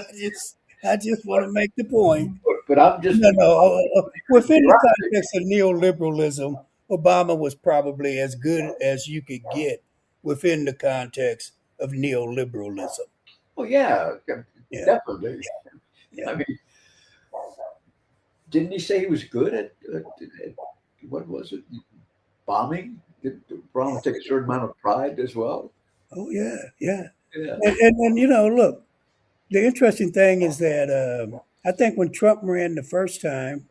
I just want to make the point. But I'm just No, no. Within the democratic. context of neoliberalism, Obama was probably as good as you could get within the context of neoliberalism. Oh yeah, Yeah, definitely. yeah. I mean, didn't he say he was good at what was it? Bombing? Did Brown take a certain amount of pride as well? Oh, yeah, yeah. Yeah, And look, the interesting thing is that I think when Trump ran the first time,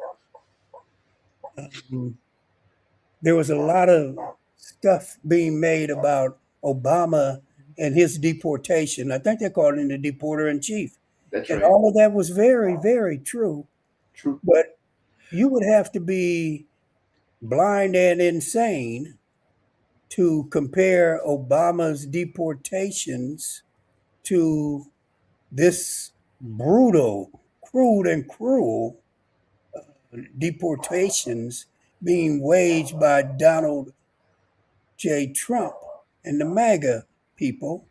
um, there was a lot of stuff being made about Obama and his deportation. I think they called him the deporter in chief. that's And right. all of that was very, very true. True. But you would have to be blind and insane to compare Obama's deportations to this brutal, crude, and cruel deportations being waged by Donald J. Trump and the MAGA people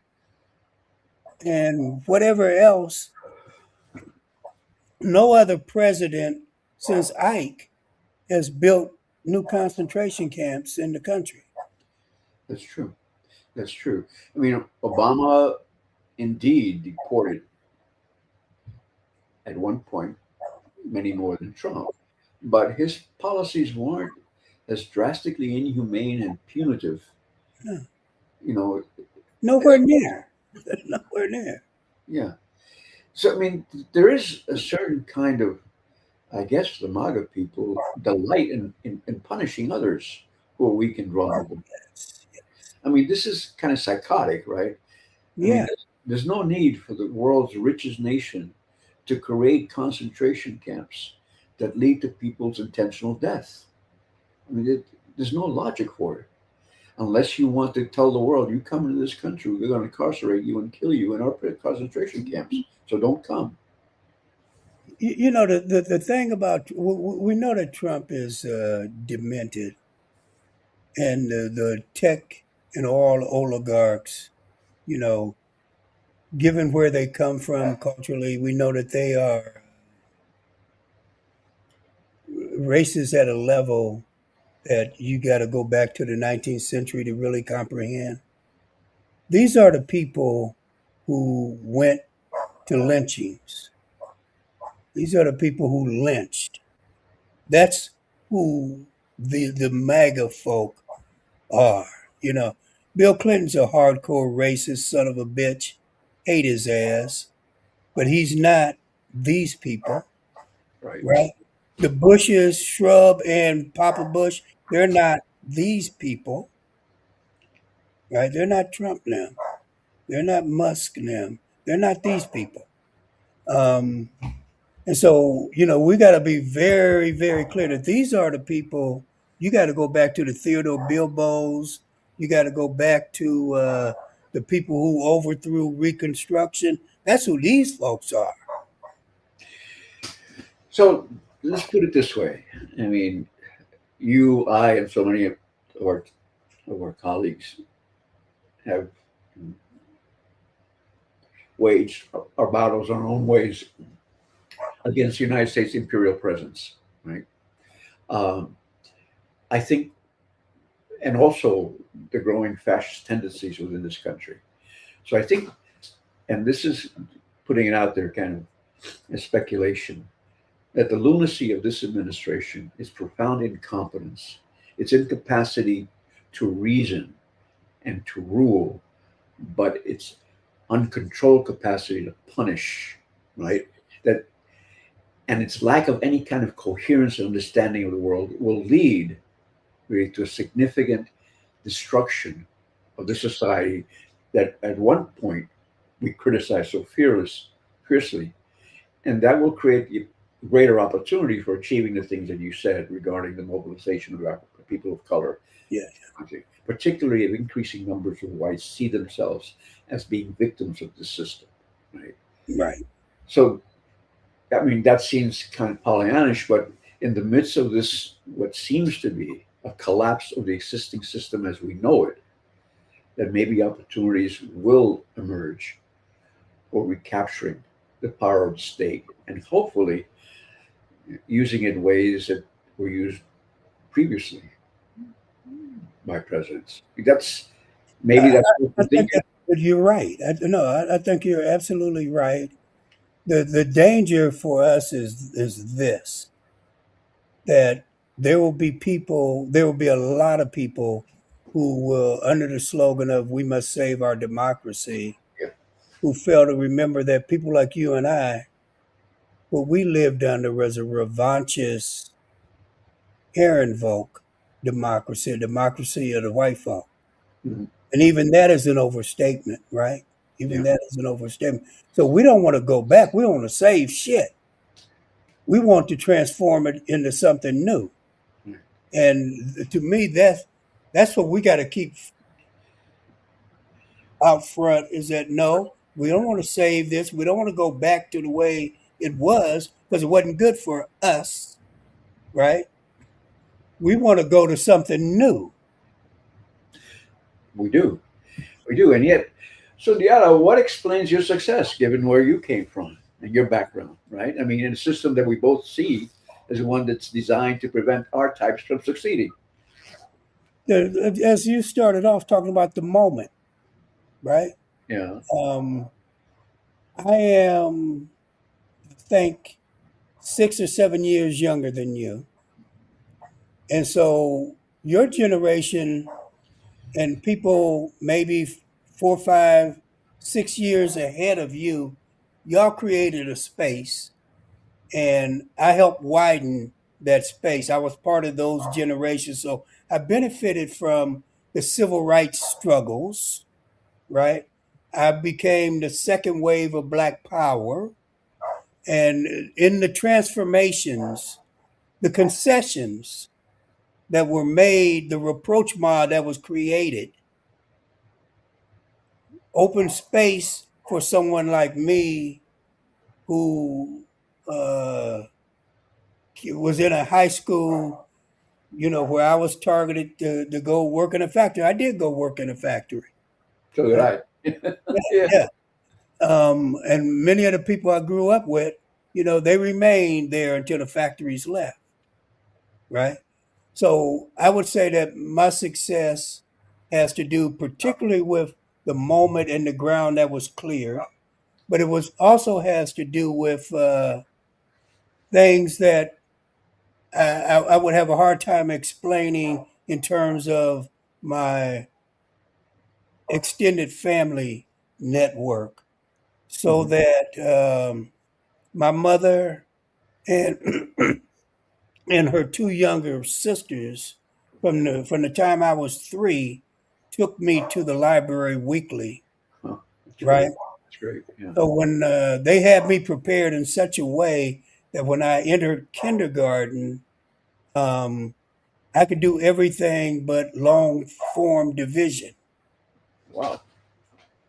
and whatever else. No other president since Ike has built new concentration camps in the country. That's true. That's true. I mean, Obama indeed deported at one point many more than Trump, but his policies weren't as drastically inhumane and punitive. No, You know, nowhere near. Nowhere near. yeah. So I mean, there is a certain kind of, I guess, the MAGA people delight in punishing others who are weak and Oh, vulnerable. yes. I mean, this is kind of psychotic, right? I mean, Yeah. there's no need for the world's richest nation to create concentration camps that lead to people's intentional death. I mean, there's no logic for it. unless you want to tell the world, you come into this country, we're going to incarcerate you and kill you in our concentration camps. So don't come. You know, the thing about, we know that Trump is demented, and the tech and all oligarchs, you know, given where they come from culturally, we know that they are racist at a level that you got to go back to the 19th century to really comprehend. These are the people who went to lynchings. These are the people who lynched. That's who the MAGA folk are. You know, Bill Clinton's a hardcore racist son of a bitch. Hate his ass. But he's not these people, Right. right? The Bushes, Shrub, and Papa Bush, they're not these people, right? They're not Trump now. They're not Musk now. They're not these people. Um, and so, you know, we got to be very, very clear that these are the people. You got to go back to the Theodore Bilbos. You got to go back to the people who overthrew Reconstruction. That's who these folks are. So let's put it this way. I mean, you, I, and so many our, of our colleagues have waged our battles our own ways against the United States imperial presence, right? Um, I think, and also the growing fascist tendencies within this country. So I think, and this is putting it out there kind of as speculation, that the lunacy of this administration is profound incompetence, its incapacity to reason and to rule, but its uncontrolled capacity to punish, right? That and its lack of any kind of coherence and understanding of the world will lead really to a significant destruction of the society that at one point we criticized so fiercely, and that will create the greater opportunity for achieving the things that you said regarding the mobilization of people of color, Yeah, particularly if increasing numbers of whites see themselves as being victims of the system, right? right. So, I mean, that seems kind of Pollyannish, but in the midst of this, what seems to be a collapse of the existing system as we know it, that maybe opportunities will emerge for recapturing the power of the state and hopefully using it in ways that were used previously by presidents. That's I, maybe that's what I you think think. that you're right. No, I think you're absolutely right. The danger for us is this, that there will be a lot of people who will, under the slogan of "We must save our democracy," Yeah. who fail to remember that people like you and I, what we lived under was a revanchist, Herrenvolk democracy, a democracy of the white folk. Mhm. And even that is an overstatement, right? Even Yeah. that is an overstatement. So we don't want to go back. We want to save shit. We want to transform it into something new. Yeah. And to me, that's what we got to keep out front, is that no, we don't want to save this. We don't want to go back to the way it was because it wasn't good for us, right? We want to go to something new. We do. We do. And yet, so Diana, what explains your success given where you came from and your background, right? I mean, in a system that we both see as one that's designed to prevent our types from succeeding. As you started off talking about the moment, right? Yeah. Um, I am, I think, 6 or 7 years younger than you. And so your generation and people maybe 4, 5, 6 years ahead of you, y'all created a space and I helped widen that space. I was part of those generations. So I benefited from the civil rights struggles, right? I became the second wave of Black Power. And in the transformations, the concessions that were made, the rapprochement that was created, open space for someone like me who uh, was in a high school, where I was targeted to go work in a factory. I did go work in a factory. So did Uh, I. Yeah. yeah. And many of the people I grew up with, they remained there until the factories left, right? So I would say that my success has to do particularly with the moment and the ground that was clear, but it was also has to do with things that I would have a hard time explaining in terms of my extended family network. So Mhm. that my mother and and her two younger sisters, from the time I was 3, took me to the library weekly, Huh. That's great. right? That's great. Yeah. So when they had me prepared in such a way that when I entered kindergarten, um, I could do everything but long form division. Wow.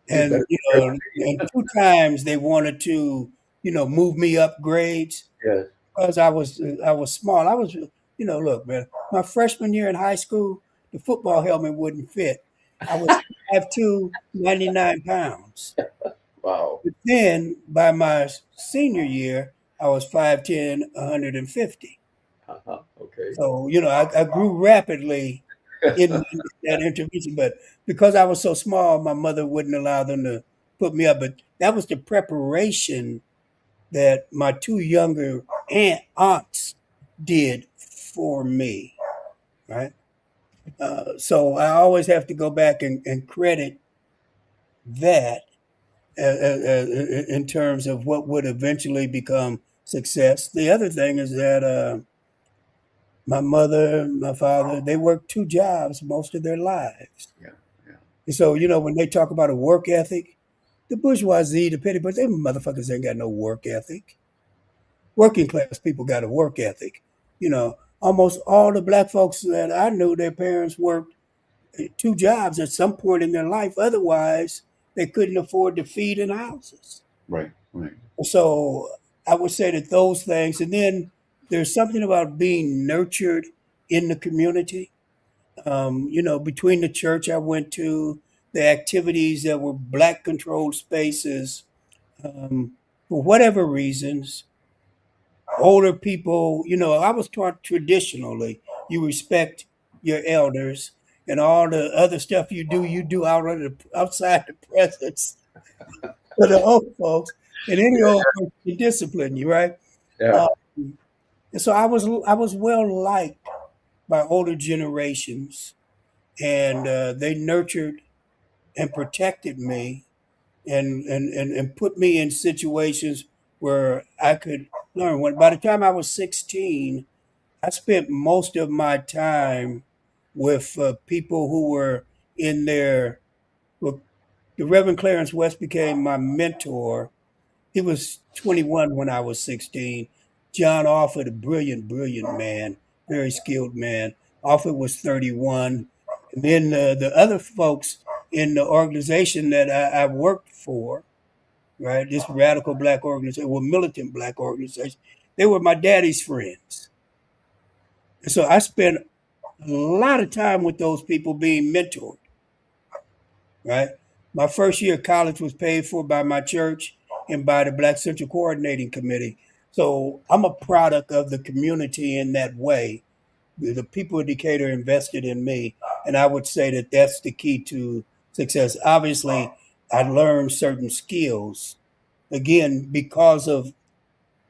Dude, And that is great. and 2 times they wanted to, move me up grades Yes. because I was small. I was, look, man, my freshman year in high school, the football helmet wouldn't fit. I was 5'2", 99 pounds. Wow. But then by my senior year, I was 5'10", 150. Uh-huh. Okay. So, I grew rapidly in that intervention. But because I was so small, my mother wouldn't allow them to put me up. But that was the preparation that my two younger aunts did for me, right? So I always have to go back and credit that in terms of what would eventually become success. The other thing is that my mother, my father, they worked 2 jobs most of their lives. Yeah. Yeah. And so, when they talk about a work ethic, the bourgeoisie, the petty, but them motherfuckers ain't got no work ethic. Working class people got a work ethic. Almost all the black folks that I knew, their parents worked 2 jobs at some point in their life. Otherwise, they couldn't afford to feed in houses. Right. Right. So I would say that those things, and then there's something about being nurtured in the community. Between the church I went to, the activities that were black controlled spaces, for whatever reasons, older people, I was taught traditionally, you respect your elders, and all the other stuff you do outside the presence of the old folks, and any old person can discipline you, right? Yeah. Uh, and so I was well liked by older generations, and they nurtured and protected me, and put me in situations where I could learn. When by the time I was 16, I spent most of my time with people who were in their. Well, the Reverend Clarence West became my mentor. He was 21 when I was 16. John Alford, a brilliant, brilliant man, very skilled man. Alford was 31. And then the other folks in the organization that I worked for, right, this radical black organization, well, militant black organization, they were my daddy's friends. And so I spent a lot of time with those people being mentored, right? My first year of college was paid for by my church and by the Black Central Coordinating Committee. So I'm a product of the community in that way. The people of Decatur invested in me, and I would say that that's the key to success. Obviously, I learned certain skills again because of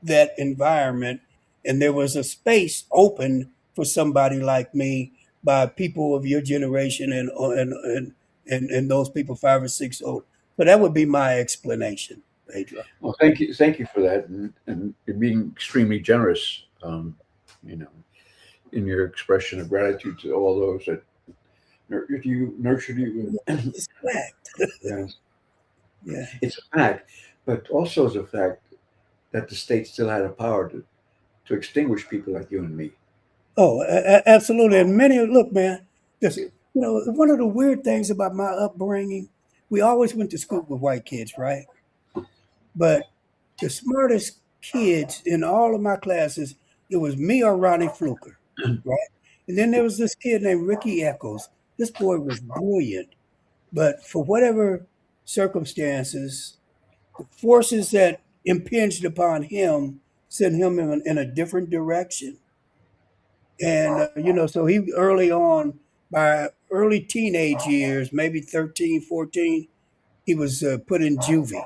that environment, and there was a space open for somebody like me by people of your generation and those people 5 or 6 old. So that would be my explanation, Pedro. Well, thank you for that, and you're being extremely generous. You know, in your expression of gratitude to all those that nurtured you. It's fact. Yes, Yeah. it's a fact, but also it's a fact that the state still had a power to extinguish people like you and me. Oh, absolutely. And many, look, man, this, one of the weird things about my upbringing, we always went to school with white kids, right? But the smartest kids in all of my classes, it was me or Ronnie Fluker, right? And then there was this kid named Ricky Eccles. This boy was brilliant, but for whatever circumstances, the forces that impinged upon him sent him in a different direction. And, so he early on, by early teenage years, maybe 13, 14, he was put in juvie.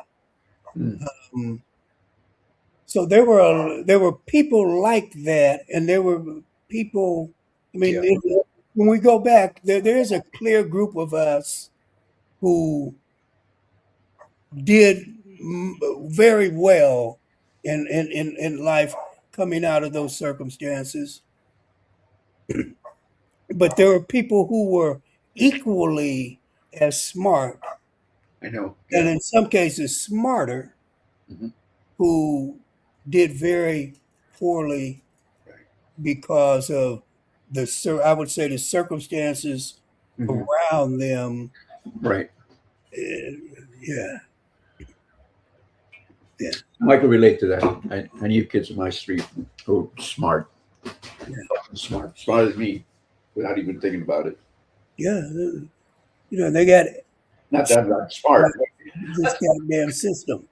Mm. Um, So there were people like that, and there were people. I mean, Yeah, when we go back, there is a clear group of us who did very well in life coming out of those circumstances. But there were people who were equally as smart, I know. and Yeah. in some cases smarter, Hmm. who did very poorly Right. because of I would say the circumstances Hmm. around them. Right. Yeah, yeah, I can relate to that. I knew kids in my street who were smart, yeah, smart as me, without even thinking about it. yeah. They got Not that I'm not by smart. this goddamn system.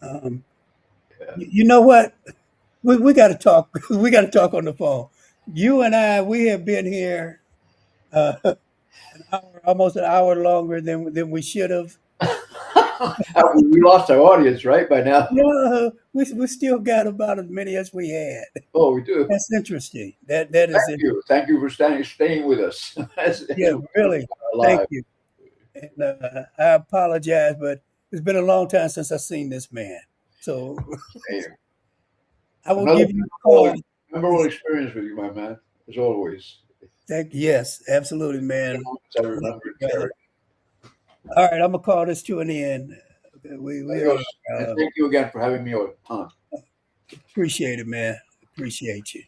Um, Yeah. you know what? We got to talk. We got to talk on the phone. You and I, we have been here an hour, almost an hour longer than we should have. We lost our audience, right, by now. Yeah, we still got about as many as we had. Oh, we do. That's interesting. That is Thank interesting. you. Thank you for staying with us Yeah, as really. Thank alive. you. And I apologize, but it's been a long time since I've seen this man. So Hey, I will another give you a call. memorable experience with you, my man, as always. Yes, absolutely, man. I remember and Brother. cherish. All right, I'm gonna call this to an end. We are Adios. And thank you again for having me on. appreciate it, man. Appreciate you.